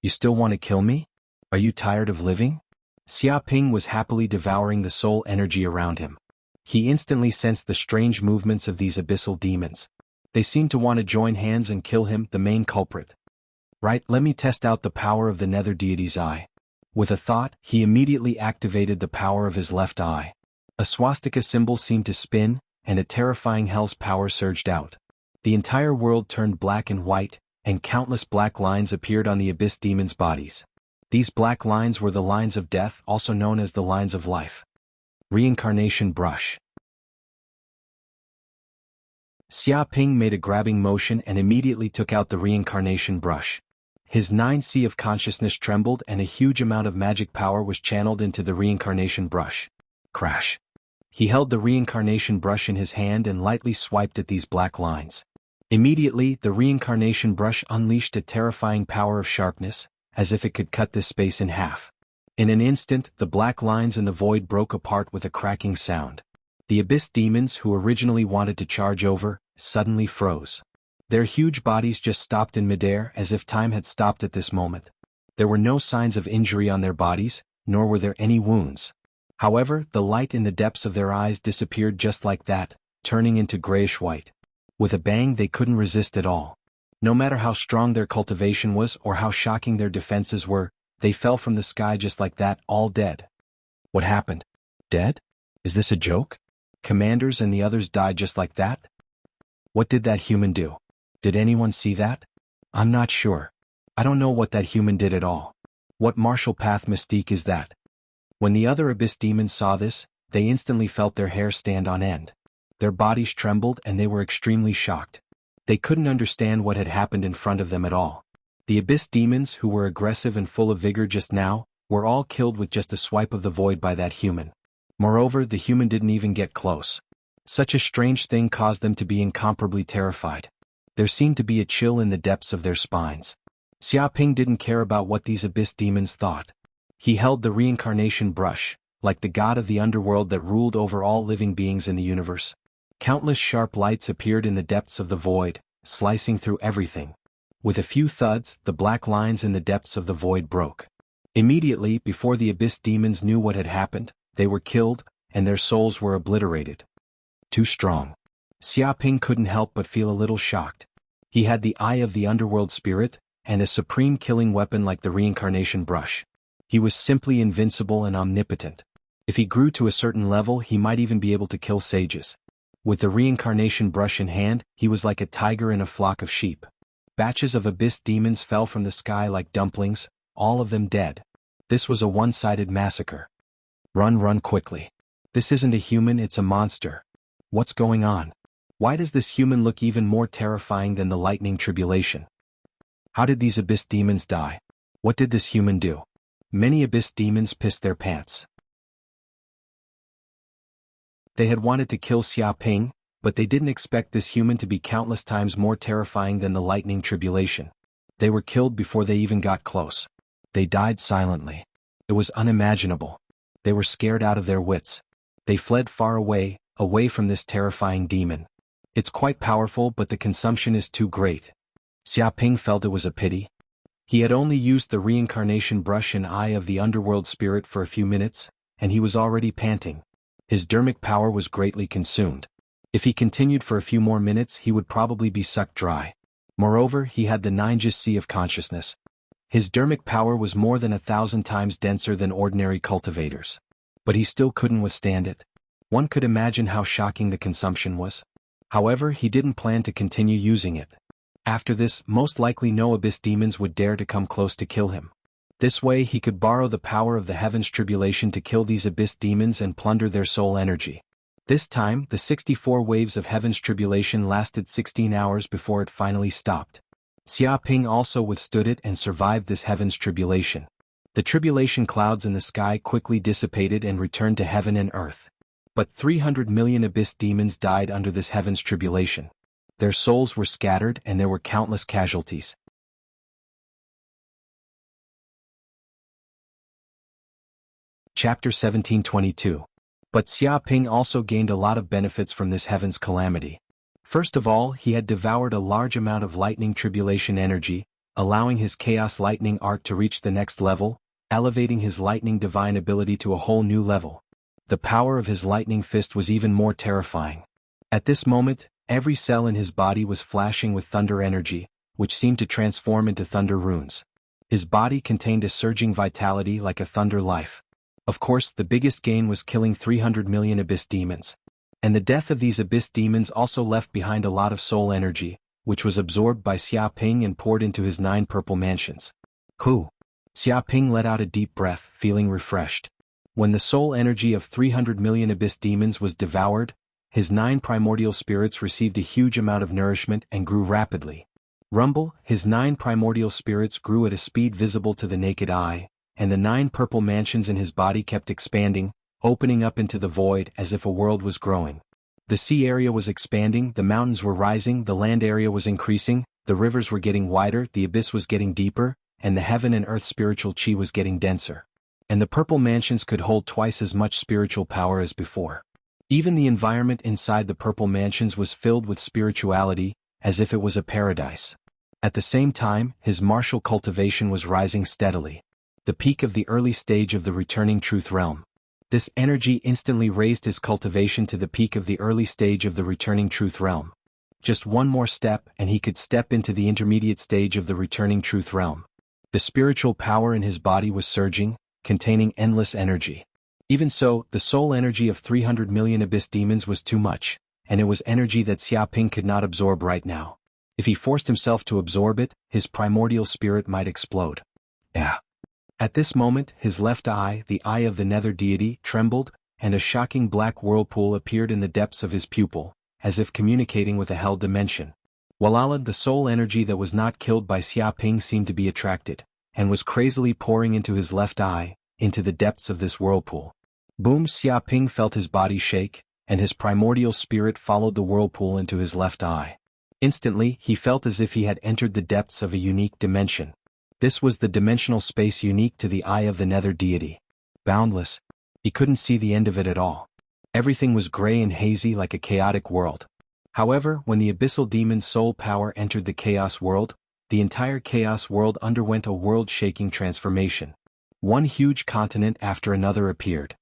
[SPEAKER 1] You still want to kill me? Are you tired of living? Xia Ping was happily devouring the soul energy around him. He instantly sensed the strange movements of these abyssal demons. They seemed to want to join hands and kill him, the main culprit. Right, let me test out the power of the nether deity's eye. With a thought, he immediately activated the power of his left eye. A swastika symbol seemed to spin, and a terrifying hell's power surged out. The entire world turned black and white, and countless black lines appeared on the abyss demons' bodies. These black lines were the lines of death, also known as the lines of life. Reincarnation brush. Xia Ping made a grabbing motion and immediately took out the reincarnation brush. His 9C of consciousness trembled and a huge amount of magic power was channeled into the reincarnation brush. Crash. He held the reincarnation brush in his hand and lightly swiped at these black lines. Immediately, the reincarnation brush unleashed a terrifying power of sharpness, as if it could cut this space in half. In an instant, the black lines in the void broke apart with a cracking sound. The abyss demons who originally wanted to charge over, suddenly froze. Their huge bodies just stopped in midair as if time had stopped at this moment. There were no signs of injury on their bodies, nor were there any wounds. However, the light in the depths of their eyes disappeared just like that, turning into grayish-white. With a bang they couldn't resist at all. No matter how strong their cultivation was or how shocking their defenses were, they fell from the sky just like that, all dead. What happened? Dead? Is this a joke? Commanders and the others died just like that? What did that human do? Did anyone see that? I'm not sure. I don't know what that human did at all. What martial path mystique is that? When the other abyss demons saw this, they instantly felt their hair stand on end. Their bodies trembled and they were extremely shocked. They couldn't understand what had happened in front of them at all. The abyss demons, who were aggressive and full of vigor just now, were all killed with just a swipe of the void by that human. Moreover, the human didn't even get close. Such a strange thing caused them to be incomparably terrified. There seemed to be a chill in the depths of their spines. Xiaoping didn't care about what these abyss demons thought. He held the reincarnation brush, like the god of the underworld that ruled over all living beings in the universe. Countless sharp lights appeared in the depths of the void, slicing through everything. With a few thuds, the black lines in the depths of the void broke. Immediately, before the abyss demons knew what had happened, they were killed, and their souls were obliterated. Too strong. Xiaoping couldn't help but feel a little shocked. He had the eye of the underworld spirit, and a supreme killing weapon like the reincarnation brush. He was simply invincible and omnipotent. If he grew to a certain level, he might even be able to kill sages. With the reincarnation brush in hand, he was like a tiger in a flock of sheep. Batches of abyss demons fell from the sky like dumplings, all of them dead. This was a one-sided massacre. Run quickly. This isn't a human, it's a monster. What's going on? Why does this human look even more terrifying than the lightning tribulation? How did these abyss demons die? What did this human do? Many abyss demons pissed their pants. They had wanted to kill Xiaoping, but they didn't expect this human to be countless times more terrifying than the lightning tribulation. They were killed before they even got close. They died silently. It was unimaginable. They were scared out of their wits. They fled far away, away from this terrifying demon. It's quite powerful, but the consumption is too great. Xiaoping felt it was a pity. He had only used the reincarnation brush and eye of the underworld spirit for a few minutes, and he was already panting. His dermic power was greatly consumed. If he continued for a few more minutes, he would probably be sucked dry. Moreover, he had the ninja sea of consciousness. His dermic power was more than 1,000 times denser than ordinary cultivators. But he still couldn't withstand it. One could imagine how shocking the consumption was. However, he didn't plan to continue using it. After this, most likely no abyss demons would dare to come close to kill him. This way he could borrow the power of the heavens tribulation to kill these abyss demons and plunder their soul energy. This time, the 64 waves of heaven's tribulation lasted 16 hours before it finally stopped. Xiaoping also withstood it and survived this heaven's tribulation. The tribulation clouds in the sky quickly dissipated and returned to heaven and earth. But 300 million abyss demons died under this heaven's tribulation. Their souls were scattered and there were countless casualties. Chapter 1722. But Xiaoping also gained a lot of benefits from this heaven's calamity. First of all, he had devoured a large amount of lightning tribulation energy, allowing his chaos lightning art to reach the next level, elevating his lightning divine ability to a whole new level. The power of his lightning fist was even more terrifying. At this moment, every cell in his body was flashing with thunder energy, which seemed to transform into thunder runes. His body contained a surging vitality like a thunder life. Of course, the biggest gain was killing 300 million abyss demons. And the death of these abyss demons also left behind a lot of soul energy, which was absorbed by Xiaoping and poured into his 9 purple mansions. Xiaoping let out a deep breath, feeling refreshed. When the soul energy of 300 million abyss demons was devoured, his 9 primordial spirits received a huge amount of nourishment and grew rapidly. Rumble, his 9 primordial spirits grew at a speed visible to the naked eye, and the 9 purple mansions in his body kept expanding, opening up into the void as if a world was growing. The sea area was expanding, the mountains were rising, the land area was increasing, the rivers were getting wider, the abyss was getting deeper, and the heaven and earth spiritual chi was getting denser. And the purple mansions could hold twice as much spiritual power as before. Even the environment inside the purple mansions was filled with spirituality, as if it was a paradise. At the same time, his martial cultivation was rising steadily. The peak of the early stage of the returning truth realm. This energy instantly raised his cultivation to the peak of the early stage of the returning truth realm. Just one more step and he could step into the intermediate stage of the returning truth realm. The spiritual power in his body was surging, containing endless energy. Even so, the soul energy of 300 million abyss demons was too much, and it was energy that Xiaoping could not absorb right now. If he forced himself to absorb it, his primordial spirit might explode. Yeah. At this moment, his left eye, the eye of the nether deity, trembled, and a shocking black whirlpool appeared in the depths of his pupil, as if communicating with a hell dimension. Walala, the soul energy that was not killed by Xiaoping seemed to be attracted, and was crazily pouring into his left eye, into the depths of this whirlpool. Boom! Xiaoping felt his body shake, and his primordial spirit followed the whirlpool into his left eye. Instantly, he felt as if he had entered the depths of a unique dimension. This was the dimensional space unique to the eye of the nether deity. Boundless. He couldn't see the end of it at all. Everything was gray and hazy like a chaotic world. However, when the abyssal demon's soul power entered the chaos world, the entire chaos world underwent a world-shaking transformation. One huge continent after another appeared.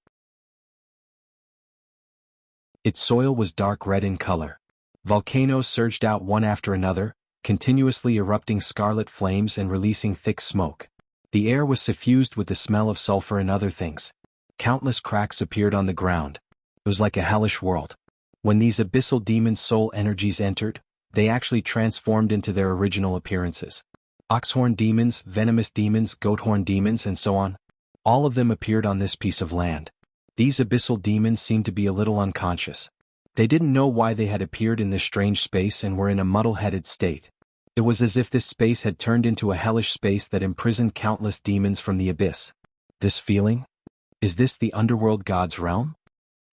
[SPEAKER 1] Its soil was dark red in color. Volcanoes surged out one after another, continuously erupting scarlet flames and releasing thick smoke. The air was suffused with the smell of sulfur and other things. Countless cracks appeared on the ground. It was like a hellish world. When these abyssal demons' soul energies entered, they actually transformed into their original appearances. Oxhorn demons, venomous demons, goathorn demons, and so on. All of them appeared on this piece of land. These abyssal demons seemed to be a little unconscious. They didn't know why they had appeared in this strange space and were in a muddle-headed state. It was as if this space had turned into a hellish space that imprisoned countless demons from the abyss. This feeling? Is this the underworld god's realm?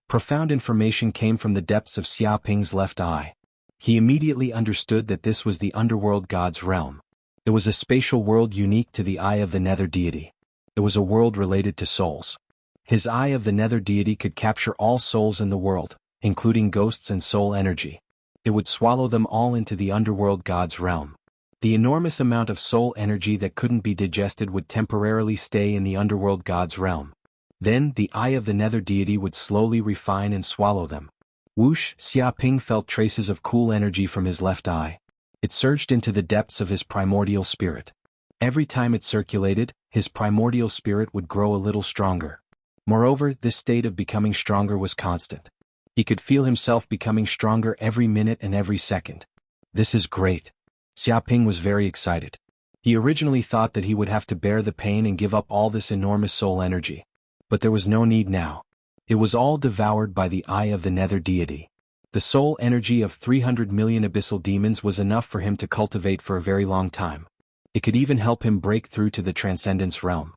[SPEAKER 1] Profound information came from the depths of Xiaoping's left eye. He immediately understood that this was the underworld god's realm. It was a spatial world unique to the eye of the nether deity. It was a world related to souls. His eye of the nether deity could capture all souls in the world, including ghosts and soul energy. It would swallow them all into the underworld god's realm. The enormous amount of soul energy that couldn't be digested would temporarily stay in the underworld god's realm. Then, the eye of the nether deity would slowly refine and swallow them. Whoosh! Xiaoping felt traces of cool energy from his left eye. It surged into the depths of his primordial spirit. Every time it circulated, his primordial spirit would grow a little stronger. Moreover, this state of becoming stronger was constant. He could feel himself becoming stronger every minute and every second. This is great. Xiaoping was very excited. He originally thought that he would have to bear the pain and give up all this enormous soul energy. But there was no need now. It was all devoured by the eye of the nether deity. The soul energy of 300 million abyssal demons was enough for him to cultivate for a very long time. It could even help him break through to the transcendence realm.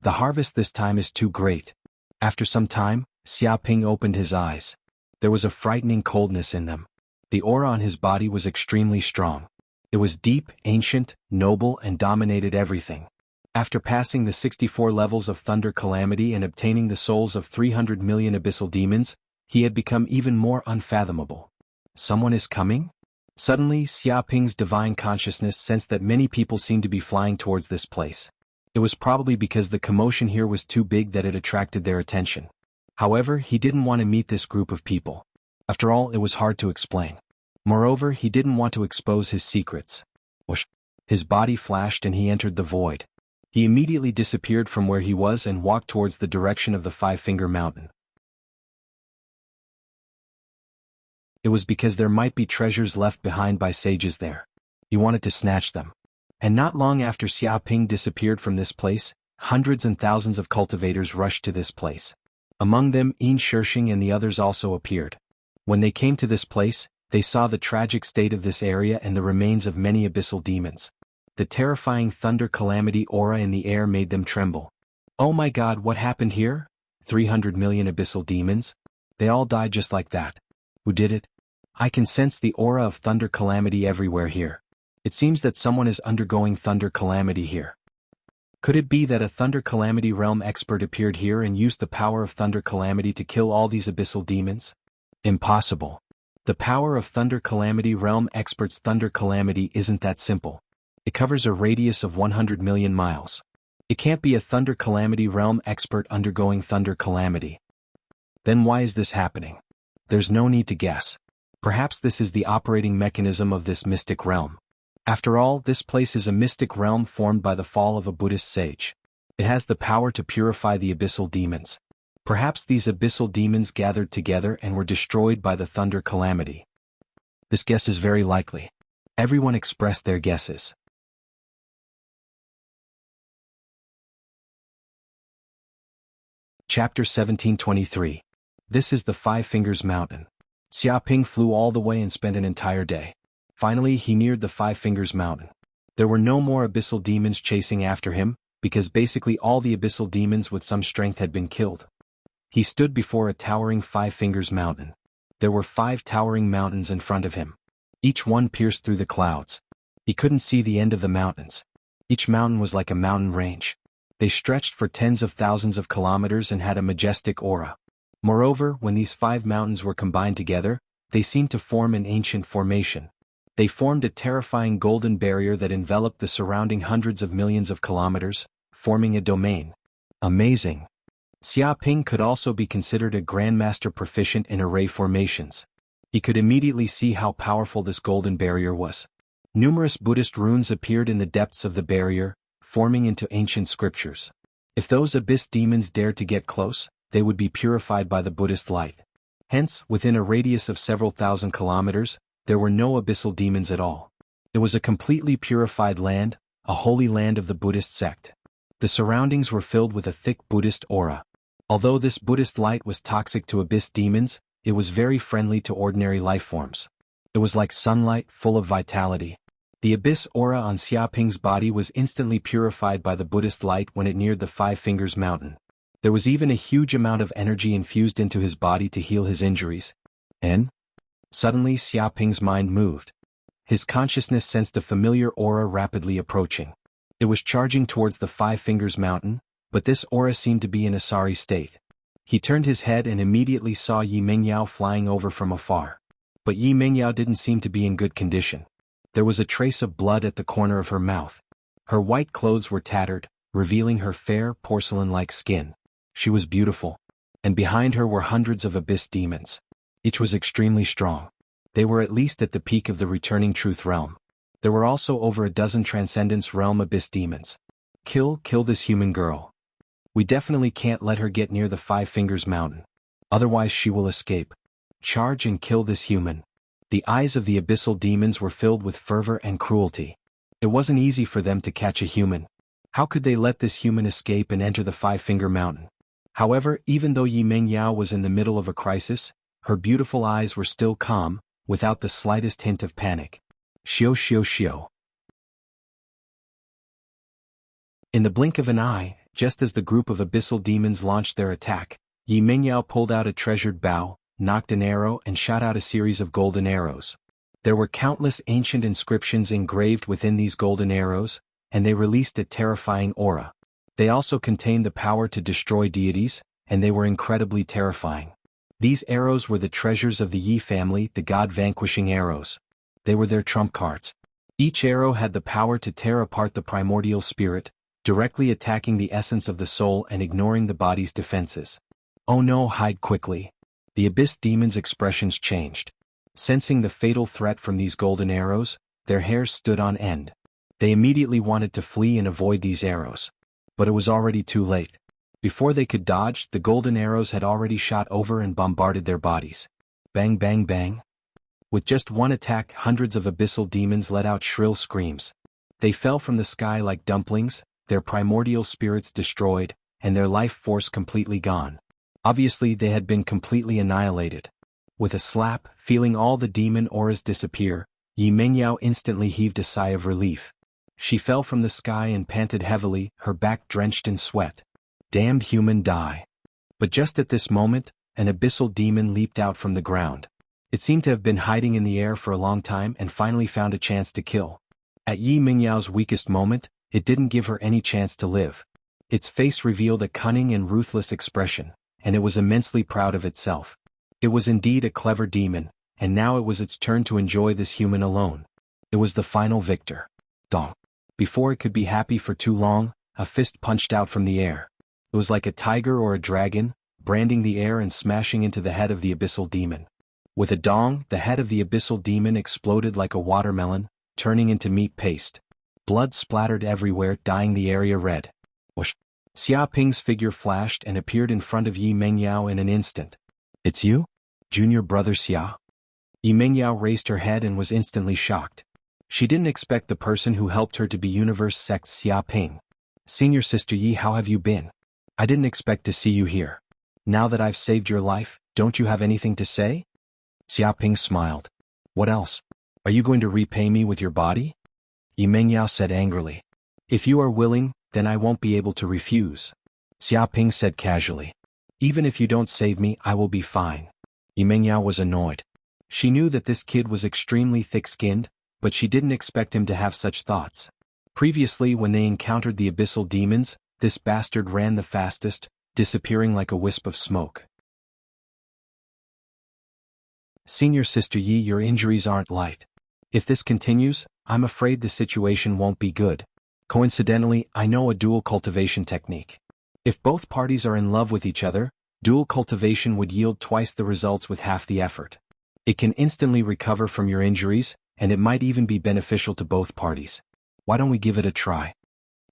[SPEAKER 1] The harvest this time is too great. After some time, Xiaoping opened his eyes. There was a frightening coldness in them. The aura on his body was extremely strong. It was deep, ancient, noble, and dominated everything. After passing the 64 levels of thunder calamity and obtaining the souls of 300 million abyssal demons, he had become even more unfathomable. Someone is coming? Suddenly, Xiaoping's divine consciousness sensed that many people seemed to be flying towards this place. It was probably because the commotion here was too big that it attracted their attention. However, he didn't want to meet this group of people. After all, it was hard to explain. Moreover, he didn't want to expose his secrets. Whoosh! His body flashed and he entered the void. He immediately disappeared from where he was and walked towards the direction of the Five-Finger Mountain. It was because there might be treasures left behind by sages there. He wanted to snatch them. And not long after Xiaoping disappeared from this place, hundreds and thousands of cultivators rushed to this place. Among them, Yin Shishing and the others also appeared. When they came to this place, they saw the tragic state of this area and the remains of many abyssal demons. The terrifying thunder calamity aura in the air made them tremble. Oh my God, what happened here? 300 million abyssal demons? They all died just like that. Who did it? I can sense the aura of thunder calamity everywhere here. It seems that someone is undergoing thunder calamity here. Could it be that a thunder calamity realm expert appeared here and used the power of thunder calamity to kill all these abyssal demons? Impossible. The power of thunder calamity realm expert's thunder calamity isn't that simple. It covers a radius of 100 million miles. It can't be a thunder calamity realm expert undergoing thunder calamity. Then why is this happening? There's no need to guess. Perhaps this is the operating mechanism of this mystic realm. After all, this place is a mystic realm formed by the fall of a Buddhist sage. It has the power to purify the abyssal demons. Perhaps these abyssal demons gathered together and were destroyed by the thunder calamity. This guess is very likely. Everyone expressed their guesses. Chapter 1723. This is the Five Fingers Mountain. Xiaoping flew all the way and spent an entire day. Finally, he neared the Five Fingers Mountain. There were no more abyssal demons chasing after him, because basically all the abyssal demons with some strength had been killed. He stood before a towering Five Fingers Mountain. There were 5 towering mountains in front of him. Each one pierced through the clouds. He couldn't see the end of the mountains. Each mountain was like a mountain range. They stretched for tens of thousands of kilometers and had a majestic aura. Moreover, when these 5 mountains were combined together, they seemed to form an ancient formation. They formed a terrifying golden barrier that enveloped the surrounding hundreds of millions of kilometers, forming a domain. Amazing. Xiaoping could also be considered a grandmaster proficient in array formations. He could immediately see how powerful this golden barrier was. Numerous Buddhist runes appeared in the depths of the barrier, forming into ancient scriptures. If those abyss demons dared to get close, they would be purified by the Buddhist light. Hence, within a radius of several thousand kilometers, there were no abyssal demons at all. It was a completely purified land, a holy land of the Buddhist sect. The surroundings were filled with a thick Buddhist aura. Although this Buddhist light was toxic to abyss demons, it was very friendly to ordinary life forms. It was like sunlight, full of vitality. The abyss aura on Xiaoping's body was instantly purified by the Buddhist light when it neared the Five Fingers Mountain. There was even a huge amount of energy infused into his body to heal his injuries. And suddenly Xiaoping's mind moved. His consciousness sensed a familiar aura rapidly approaching. It was charging towards the Five Fingers Mountain, but this aura seemed to be in a sorry state. He turned his head and immediately saw Yi Mengyao flying over from afar. But Yi Mengyao didn't seem to be in good condition. There was a trace of blood at the corner of her mouth. Her white clothes were tattered, revealing her fair, porcelain-like skin. She was beautiful. And behind her were hundreds of abyss demons. Each was extremely strong. They were at least at the peak of the returning truth realm. There were also over a dozen transcendence realm abyss demons. Kill this human girl. We definitely can't let her get near the Five Fingers Mountain. Otherwise she will escape. Charge and kill this human. The eyes of the abyssal demons were filled with fervor and cruelty. It wasn't easy for them to catch a human. How could they let this human escape and enter the Five Finger Mountain? However, even though Yi Mengyao was in the middle of a crisis, her beautiful eyes were still calm, without the slightest hint of panic. Xiao xiao xiao. In the blink of an eye, just as the group of abyssal demons launched their attack, Yi Mengyao pulled out a treasured bow, knocked an arrow and shot out a series of golden arrows. There were countless ancient inscriptions engraved within these golden arrows, and they released a terrifying aura. They also contained the power to destroy deities, and they were incredibly terrifying. These arrows were the treasures of the Yi family, the god-vanquishing arrows. They were their trump cards. Each arrow had the power to tear apart the primordial spirit, directly attacking the essence of the soul and ignoring the body's defenses. Oh no, hide quickly. The abyss demons' expressions changed. Sensing the fatal threat from these golden arrows, their hairs stood on end. They immediately wanted to flee and avoid these arrows. But it was already too late. Before they could dodge, the golden arrows had already shot over and bombarded their bodies. Bang bang bang. With just one attack, hundreds of abyssal demons let out shrill screams. They fell from the sky like dumplings, their primordial spirits destroyed, and their life force completely gone. Obviously they had been completely annihilated. With a slap, feeling all the demon auras disappear, Yi Mengyao instantly heaved a sigh of relief. She fell from the sky and panted heavily, her back drenched in sweat. Damned human, die. But just at this moment, an abyssal demon leaped out from the ground. It seemed to have been hiding in the air for a long time and finally found a chance to kill. At Yi Mingyao's weakest moment, it didn't give her any chance to live. Its face revealed a cunning and ruthless expression, and it was immensely proud of itself. It was indeed a clever demon, and now it was its turn to enjoy this human alone. It was the final victor. Dong. Before it could be happy for too long, a fist punched out from the air. It was like a tiger or a dragon, branding the air and smashing into the head of the abyssal demon. With a dong, the head of the abyssal demon exploded like a watermelon, turning into meat paste. Blood splattered everywhere, dyeing the area red. Whoosh! Xia Ping's figure flashed and appeared in front of Yi Mengyao in an instant. "It's you? Junior brother Xia?" Yi Mengyao raised her head and was instantly shocked. She didn't expect the person who helped her to be Universe Sect Xia Ping. "Senior sister Yi, how have you been? I didn't expect to see you here. Now that I've saved your life, don't you have anything to say?" Xia Ping smiled. "What else? Are you going to repay me with your body?" Yi Mengyao said angrily. "If you are willing, then I won't be able to refuse." Xia Ping said casually. "Even if you don't save me, I will be fine." Yi Mengyao was annoyed. She knew that this kid was extremely thick-skinned, but she didn't expect him to have such thoughts. Previously, when they encountered the abyssal demons, this bastard ran the fastest, disappearing like a wisp of smoke. "Senior sister Yi, your injuries aren't light. If this continues, I'm afraid the situation won't be good. Coincidentally, I know a dual cultivation technique. If both parties are in love with each other, dual cultivation would yield twice the results with half the effort. It can instantly recover from your injuries, and it might even be beneficial to both parties. Why don't we give it a try?"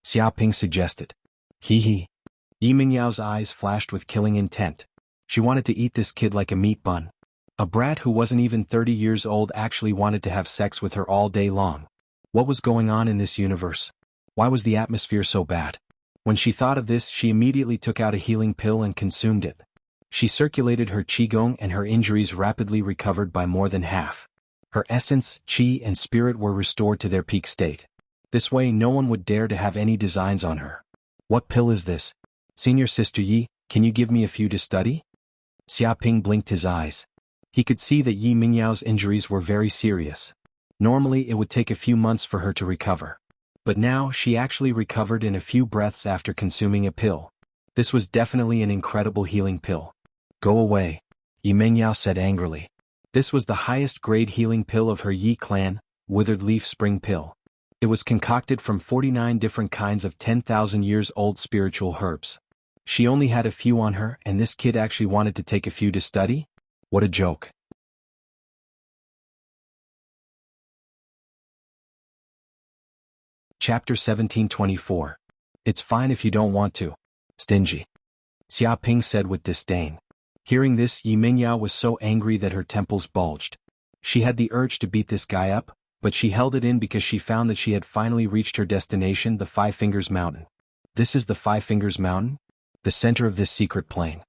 [SPEAKER 1] Xia Ping suggested. Hee hee. Yi Mingyao's eyes flashed with killing intent. She wanted to eat this kid like a meat bun. A brat who wasn't even 30 years old actually wanted to have sex with her all day long. What was going on in this universe? Why was the atmosphere so bad? When she thought of this, she immediately took out a healing pill and consumed it. She circulated her qigong and her injuries rapidly recovered by more than half. Her essence, qi, and spirit were restored to their peak state. This way no one would dare to have any designs on her. "What pill is this? Senior sister Yi, can you give me a few to study?" Xia Ping blinked his eyes. He could see that Yi Mingyao's injuries were very serious. Normally it would take a few months for her to recover. But now she actually recovered in a few breaths after consuming a pill. This was definitely an incredible healing pill. "Go away," Yi Mengyao said angrily. This was the highest grade healing pill of her Yi clan, Withered Leaf Spring Pill. It was concocted from 49 different kinds of 10,000 years old spiritual herbs. She only had a few on her, and this kid actually wanted to take a few to study? What a joke. Chapter 1724. "It's fine if you don't want to. Stingy," Xia Ping said with disdain. Hearing this, Yi Mengyao was so angry that her temples bulged. She had the urge to beat this guy up, but she held it in because she found that she had finally reached her destination, the Five Fingers Mountain. This is the Five Fingers Mountain? The center of this secret plane.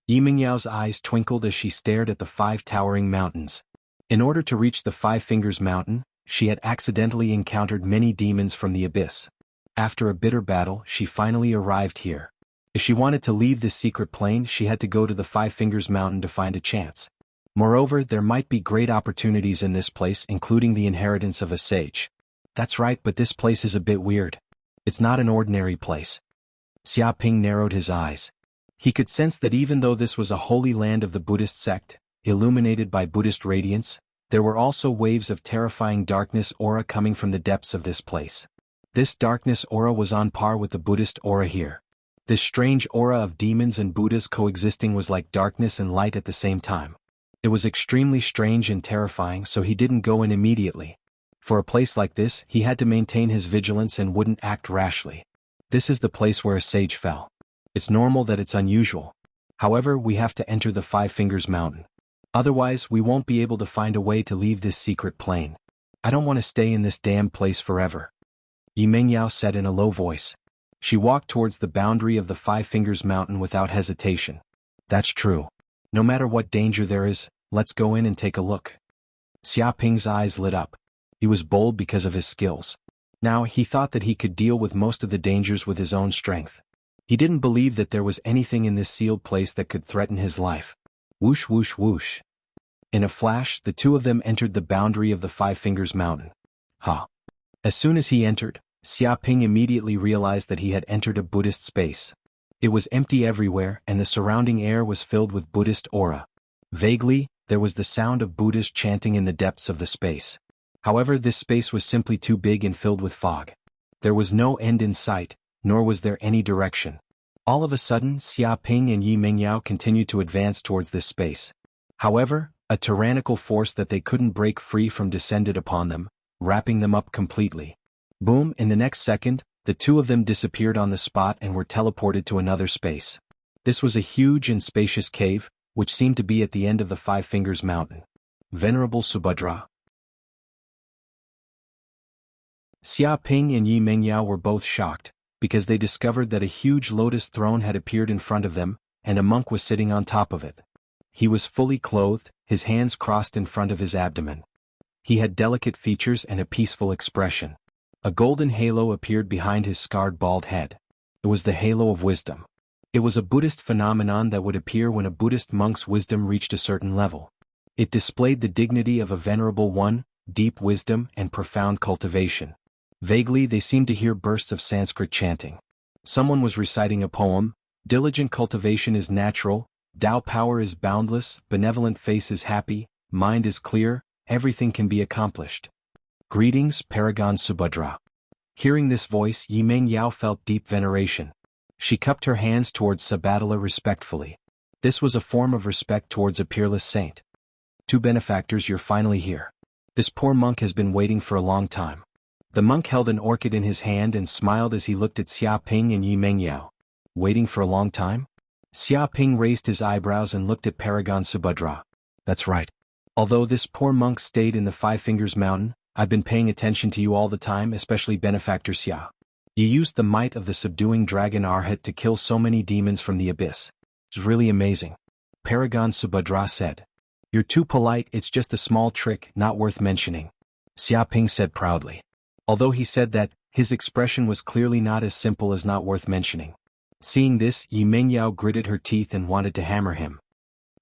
[SPEAKER 1] Yi Mingyao's eyes twinkled as she stared at the five towering mountains. In order to reach the Five Fingers Mountain, she had accidentally encountered many demons from the abyss. After a bitter battle, she finally arrived here. If she wanted to leave this secret plane, she had to go to the Five Fingers Mountain to find a chance. Moreover, there might be great opportunities in this place, including the inheritance of a sage. That's right, but this place is a bit weird. It's not an ordinary place. Xia Ping narrowed his eyes. He could sense that even though this was a holy land of the Buddhist sect, illuminated by Buddhist radiance, there were also waves of terrifying darkness aura coming from the depths of this place. This darkness aura was on par with the Buddhist aura here. This strange aura of demons and Buddhas coexisting was like darkness and light at the same time. It was extremely strange and terrifying, so he didn't go in immediately. For a place like this, he had to maintain his vigilance and wouldn't act rashly. This is the place where a sage fell. It's normal that it's unusual. However, we have to enter the Five Fingers Mountain. Otherwise, we won't be able to find a way to leave this secret plane. I don't want to stay in this damn place forever. Yi Mengyao said in a low voice. She walked towards the boundary of the Five Fingers Mountain without hesitation. That's true. No matter what danger there is, let's go in and take a look. Xia Ping's eyes lit up. He was bold because of his skills. Now he thought that he could deal with most of the dangers with his own strength. He didn't believe that there was anything in this sealed place that could threaten his life. Whoosh whoosh whoosh. In a flash, the two of them entered the boundary of the Five Fingers Mountain. Ha! As soon as he entered, Xia Ping immediately realized that he had entered a Buddhist space. It was empty everywhere and the surrounding air was filled with Buddhist aura. Vaguely, there was the sound of Buddhas chanting in the depths of the space. However, this space was simply too big and filled with fog. There was no end in sight, nor was there any direction. All of a sudden, Xia Ping and Yi Mengyao continued to advance towards this space. However, a tyrannical force that they couldn't break free from descended upon them, wrapping them up completely. Boom! In the next second, the two of them disappeared on the spot and were teleported to another space. This was a huge and spacious cave, which seemed to be at the end of the Five Fingers Mountain. Venerable Subhadra. Xia Ping and Yi Mengyao were both shocked, because they discovered that a huge lotus throne had appeared in front of them, and a monk was sitting on top of it. He was fully clothed, his hands crossed in front of his abdomen. He had delicate features and a peaceful expression. A golden halo appeared behind his scarred bald head. It was the halo of wisdom. It was a Buddhist phenomenon that would appear when a Buddhist monk's wisdom reached a certain level. It displayed the dignity of a venerable one, deep wisdom and profound cultivation. Vaguely they seemed to hear bursts of Sanskrit chanting. Someone was reciting a poem: diligent cultivation is natural, Tao power is boundless, benevolent face is happy, mind is clear, everything can be accomplished. Greetings, Paragon Subhadra. Hearing this voice, Yi Mengyao felt deep veneration. She cupped her hands towards Subhadra respectfully. This was a form of respect towards a peerless saint. Two benefactors, you're finally here. This poor monk has been waiting for a long time. The monk held an orchid in his hand and smiled as he looked at Xia Ping and Yi Mengyao. Waiting for a long time? Xia Ping raised his eyebrows and looked at Paragon Subhadra. That's right. Although this poor monk stayed in the Five Fingers Mountain, I've been paying attention to you all the time, especially Benefactor Xia. You used the might of the subduing dragon Arhat to kill so many demons from the abyss. It's really amazing. Paragon Subhadra said. You're too polite, it's just a small trick, not worth mentioning. Xia Ping said proudly. Although he said that, his expression was clearly not as simple as not worth mentioning. Seeing this, Yi Mengyao gritted her teeth and wanted to hammer him.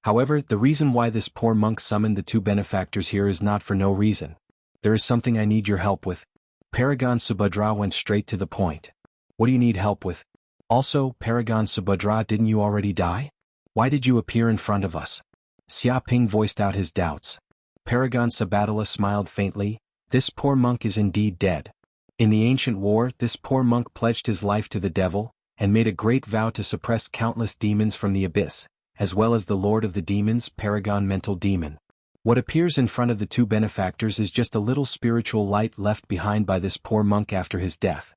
[SPEAKER 1] However, the reason why this poor monk summoned the two benefactors here is not for no reason. There is something I need your help with. Paragon Subhadra went straight to the point. What do you need help with? Also, Paragon Subhadra, didn't you already die? Why did you appear in front of us? Xia Ping voiced out his doubts. Paragon Subhadra smiled faintly. This poor monk is indeed dead. In the ancient war, this poor monk pledged his life to the devil, and made a great vow to suppress countless demons from the abyss, as well as the lord of the demons, Paragon Mental Demon. What appears in front of the two benefactors is just a little spiritual light left behind by this poor monk after his death.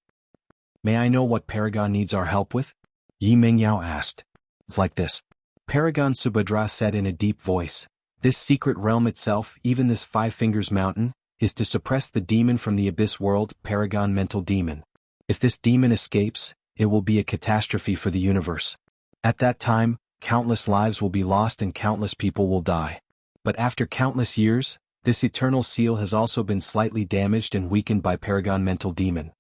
[SPEAKER 1] May I know what Paragon needs our help with? Yi Mengyao asked. It's like this. Paragon Subhadra said in a deep voice. This secret realm itself, even this Five Fingers Mountain, is to suppress the demon from the abyss world, Paragon Mental Demon. If this demon escapes, it will be a catastrophe for the universe. At that time, countless lives will be lost and countless people will die. But after countless years, this eternal seal has also been slightly damaged and weakened by Paragon Mental Demon.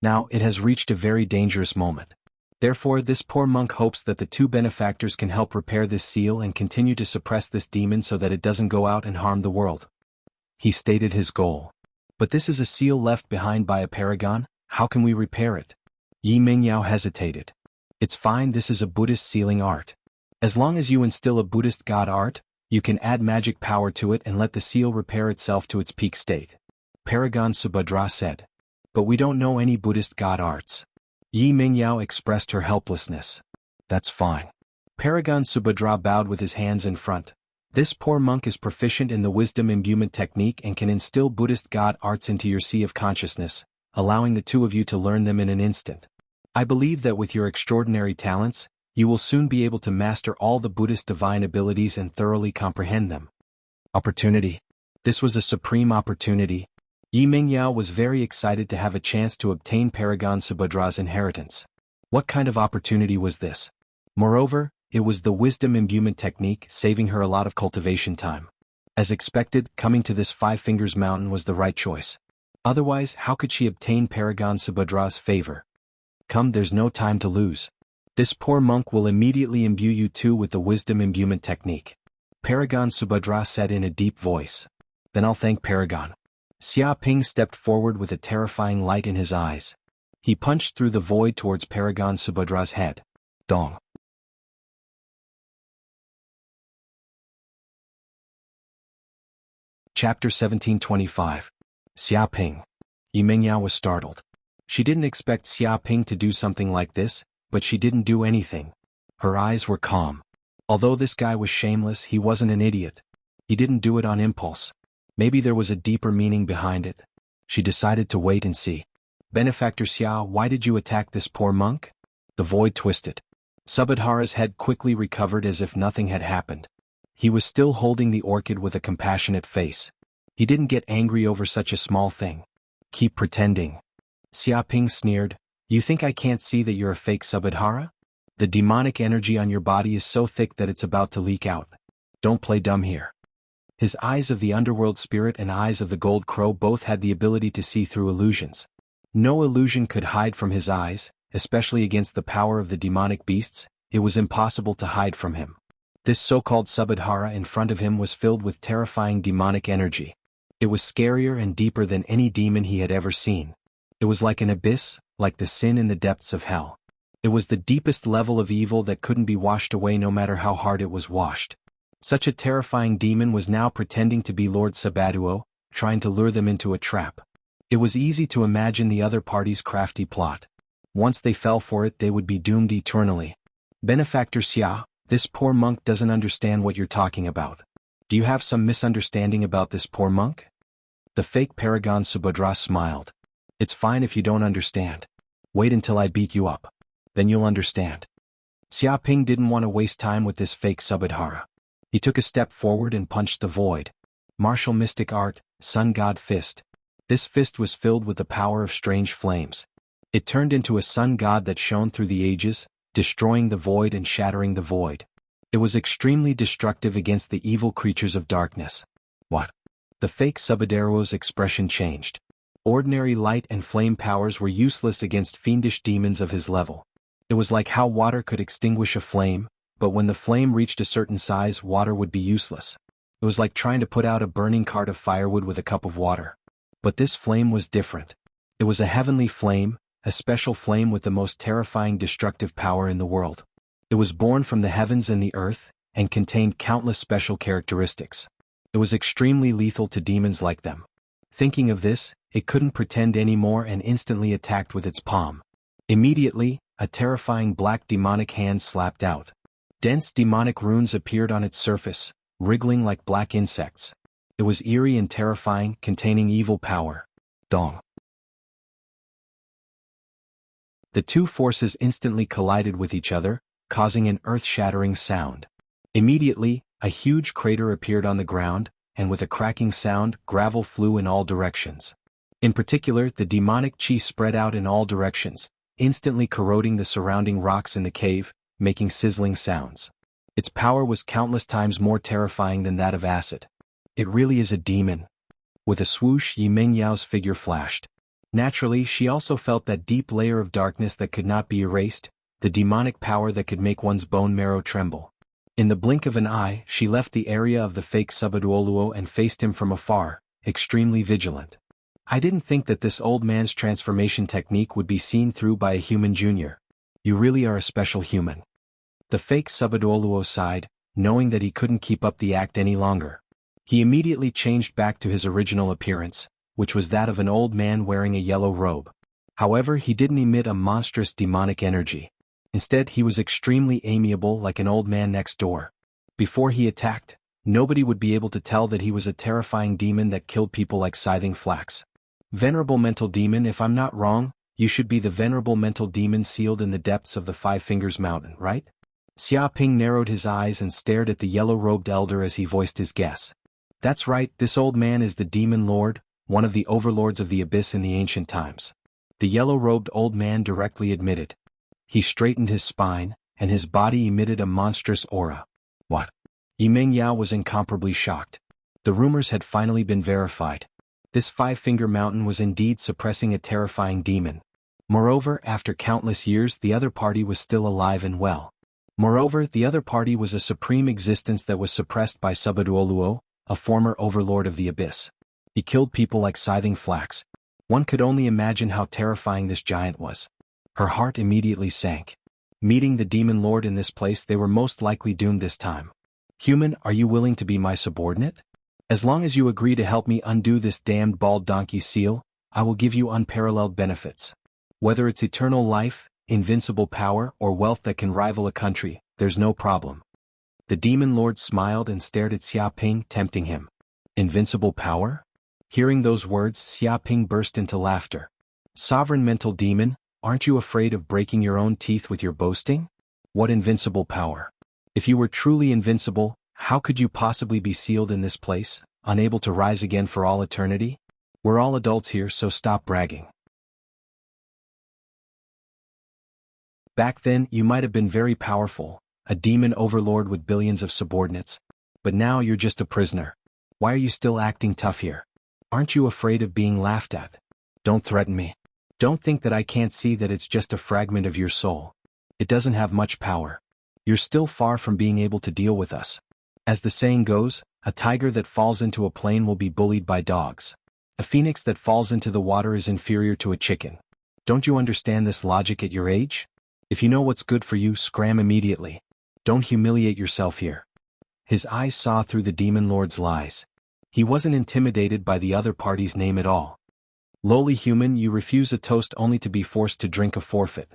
[SPEAKER 1] Now it has reached a very dangerous moment. Therefore, this poor monk hopes that the two benefactors can help repair this seal and continue to suppress this demon so that it doesn't go out and harm the world. He stated his goal. But this is a seal left behind by a paragon, how can we repair it? Yi Mengyao hesitated. It's fine, this is a Buddhist sealing art. As long as you instill a Buddhist god art, you can add magic power to it and let the seal repair itself to its peak state. Paragon Subhadra said. But we don't know any Buddhist god arts. Yi Mengyao expressed her helplessness. That's fine. Paragon Subhadra bowed with his hands in front. This poor monk is proficient in the wisdom imbuement technique and can instill Buddhist god arts into your sea of consciousness, allowing the two of you to learn them in an instant. I believe that with your extraordinary talents, you will soon be able to master all the Buddhist divine abilities and thoroughly comprehend them. Opportunity. This was a supreme opportunity. Yi Mengyao was very excited to have a chance to obtain Paragon Subhadra's inheritance. What kind of opportunity was this? Moreover, it was the wisdom imbuement technique, saving her a lot of cultivation time. As expected, coming to this Five Fingers Mountain was the right choice. Otherwise, how could she obtain Paragon Subhadra's favor? Come, there's no time to lose. This poor monk will immediately imbue you too with the wisdom imbuement technique. Paragon Subhadra said in a deep voice. Then I'll thank Paragon. Xia Ping stepped forward with a terrifying light in his eyes. He punched through the void towards Paragon Subhadra's head. Dong. Chapter 1725. Xia Ping. Yimengyao was startled. She didn't expect Xia Ping to do something like this, but she didn't do anything. Her eyes were calm. Although this guy was shameless, he wasn't an idiot. He didn't do it on impulse. Maybe there was a deeper meaning behind it. She decided to wait and see. Benefactor Xia, why did you attack this poor monk? The void twisted. Subhadhara's head quickly recovered as if nothing had happened. He was still holding the orchid with a compassionate face. He didn't get angry over such a small thing. Keep pretending. Xia Ping sneered. You think I can't see that you're a fake Subhadhara? The demonic energy on your body is so thick that it's about to leak out. Don't play dumb here. His eyes of the underworld spirit and eyes of the gold crow both had the ability to see through illusions. No illusion could hide from his eyes, especially against the power of the demonic beasts. It was impossible to hide from him. This so-called Subhadhara in front of him was filled with terrifying demonic energy. It was scarier and deeper than any demon he had ever seen. It was like an abyss, like the sin in the depths of hell. It was the deepest level of evil that couldn't be washed away no matter how hard it was washed. Such a terrifying demon was now pretending to be Lord Sabaduo, trying to lure them into a trap. It was easy to imagine the other party's crafty plot. Once they fell for it, they would be doomed eternally. Benefactor Xia, this poor monk doesn't understand what you're talking about. Do you have some misunderstanding about this poor monk? The fake Paragon Subhadra smiled. It's fine if you don't understand. Wait until I beat you up. Then you'll understand. Xia Ping didn't want to waste time with this fake Subhadhara. He took a step forward and punched the void. Martial mystic art, Sun God Fist. This fist was filled with the power of strange flames. It turned into a sun god that shone through the ages, destroying the void and shattering the void. It was extremely destructive against the evil creatures of darkness. What? The fake Subhadharo's expression changed. Ordinary light and flame powers were useless against fiendish demons of his level. It was like how water could extinguish a flame, but when the flame reached a certain size, water would be useless. It was like trying to put out a burning cart of firewood with a cup of water. But this flame was different. It was a heavenly flame, a special flame with the most terrifying destructive power in the world. It was born from the heavens and the earth, and contained countless special characteristics. It was extremely lethal to demons like them. Thinking of this, it couldn't pretend anymore and instantly attacked with its palm. Immediately, a terrifying black demonic hand slapped out. Dense demonic runes appeared on its surface, wriggling like black insects. It was eerie and terrifying, containing evil power. Dong. The two forces instantly collided with each other, causing an earth-shattering sound. Immediately, a huge crater appeared on the ground, and with a cracking sound, gravel flew in all directions. In particular, the demonic chi spread out in all directions, instantly corroding the surrounding rocks in the cave, making sizzling sounds. Its power was countless times more terrifying than that of acid. It really is a demon. With a swoosh, Yimenyao's figure flashed. Naturally, she also felt that deep layer of darkness that could not be erased, the demonic power that could make one's bone marrow tremble. In the blink of an eye, she left the area of the fake Subhadoluo and faced him from afar, extremely vigilant. I didn't think that this old man's transformation technique would be seen through by a human junior. You really are a special human. The fake Subhadoluo sighed, knowing that he couldn't keep up the act any longer. He immediately changed back to his original appearance, which was that of an old man wearing a yellow robe. However, he didn't emit a monstrous demonic energy. Instead, he was extremely amiable like an old man next door. Before he attacked, nobody would be able to tell that he was a terrifying demon that killed people like scything flax. Venerable mental demon, if I'm not wrong, you should be the venerable mental demon sealed in the depths of the Five Fingers Mountain, right? Xia Ping narrowed his eyes and stared at the yellow-robed elder as he voiced his guess. That's right, this old man is the demon lord, one of the overlords of the abyss in the ancient times. The yellow-robed old man directly admitted. He straightened his spine, and his body emitted a monstrous aura. What? Yimengyao was incomparably shocked. The rumors had finally been verified. This Five-Finger Mountain was indeed suppressing a terrifying demon. Moreover, after countless years the other party was still alive and well. Moreover, the other party was a supreme existence that was suppressed by Subaduoluo, a former overlord of the abyss. He killed people like scything flax. One could only imagine how terrifying this giant was. Her heart immediately sank. Meeting the demon lord in this place, they were most likely doomed this time. Human, are you willing to be my subordinate? As long as you agree to help me undo this damned bald donkey seal, I will give you unparalleled benefits. Whether it's eternal life, invincible power, or wealth that can rival a country, there's no problem. The demon lord smiled and stared at Xia Ping, tempting him. Invincible power? Hearing those words, Xia Ping burst into laughter. Sovereign mental demon, aren't you afraid of breaking your own teeth with your boasting? What invincible power? If you were truly invincible, how could you possibly be sealed in this place, unable to rise again for all eternity? We're all adults here, so stop bragging. Back then, you might have been very powerful, a demon overlord with billions of subordinates. But now you're just a prisoner. Why are you still acting tough here? Aren't you afraid of being laughed at? Don't threaten me. Don't think that I can't see that it's just a fragment of your soul. It doesn't have much power. You're still far from being able to deal with us. As the saying goes, a tiger that falls into a plain will be bullied by dogs. A phoenix that falls into the water is inferior to a chicken. Don't you understand this logic at your age? If you know what's good for you, scram immediately. Don't humiliate yourself here. His eyes saw through the demon lord's lies. He wasn't intimidated by the other party's name at all. Lowly human, you refuse a toast only to be forced to drink a forfeit.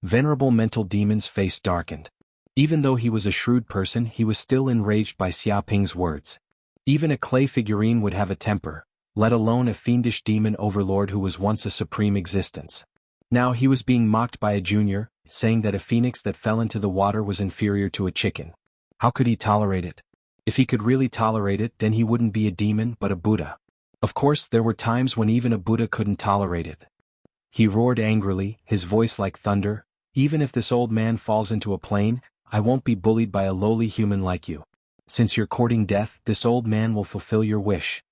[SPEAKER 1] Venerable mental demon's face darkened. Even though he was a shrewd person, he was still enraged by Xia Ping's words. Even a clay figurine would have a temper, let alone a fiendish demon overlord who was once a supreme existence. Now he was being mocked by a junior, saying that a phoenix that fell into the water was inferior to a chicken. How could he tolerate it? If he could really tolerate it, then he wouldn't be a demon but a Buddha. Of course, there were times when even a Buddha couldn't tolerate it. He roared angrily, his voice like thunder, "Even if this old man falls into a plain, I won't be bullied by a lowly human like you. Since you're courting death, this old man will fulfill your wish."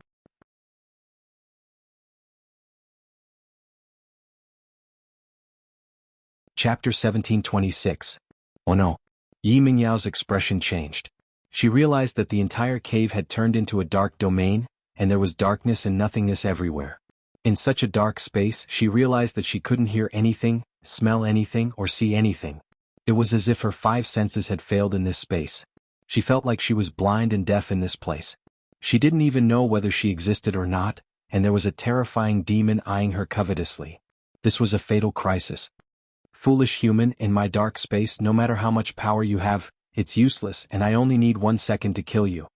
[SPEAKER 1] Chapter 1726. Oh no. Yi Mingyao's expression changed. She realized that the entire cave had turned into a dark domain, and there was darkness and nothingness everywhere. In such a dark space, she realized that she couldn't hear anything, smell anything, or see anything. It was as if her 5 senses had failed in this space. She felt like she was blind and deaf in this place. She didn't even know whether she existed or not, and there was a terrifying demon eyeing her covetously. This was a fatal crisis. "Foolish human, in my dark space, no matter how much power you have, it's useless, and I only need 1 second to kill you."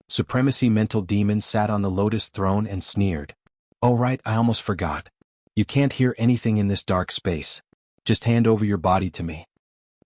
[SPEAKER 1] Supremacy mental demon sat on the lotus throne and sneered. "Oh right, I almost forgot. You can't hear anything in this dark space. Just hand over your body to me."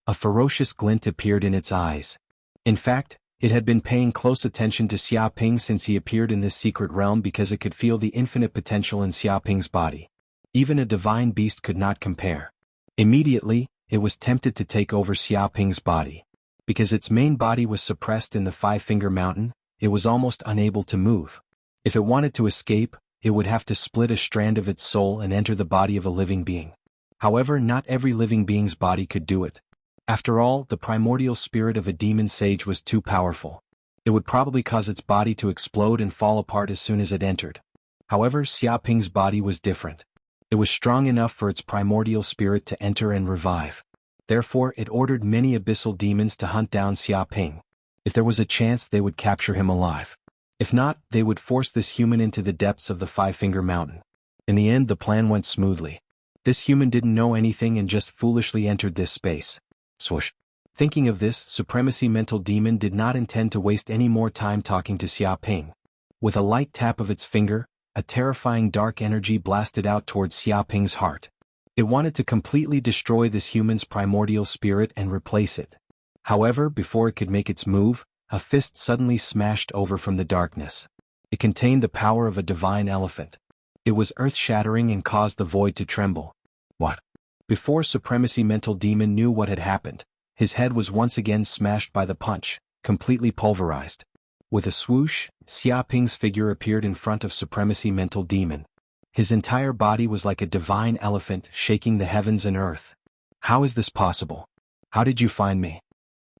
[SPEAKER 1] A ferocious glint appeared in its eyes. In fact, it had been paying close attention to Xia Ping since he appeared in this secret realm because it could feel the infinite potential in Xia Ping's body. Even a divine beast could not compare. Immediately, it was tempted to take over Xia Ping's body. Because its main body was suppressed in the 5-finger mountain, it was almost unable to move. If it wanted to escape, it would have to split a strand of its soul and enter the body of a living being. However, not every living being's body could do it. After all, the primordial spirit of a demon sage was too powerful. It would probably cause its body to explode and fall apart as soon as it entered. However, Xia Ping's body was different. It was strong enough for its primordial spirit to enter and revive. Therefore, it ordered many abyssal demons to hunt down Xia Ping. If there was a chance, they would capture him alive. If not, they would force this human into the depths of the 5-finger mountain. In the end, the plan went smoothly. This human didn't know anything and just foolishly entered this space. Swoosh. Thinking of this, Supremacy Mental Demon did not intend to waste any more time talking to Xia Ping. With a light tap of its finger, a terrifying dark energy blasted out towards Xia Ping's heart. It wanted to completely destroy this human's primordial spirit and replace it. However, before it could make its move, a fist suddenly smashed over from the darkness. It contained the power of a divine elephant. It was earth-shattering and caused the void to tremble. What? Before Supremacy Mental Demon knew what had happened, his head was once again smashed by the punch, completely pulverized. With a swoosh, Xia Ping's figure appeared in front of Supremacy Mental Demon. His entire body was like a divine elephant shaking the heavens and earth. How is this possible? How did you find me?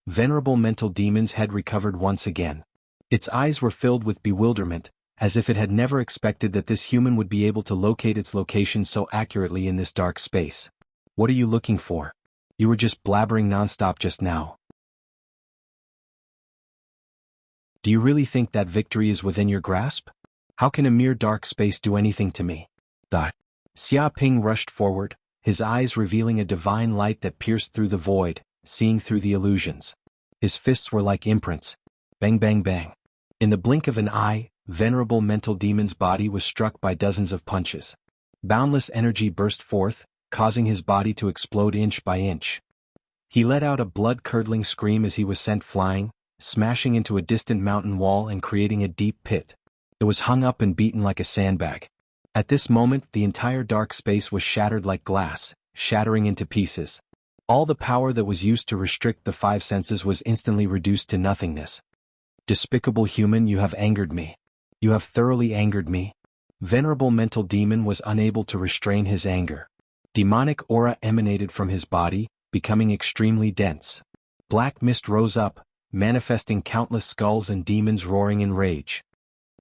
[SPEAKER 1] Venerable Mental Demon's head recovered once again. Its eyes were filled with bewilderment, as if it had never expected that this human would be able to locate its location so accurately in this dark space. What are you looking for? You were just blabbering nonstop just now. Do you really think that victory is within your grasp? How can a mere dark space do anything to me? Xia Ping rushed forward, his eyes revealing a divine light that pierced through the void, seeing through the illusions. His fists were like imprints. Bang bang bang. In the blink of an eye, Venerable Mental Demon's body was struck by dozens of punches. Boundless energy burst forth, causing his body to explode inch by inch. He let out a blood-curdling scream as he was sent flying, smashing into a distant mountain wall and creating a deep pit. It was hung up and beaten like a sandbag. At this moment, the entire dark space was shattered like glass, shattering into pieces. All the power that was used to restrict the five senses was instantly reduced to nothingness. Despicable human, you have angered me. You have thoroughly angered me. Venerable Mental Demon was unable to restrain his anger. Demonic aura emanated from his body, becoming extremely dense. Black mist rose up, manifesting countless skulls and demons roaring in rage.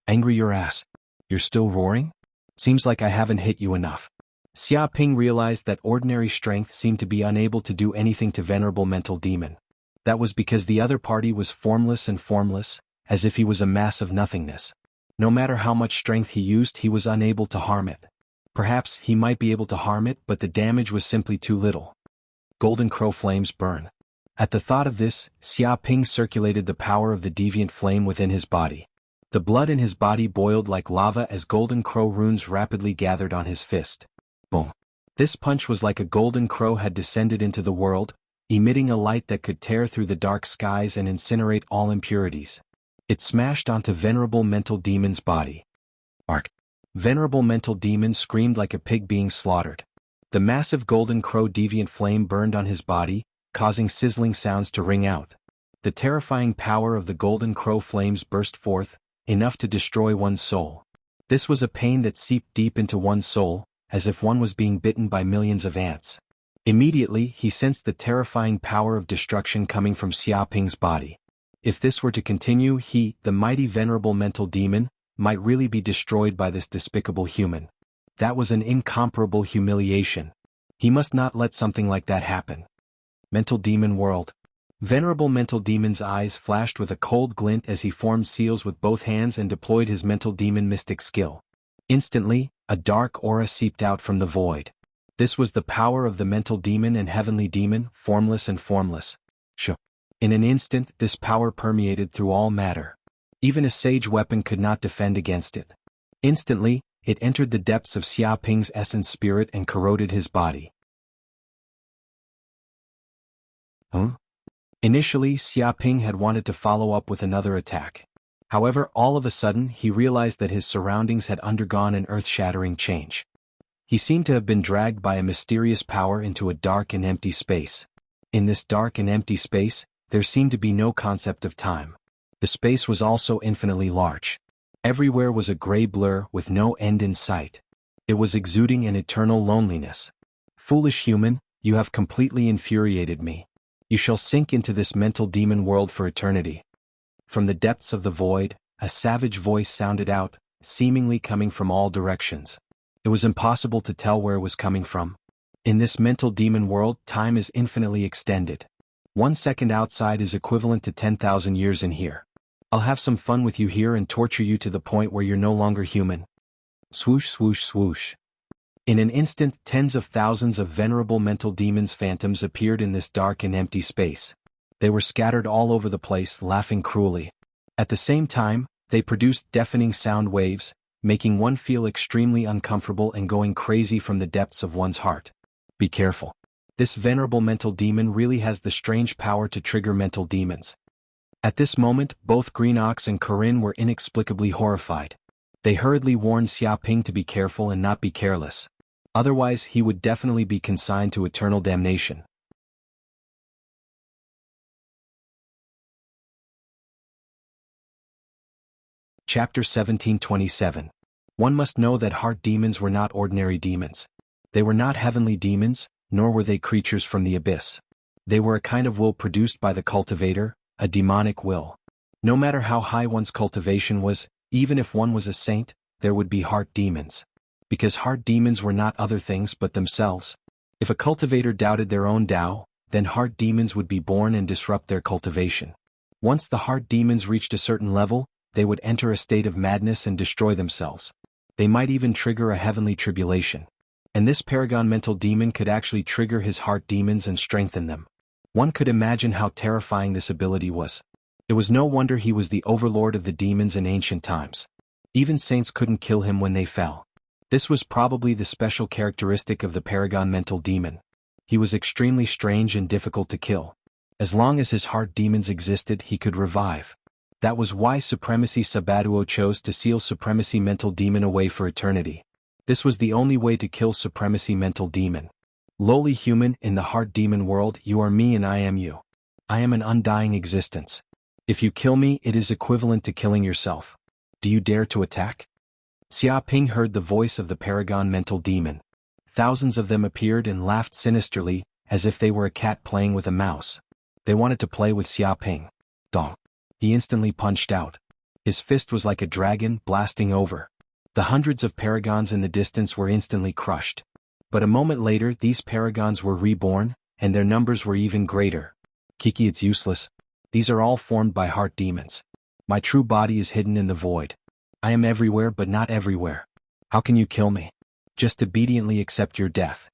[SPEAKER 1] Angry your ass. You're still roaring? Seems like I haven't hit you enough. Xia Ping realized that ordinary strength seemed to be unable to do anything to Venerable Mental Demon. That was because the other party was formless and formless, as if he was a mass of nothingness. No matter how much strength he used, he was unable to harm it. Perhaps he might be able to harm it, but the damage was simply too little. Golden Crow flames burn. At the thought of this, Xia Ping circulated the power of the deviant flame within his body. The blood in his body boiled like lava as Golden Crow runes rapidly gathered on his fist. Boom. This punch was like a Golden Crow had descended into the world, emitting a light that could tear through the dark skies and incinerate all impurities. It smashed onto Venerable Mental Demon's body. Ark. Venerable Mental Demon screamed like a pig being slaughtered. The massive Golden Crow deviant flame burned on his body, causing sizzling sounds to ring out. The terrifying power of the Golden Crow flames burst forth, enough to destroy one's soul. This was a pain that seeped deep into one's soul, as if one was being bitten by millions of ants. Immediately, he sensed the terrifying power of destruction coming from Xia Ping's body. If this were to continue, he, the mighty Venerable Mental Demon, might really be destroyed by this despicable human. That was an incomparable humiliation. He must not let something like that happen. Mental Demon World. Venerable Mental Demon's eyes flashed with a cold glint as he formed seals with both hands and deployed his Mental Demon mystic skill. Instantly, a dark aura seeped out from the void. This was the power of the Mental Demon and Heavenly Demon, formless and formless. In an instant, this power permeated through all matter. Even a sage weapon could not defend against it. Instantly, it entered the depths of Xia Ping's essence spirit and corroded his body. Initially, Xia Ping had wanted to follow up with another attack. However, all of a sudden, he realized that his surroundings had undergone an earth-shattering change. He seemed to have been dragged by a mysterious power into a dark and empty space. In this dark and empty space, there seemed to be no concept of time. The space was also infinitely large. Everywhere was a gray blur with no end in sight. It was exuding an eternal loneliness. Foolish human, you have completely infuriated me. You shall sink into this mental demon world for eternity. From the depths of the void, a savage voice sounded out, seemingly coming from all directions. It was impossible to tell where it was coming from. In this mental demon world, time is infinitely extended. 1 second outside is equivalent to 10,000 years in here. I'll have some fun with you here and torture you to the point where you're no longer human. Swoosh swoosh swoosh. In an instant, tens of thousands of venerable mental demons phantoms appeared in this dark and empty space. They were scattered all over the place, laughing cruelly. At the same time, they produced deafening sound waves, making one feel extremely uncomfortable and going crazy from the depths of one's heart. Be careful. This venerable mental demon really has the strange power to trigger mental demons. At this moment, both Green Ox and Corinne were inexplicably horrified. They hurriedly warned Xia Ping to be careful and not be careless. Otherwise, he would definitely be consigned to eternal damnation. Chapter 1727. One must know that heart demons were not ordinary demons. They were not heavenly demons, nor were they creatures from the abyss. They were a kind of will produced by the cultivator, a demonic will. No matter how high one's cultivation was, even if one was a saint, there would be heart demons. Because heart demons were not other things but themselves. If a cultivator doubted their own Tao, then heart demons would be born and disrupt their cultivation. Once the heart demons reached a certain level, they would enter a state of madness and destroy themselves. They might even trigger a heavenly tribulation. And this paragon mental demon could actually trigger his heart demons and strengthen them. One could imagine how terrifying this ability was. It was no wonder he was the overlord of the demons in ancient times. Even saints couldn't kill him when they fell. This was probably the special characteristic of the paragon mental demon. He was extremely strange and difficult to kill. As long as his heart demons existed, he could revive. That was why Supremacy Sabaduo chose to seal Supremacy Mental Demon away for eternity. This was the only way to kill Supremacy Mental Demon. Lowly human, in the heart demon world, you are me and I am you. I am an undying existence. If you kill me, it is equivalent to killing yourself. Do you dare to attack? Xia Ping heard the voice of the paragon mental demon. Thousands of them appeared and laughed sinisterly, as if they were a cat playing with a mouse. They wanted to play with Xia Ping. Dong. He instantly punched out. His fist was like a dragon, blasting over. The hundreds of paragons in the distance were instantly crushed. But a moment later, these paragons were reborn, and their numbers were even greater. Kiki, it's useless. These are all formed by heart demons. My true body is hidden in the void. I am everywhere but not everywhere. How can you kill me? Just obediently accept your death.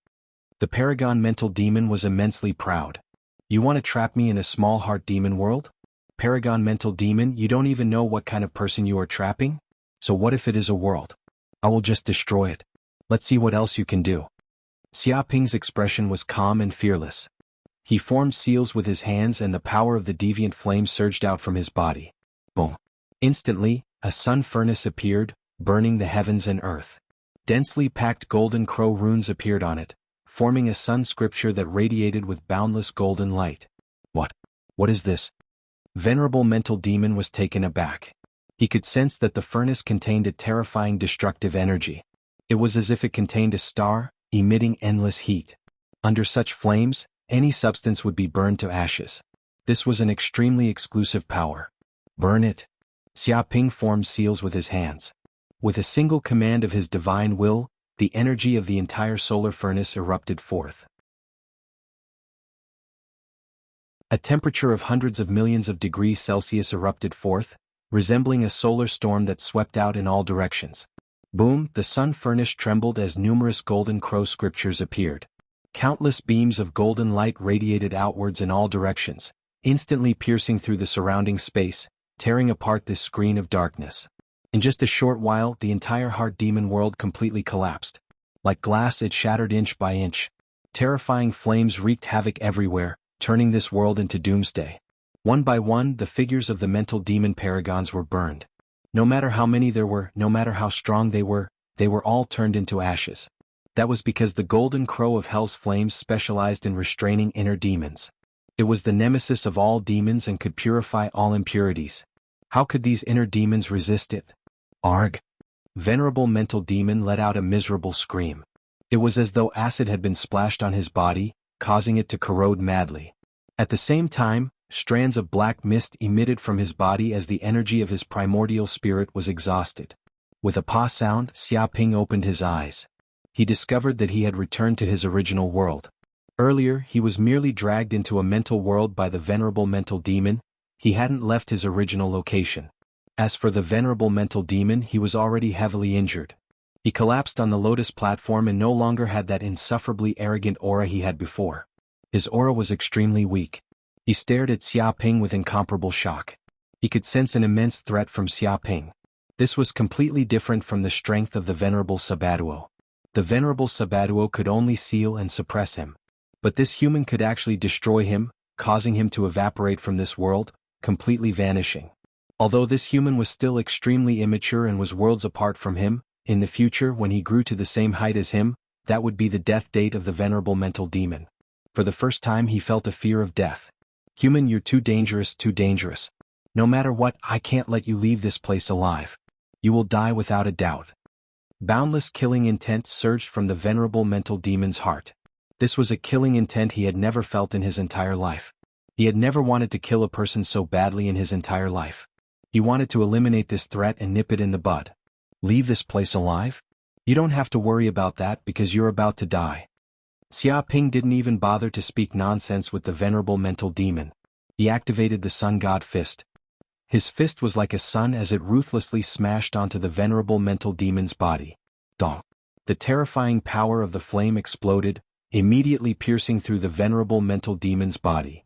[SPEAKER 1] The paragon mental demon was immensely proud. You want to trap me in a small heart demon world? Paragon mental demon, you don't even know what kind of person you are trapping? So what if it is a world? I will just destroy it. Let's see what else you can do. Xia Ping's expression was calm and fearless. He formed seals with his hands and the power of the deviant flame surged out from his body. Boom. Instantly, a sun furnace appeared, burning the heavens and earth. Densely packed golden crow runes appeared on it, forming a sun scripture that radiated with boundless golden light. What is this? Venerable mental demon was taken aback. He could sense that the furnace contained a terrifying destructive energy. It was as if it contained a star, emitting endless heat. Under such flames, any substance would be burned to ashes. This was an extremely exclusive power. Burn it. Xia Ping formed seals with his hands. With a single command of his divine will, the energy of the entire solar furnace erupted forth. A temperature of hundreds of millions of degrees Celsius erupted forth, resembling a solar storm that swept out in all directions. Boom, the sun furnace trembled as numerous golden crow scriptures appeared. Countless beams of golden light radiated outwards in all directions, instantly piercing through the surrounding space, tearing apart this screen of darkness. In just a short while, the entire heart demon world completely collapsed. Like glass, it shattered inch by inch. Terrifying flames wreaked havoc everywhere, turning this world into doomsday. One by one, the figures of the mental demon paragons were burned. No matter how many there were, no matter how strong they were all turned into ashes. That was because the golden crow of hell's flames specialized in restraining inner demons. It was the nemesis of all demons and could purify all impurities. How could these inner demons resist it? Arg! Venerable mental demon let out a miserable scream. It was as though acid had been splashed on his body, causing it to corrode madly. At the same time, strands of black mist emitted from his body as the energy of his primordial spirit was exhausted. With a pa sound, Xia Ping opened his eyes. He discovered that he had returned to his original world. Earlier, he was merely dragged into a mental world by the venerable mental demon. He hadn't left his original location. As for the venerable mental demon, he was already heavily injured. He collapsed on the lotus platform and no longer had that insufferably arrogant aura he had before. His aura was extremely weak. He stared at Xia Ping with incomparable shock. He could sense an immense threat from Xia Ping. This was completely different from the strength of the venerable Sabaduo. The venerable Sabaduo could only seal and suppress him. But this human could actually destroy him, causing him to evaporate from this world, completely vanishing. Although this human was still extremely immature and was worlds apart from him, in the future when he grew to the same height as him, that would be the death date of the venerable mental demon. For the first time he felt a fear of death. Human, you're too dangerous, too dangerous. No matter what, I can't let you leave this place alive. You will die without a doubt. Boundless killing intent surged from the venerable mental demon's heart. This was a killing intent he had never felt in his entire life. He had never wanted to kill a person so badly in his entire life. He wanted to eliminate this threat and nip it in the bud. Leave this place alive? You don't have to worry about that because you're about to die. Xia Ping didn't even bother to speak nonsense with the venerable mental demon. He activated the Sun God Fist. His fist was like a sun as it ruthlessly smashed onto the venerable mental demon's body. Dong. The terrifying power of the flame exploded, immediately piercing through the venerable mental demon's body.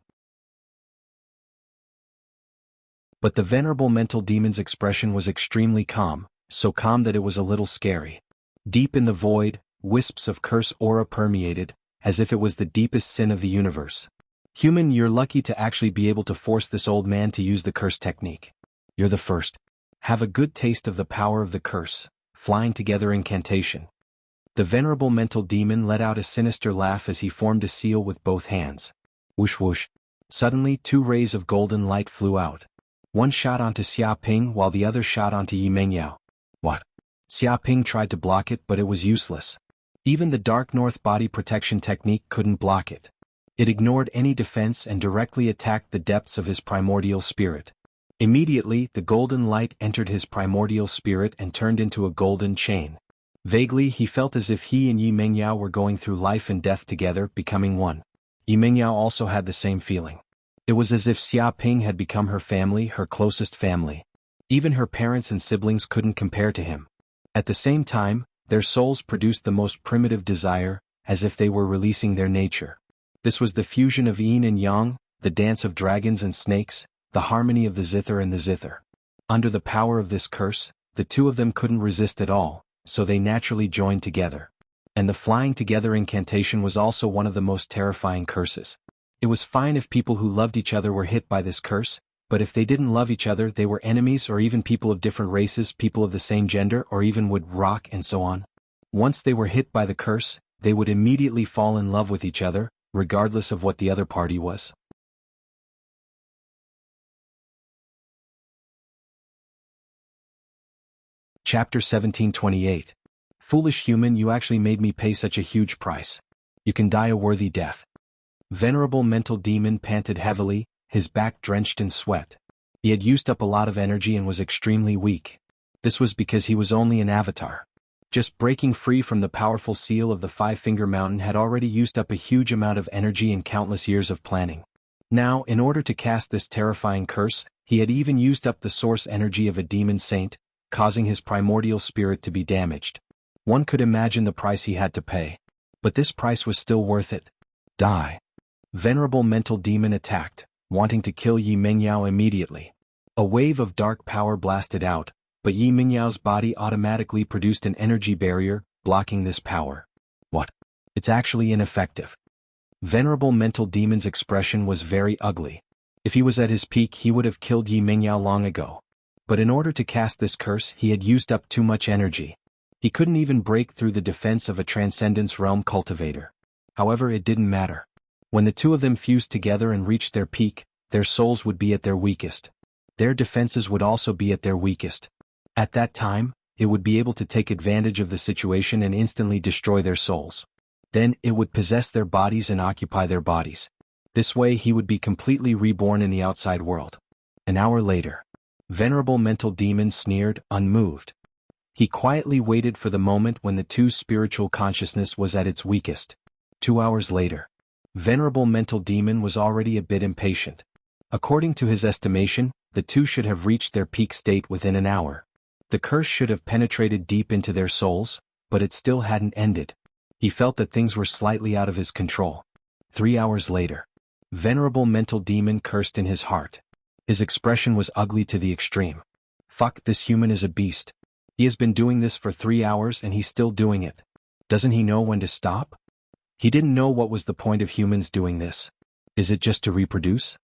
[SPEAKER 1] But the venerable mental demon's expression was extremely calm, so calm that it was a little scary. Deep in the void, wisps of curse aura permeated, as if it was the deepest sin of the universe. Human, you're lucky to actually be able to force this old man to use the curse technique. You're the first. Have a good taste of the power of the curse, flying together incantation. The venerable mental demon let out a sinister laugh as he formed a seal with both hands. Whoosh whoosh. Suddenly 2 rays of golden light flew out. One shot onto Xia Ping while the other shot onto Yi Mengyao. What? Xia Ping tried to block it but it was useless. Even the Dark North body protection technique couldn't block it. It ignored any defense and directly attacked the depths of his primordial spirit. Immediately, the golden light entered his primordial spirit and turned into a golden chain. Vaguely, he felt as if he and Yi Mengyao were going through life and death together, becoming one. Yi Mengyao also had the same feeling. It was as if Xia Ping had become her family, her closest family. Even her parents and siblings couldn't compare to him. At the same time, their souls produced the most primitive desire, as if they were releasing their nature. This was the fusion of yin and yang, the dance of dragons and snakes, the harmony of the zither and the zither. Under the power of this curse, the two of them couldn't resist at all, so they naturally joined together. And the flying together incantation was also one of the most terrifying curses. It was fine if people who loved each other were hit by this curse, but if they didn't love each other they were enemies or even people of different races, people of the same gender or even would rock and so on. Once they were hit by the curse, they would immediately fall in love with each other, regardless of what the other party was. Chapter 1728. Foolish human, you actually made me pay such a huge price. You can die a worthy death. Venerable mental demon panted heavily, his back drenched in sweat. He had used up a lot of energy and was extremely weak. This was because he was only an avatar. Just breaking free from the powerful seal of the Five-Finger Mountain had already used up a huge amount of energy and countless years of planning. Now, in order to cast this terrifying curse, he had even used up the source energy of a demon saint, causing his primordial spirit to be damaged. One could imagine the price he had to pay. But this price was still worth it. Die. Venerable mental demon attacked, wanting to kill Yi Mengyao immediately. A wave of dark power blasted out, but Yi Mingyao's body automatically produced an energy barrier, blocking this power. What? It's actually ineffective. Venerable mental demon's expression was very ugly. If he was at his peak he would have killed Yi Mengyao long ago. But in order to cast this curse he had used up too much energy. He couldn't even break through the defense of a Transcendence Realm cultivator. However, it didn't matter. When the two of them fused together and reached their peak, their souls would be at their weakest. Their defenses would also be at their weakest. At that time, it would be able to take advantage of the situation and instantly destroy their souls. Then, it would possess their bodies and occupy their bodies. This way he would be completely reborn in the outside world. An hour later. Venerable mental demon sneered, unmoved. He quietly waited for the moment when the two's spiritual consciousness was at its weakest. 2 hours later. Venerable mental demon was already a bit impatient. According to his estimation, the two should have reached their peak state within an hour. The curse should have penetrated deep into their souls, but it still hadn't ended. He felt that things were slightly out of his control. 3 hours later. Venerable mental demon cursed in his heart. His expression was ugly to the extreme. Fuck, this human is a beast. He has been doing this for 3 hours and he's still doing it. Doesn't he know when to stop? He didn't know what was the point of humans doing this. Is it just to reproduce?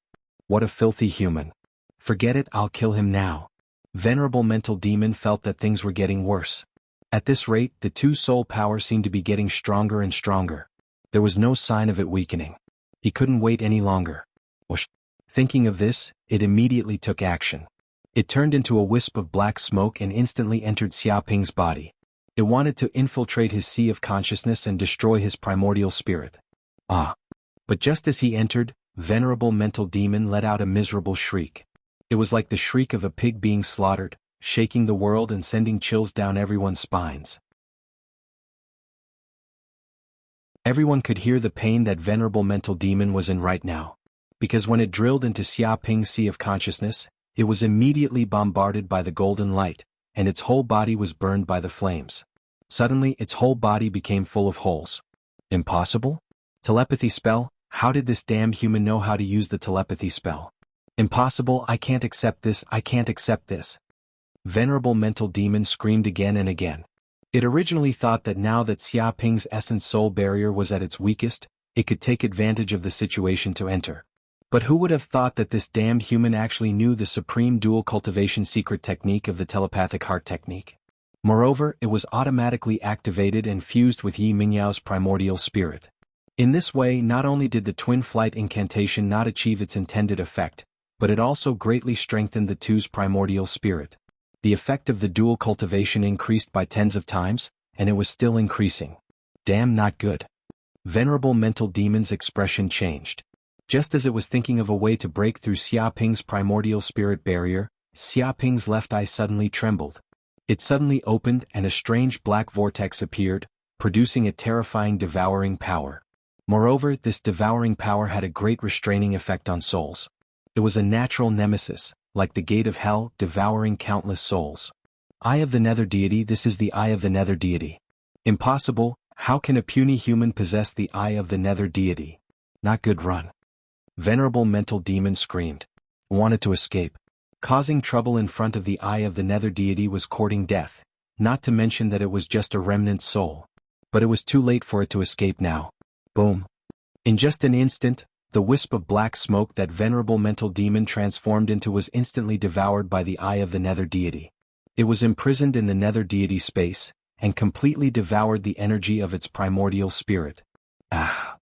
[SPEAKER 1] What a filthy human. Forget it, I'll kill him now. Venerable mental demon felt that things were getting worse. At this rate, the two soul power seemed to be getting stronger and stronger. There was no sign of it weakening. He couldn't wait any longer. Whoosh. Thinking of this, it immediately took action. It turned into a wisp of black smoke and instantly entered Xia Ping's body. It wanted to infiltrate his sea of consciousness and destroy his primordial spirit. Ah! But just as he entered, venerable mental demon let out a miserable shriek. It was like the shriek of a pig being slaughtered, shaking the world and sending chills down everyone's spines. Everyone could hear the pain that venerable mental demon was in right now. Because when it drilled into Xia Ping's sea of consciousness, it was immediately bombarded by the golden light, and its whole body was burned by the flames. Suddenly its whole body became full of holes. Impossible? Telepathy spell? How did this damn human know how to use the telepathy spell? Impossible, I can't accept this, I can't accept this. Venerable mental demon screamed again and again. It originally thought that now that Xia Ping's essence soul barrier was at its weakest, it could take advantage of the situation to enter. But who would have thought that this damned human actually knew the supreme dual cultivation secret technique of the telepathic heart technique? Moreover, it was automatically activated and fused with Yi Mingyao's primordial spirit. In this way, not only did the twin flight incantation not achieve its intended effect, but it also greatly strengthened the two's primordial spirit. The effect of the dual cultivation increased by tens of times, and it was still increasing. Damn, not good. Venerable mental demon's expression changed. Just as it was thinking of a way to break through Xia Ping's primordial spirit barrier, Xia Ping's left eye suddenly trembled. It suddenly opened and a strange black vortex appeared, producing a terrifying devouring power. Moreover, this devouring power had a great restraining effect on souls. It was a natural nemesis, like the gate of hell, devouring countless souls. Eye of the Nether Deity, this is the Eye of the Nether Deity. Impossible, how can a puny human possess the Eye of the Nether Deity? Not good, run. Venerable mental demon screamed. Wanted to escape. Causing trouble in front of the Eye of the Nether Deity was courting death, not to mention that it was just a remnant soul. But it was too late for it to escape now. Boom. In just an instant, the wisp of black smoke that venerable mental demon transformed into was instantly devoured by the Eye of the Nether Deity. It was imprisoned in the Nether Deity space, and completely devoured the energy of its primordial spirit. Ah!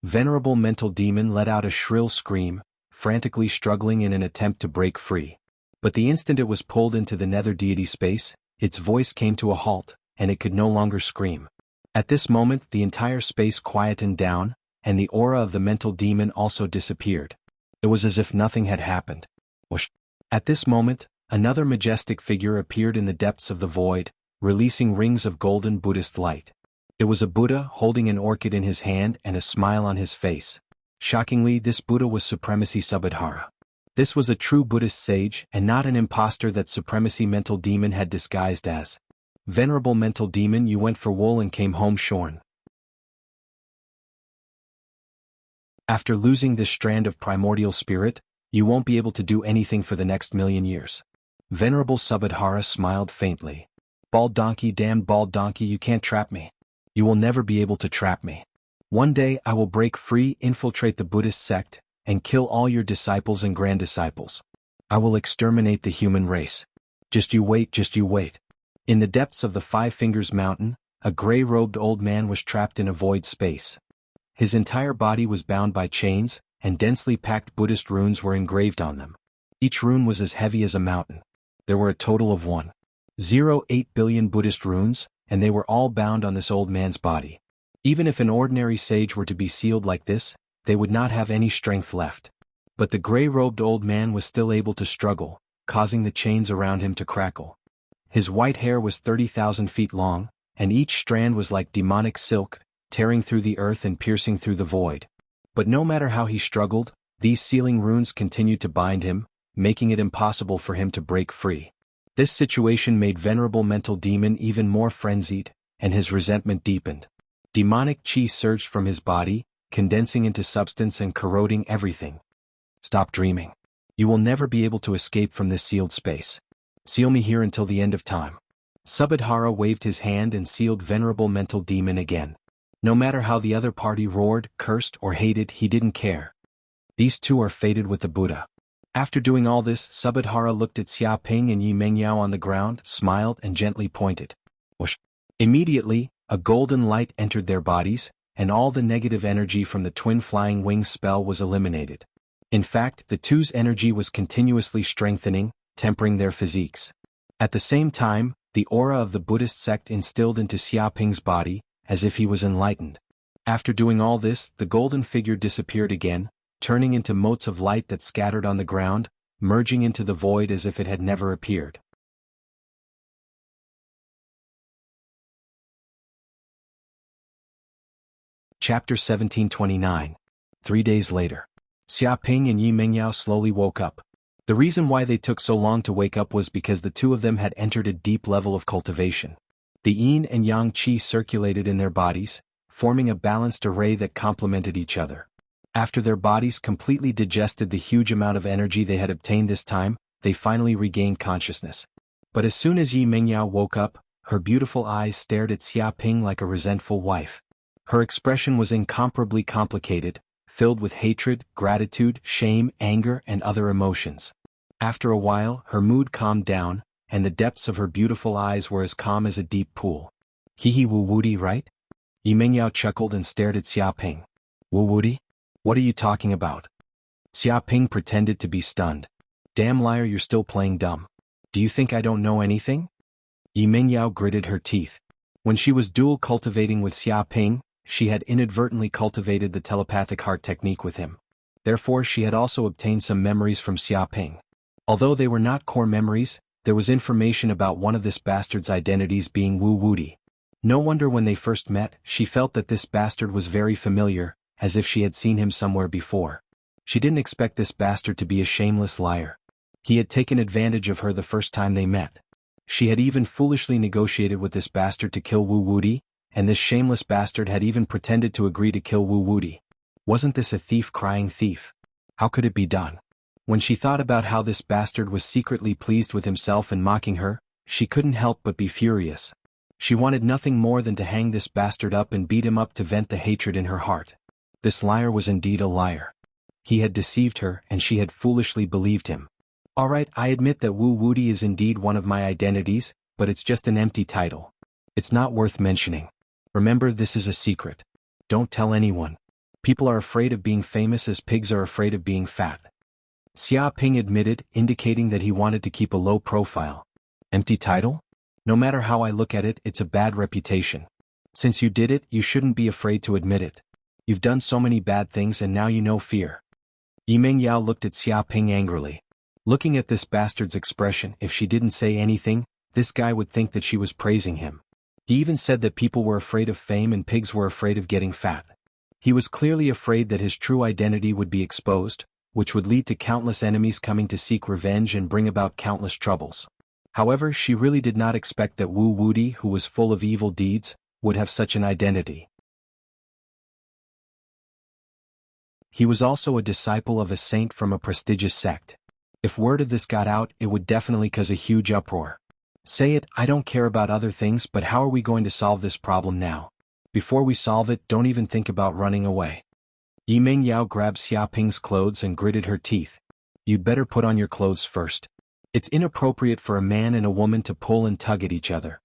[SPEAKER 1] Venerable mental demon let out a shrill scream, frantically struggling in an attempt to break free. But the instant it was pulled into the Nether Deity space, its voice came to a halt, and it could no longer scream. At this moment the entire space quietened down, and the aura of the mental demon also disappeared. It was as if nothing had happened. Whoosh. At this moment, another majestic figure appeared in the depths of the void, releasing rings of golden Buddhist light. It was a Buddha holding an orchid in his hand and a smile on his face. Shockingly, this Buddha was Supremacy Subhadhara. This was a true Buddhist sage and not an impostor that Supremacy Mental Demon had disguised as. Venerable Mental Demon, you went for wool and came home shorn. After losing this strand of primordial spirit, you won't be able to do anything for the next 1,000,000 years. Venerable Subhadhara smiled faintly. Bald donkey, damned bald donkey, you can't trap me. You will never be able to trap me. One day I will break free, infiltrate the Buddhist sect, and kill all your disciples and grand-disciples. I will exterminate the human race. Just you wait, just you wait. In the depths of the Five Fingers Mountain, a gray-robed old man was trapped in a void space. His entire body was bound by chains, and densely packed Buddhist runes were engraved on them. Each rune was as heavy as a mountain. There were a total of 1.08 billion Buddhist runes, and they were all bound on this old man's body. Even if an ordinary sage were to be sealed like this, they would not have any strength left. But the gray-robed old man was still able to struggle, causing the chains around him to crackle. His white hair was 30,000 feet long, and each strand was like demonic silk, tearing through the earth and piercing through the void. But no matter how he struggled, these sealing runes continued to bind him, making it impossible for him to break free. This situation made Venerable Mental Demon even more frenzied, and his resentment deepened. Demonic chi surged from his body, condensing into substance and corroding everything. Stop dreaming. You will never be able to escape from this sealed space. Seal me here until the end of time. Subhadhara waved his hand and sealed Venerable Mental Demon again. No matter how the other party roared, cursed, or hated, he didn't care. These two are fated with the Buddha. After doing all this, Subhadhara looked at Xia Ping and Yi Mengyao on the ground, smiled and gently pointed. Whoosh. Immediately, a golden light entered their bodies, and all the negative energy from the twin flying wings spell was eliminated. In fact, the two's energy was continuously strengthening, tempering their physiques. At the same time, the aura of the Buddhist sect instilled into Xiaoping's body, as if he was enlightened. After doing all this, the golden figure disappeared again, turning into motes of light that scattered on the ground, merging into the void as if it had never appeared. Chapter 1729. 3 days later. Xiaoping and Yi Mengyao slowly woke up. The reason why they took so long to wake up was because the two of them had entered a deep level of cultivation. The yin and yang qi circulated in their bodies, forming a balanced array that complemented each other. After their bodies completely digested the huge amount of energy they had obtained this time, they finally regained consciousness. But as soon as Yi Mengyao woke up, her beautiful eyes stared at Xiaoping like a resentful wife. Her expression was incomparably complicated, filled with hatred, gratitude, shame, anger, and other emotions. After a while, her mood calmed down, and the depths of her beautiful eyes were as calm as a deep pool. Hee wu woody, right? Yi Mengyao chuckled and stared at Xiaoping. Wu woody? What are you talking about? Xiaoping pretended to be stunned. Damn liar, you're still playing dumb. Do you think I don't know anything? Yi Mengyao gritted her teeth. When she was dual cultivating with Xiaoping, she had inadvertently cultivated the telepathic heart technique with him. Therefore she had also obtained some memories from Xiaoping. Although they were not core memories, there was information about one of this bastard's identities being Wu Wudi. No wonder when they first met, she felt that this bastard was very familiar, as if she had seen him somewhere before. She didn't expect this bastard to be a shameless liar. He had taken advantage of her the first time they met. She had even foolishly negotiated with this bastard to kill Wu Wudi, and this shameless bastard had even pretended to agree to kill Wu Wudi. Wasn't this a thief crying thief? How could it be done? When she thought about how this bastard was secretly pleased with himself and mocking her, she couldn't help but be furious. She wanted nothing more than to hang this bastard up and beat him up to vent the hatred in her heart. This liar was indeed a liar. He had deceived her and she had foolishly believed him. Alright, I admit that Wu Wudi is indeed one of my identities, but it's just an empty title. It's not worth mentioning. Remember, this is a secret. Don't tell anyone. People are afraid of being famous as pigs are afraid of being fat. Xiaoping admitted, indicating that he wanted to keep a low profile. Empty title? No matter how I look at it, it's a bad reputation. Since you did it, you shouldn't be afraid to admit it. You've done so many bad things and now you know fear. Yi Mengyao looked at Xiaoping angrily. Looking at this bastard's expression, if she didn't say anything, this guy would think that she was praising him. He even said that people were afraid of fame and pigs were afraid of getting fat. He was clearly afraid that his true identity would be exposed, which would lead to countless enemies coming to seek revenge and bring about countless troubles. However, she really did not expect that Wu Wudi, who was full of evil deeds, would have such an identity. He was also a disciple of a saint from a prestigious sect. If word of this got out, it would definitely cause a huge uproar. Say it, I don't care about other things, but how are we going to solve this problem now? Before we solve it, don't even think about running away. Yi Mengyao grabbed Xiaoping's clothes and gritted her teeth. You'd better put on your clothes first. It's inappropriate for a man and a woman to pull and tug at each other.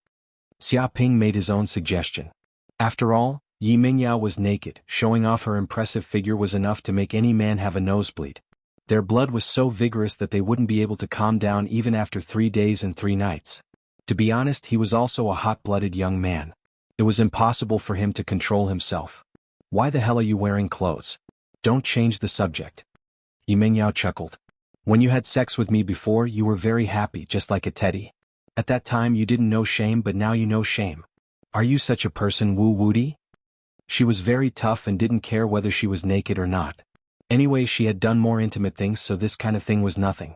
[SPEAKER 1] Xiaoping made his own suggestion. After all, Yi Mengyao was naked, showing off her impressive figure was enough to make any man have a nosebleed. Their blood was so vigorous that they wouldn't be able to calm down even after 3 days and 3 nights. To be honest, he was also a hot-blooded young man. It was impossible for him to control himself. Why the hell are you wearing clothes? Don't change the subject. Yi Mengyao chuckled. When you had sex with me before, you were very happy, just like a teddy. At that time you didn't know shame, but now you know shame. Are you such a person, Wu Wudi? She was very tough and didn't care whether she was naked or not. Anyway, she had done more intimate things, so this kind of thing was nothing.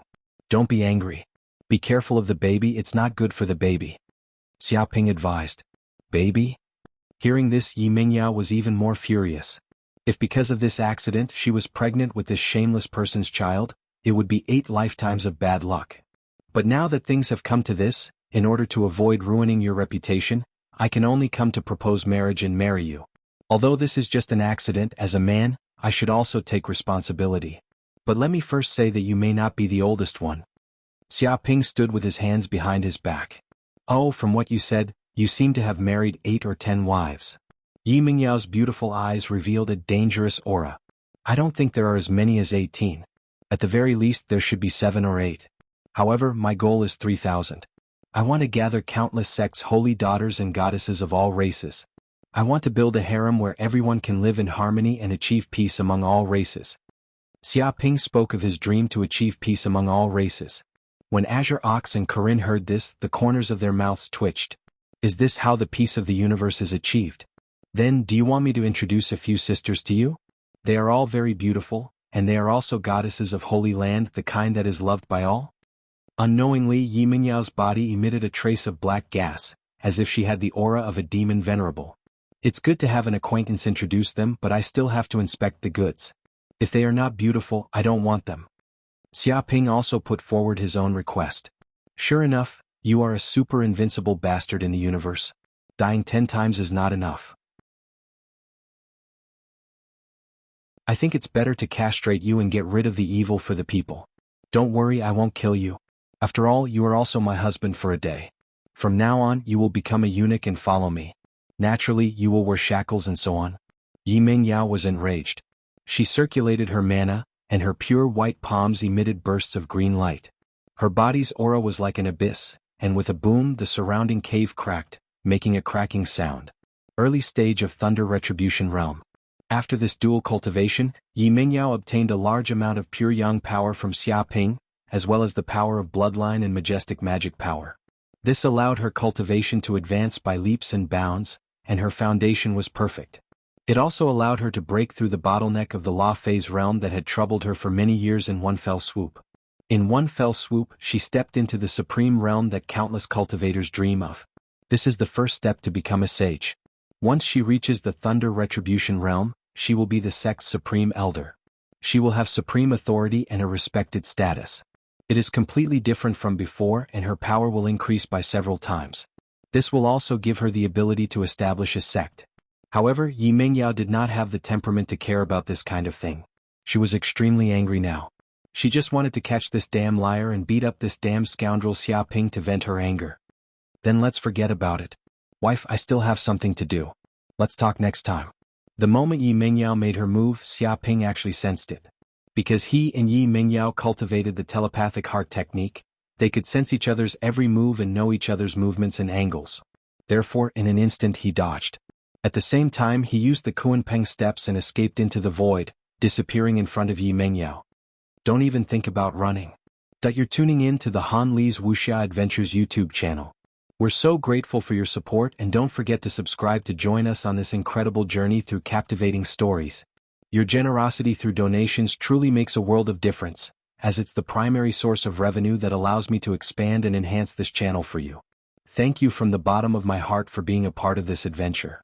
[SPEAKER 1] Don't be angry. Be careful of the baby, it's not good for the baby. Xiaoping advised. Baby? Hearing this, Yi Mengyao was even more furious. If because of this accident she was pregnant with this shameless person's child, it would be 8 lifetimes of bad luck. But now that things have come to this, in order to avoid ruining your reputation, I can only come to propose marriage and marry you. Although this is just an accident, as a man, I should also take responsibility. But let me first say that you may not be the oldest one. Xiaoping stood with his hands behind his back. Oh, from what you said, you seem to have married 8 or 10 wives. Yi Mengyao's beautiful eyes revealed a dangerous aura. I don't think there are as many as 18. At the very least there should be 7 or 8. However, my goal is 3,000. I want to gather countless sects, holy daughters and goddesses of all races. I want to build a harem where everyone can live in harmony and achieve peace among all races. Xia Ping spoke of his dream to achieve peace among all races. When Azure Ox and Corinne heard this, the corners of their mouths twitched. Is this how the peace of the universe is achieved? Then, do you want me to introduce a few sisters to you? They are all very beautiful, and they are also goddesses of holy land, the kind that is loved by all? Unknowingly, Yi Mingyao's body emitted a trace of black gas, as if she had the aura of a demon venerable. It's good to have an acquaintance introduce them, but I still have to inspect the goods. If they are not beautiful, I don't want them. Xia Ping also put forward his own request. Sure enough, you are a super invincible bastard in the universe. Dying 10 times is not enough. I think it's better to castrate you and get rid of the evil for the people. Don't worry, I won't kill you. After all, you are also my husband for a day. From now on, you will become a eunuch and follow me. Naturally, you will wear shackles and so on. Yi Mingyao was enraged. She circulated her mana, and her pure white palms emitted bursts of green light. Her body's aura was like an abyss, and with a boom the surrounding cave cracked, making a cracking sound. Early stage of Thunder Retribution Realm. After this dual cultivation, Yi Mingyao obtained a large amount of pure yang power from Xia Ping, as well as the power of bloodline and majestic magic power. This allowed her cultivation to advance by leaps and bounds, and her foundation was perfect. It also allowed her to break through the bottleneck of the law phase realm that had troubled her for many years in one fell swoop. In one fell swoop, she stepped into the supreme realm that countless cultivators dream of. This is the first step to become a sage. Once she reaches the Thunder Retribution Realm, she will be the sect's supreme elder. She will have supreme authority and a respected status. It is completely different from before, and her power will increase by several times. This will also give her the ability to establish a sect. However, Yi Mingyao did not have the temperament to care about this kind of thing. She was extremely angry now. She just wanted to catch this damn liar and beat up this damn scoundrel Xia Ping to vent her anger. Then let's forget about it. Wife, I still have something to do. Let's talk next time. The moment Yi Mingyao made her move, Xia Ping actually sensed it. Because he and Yi Mingyao cultivated the telepathic heart technique, they could sense each other's every move and know each other's movements and angles. Therefore, in an instant he dodged. At the same time, he used the Kunpeng steps and escaped into the void, disappearing in front of Yi Mingyao. Don't even think about running. You're tuning in to the Han Li's Wuxia Adventures YouTube channel. We're so grateful for your support, and don't forget to subscribe to join us on this incredible journey through captivating stories. Your generosity through donations truly makes a world of difference, as it's the primary source of revenue that allows me to expand and enhance this channel for you. Thank you from the bottom of my heart for being a part of this adventure.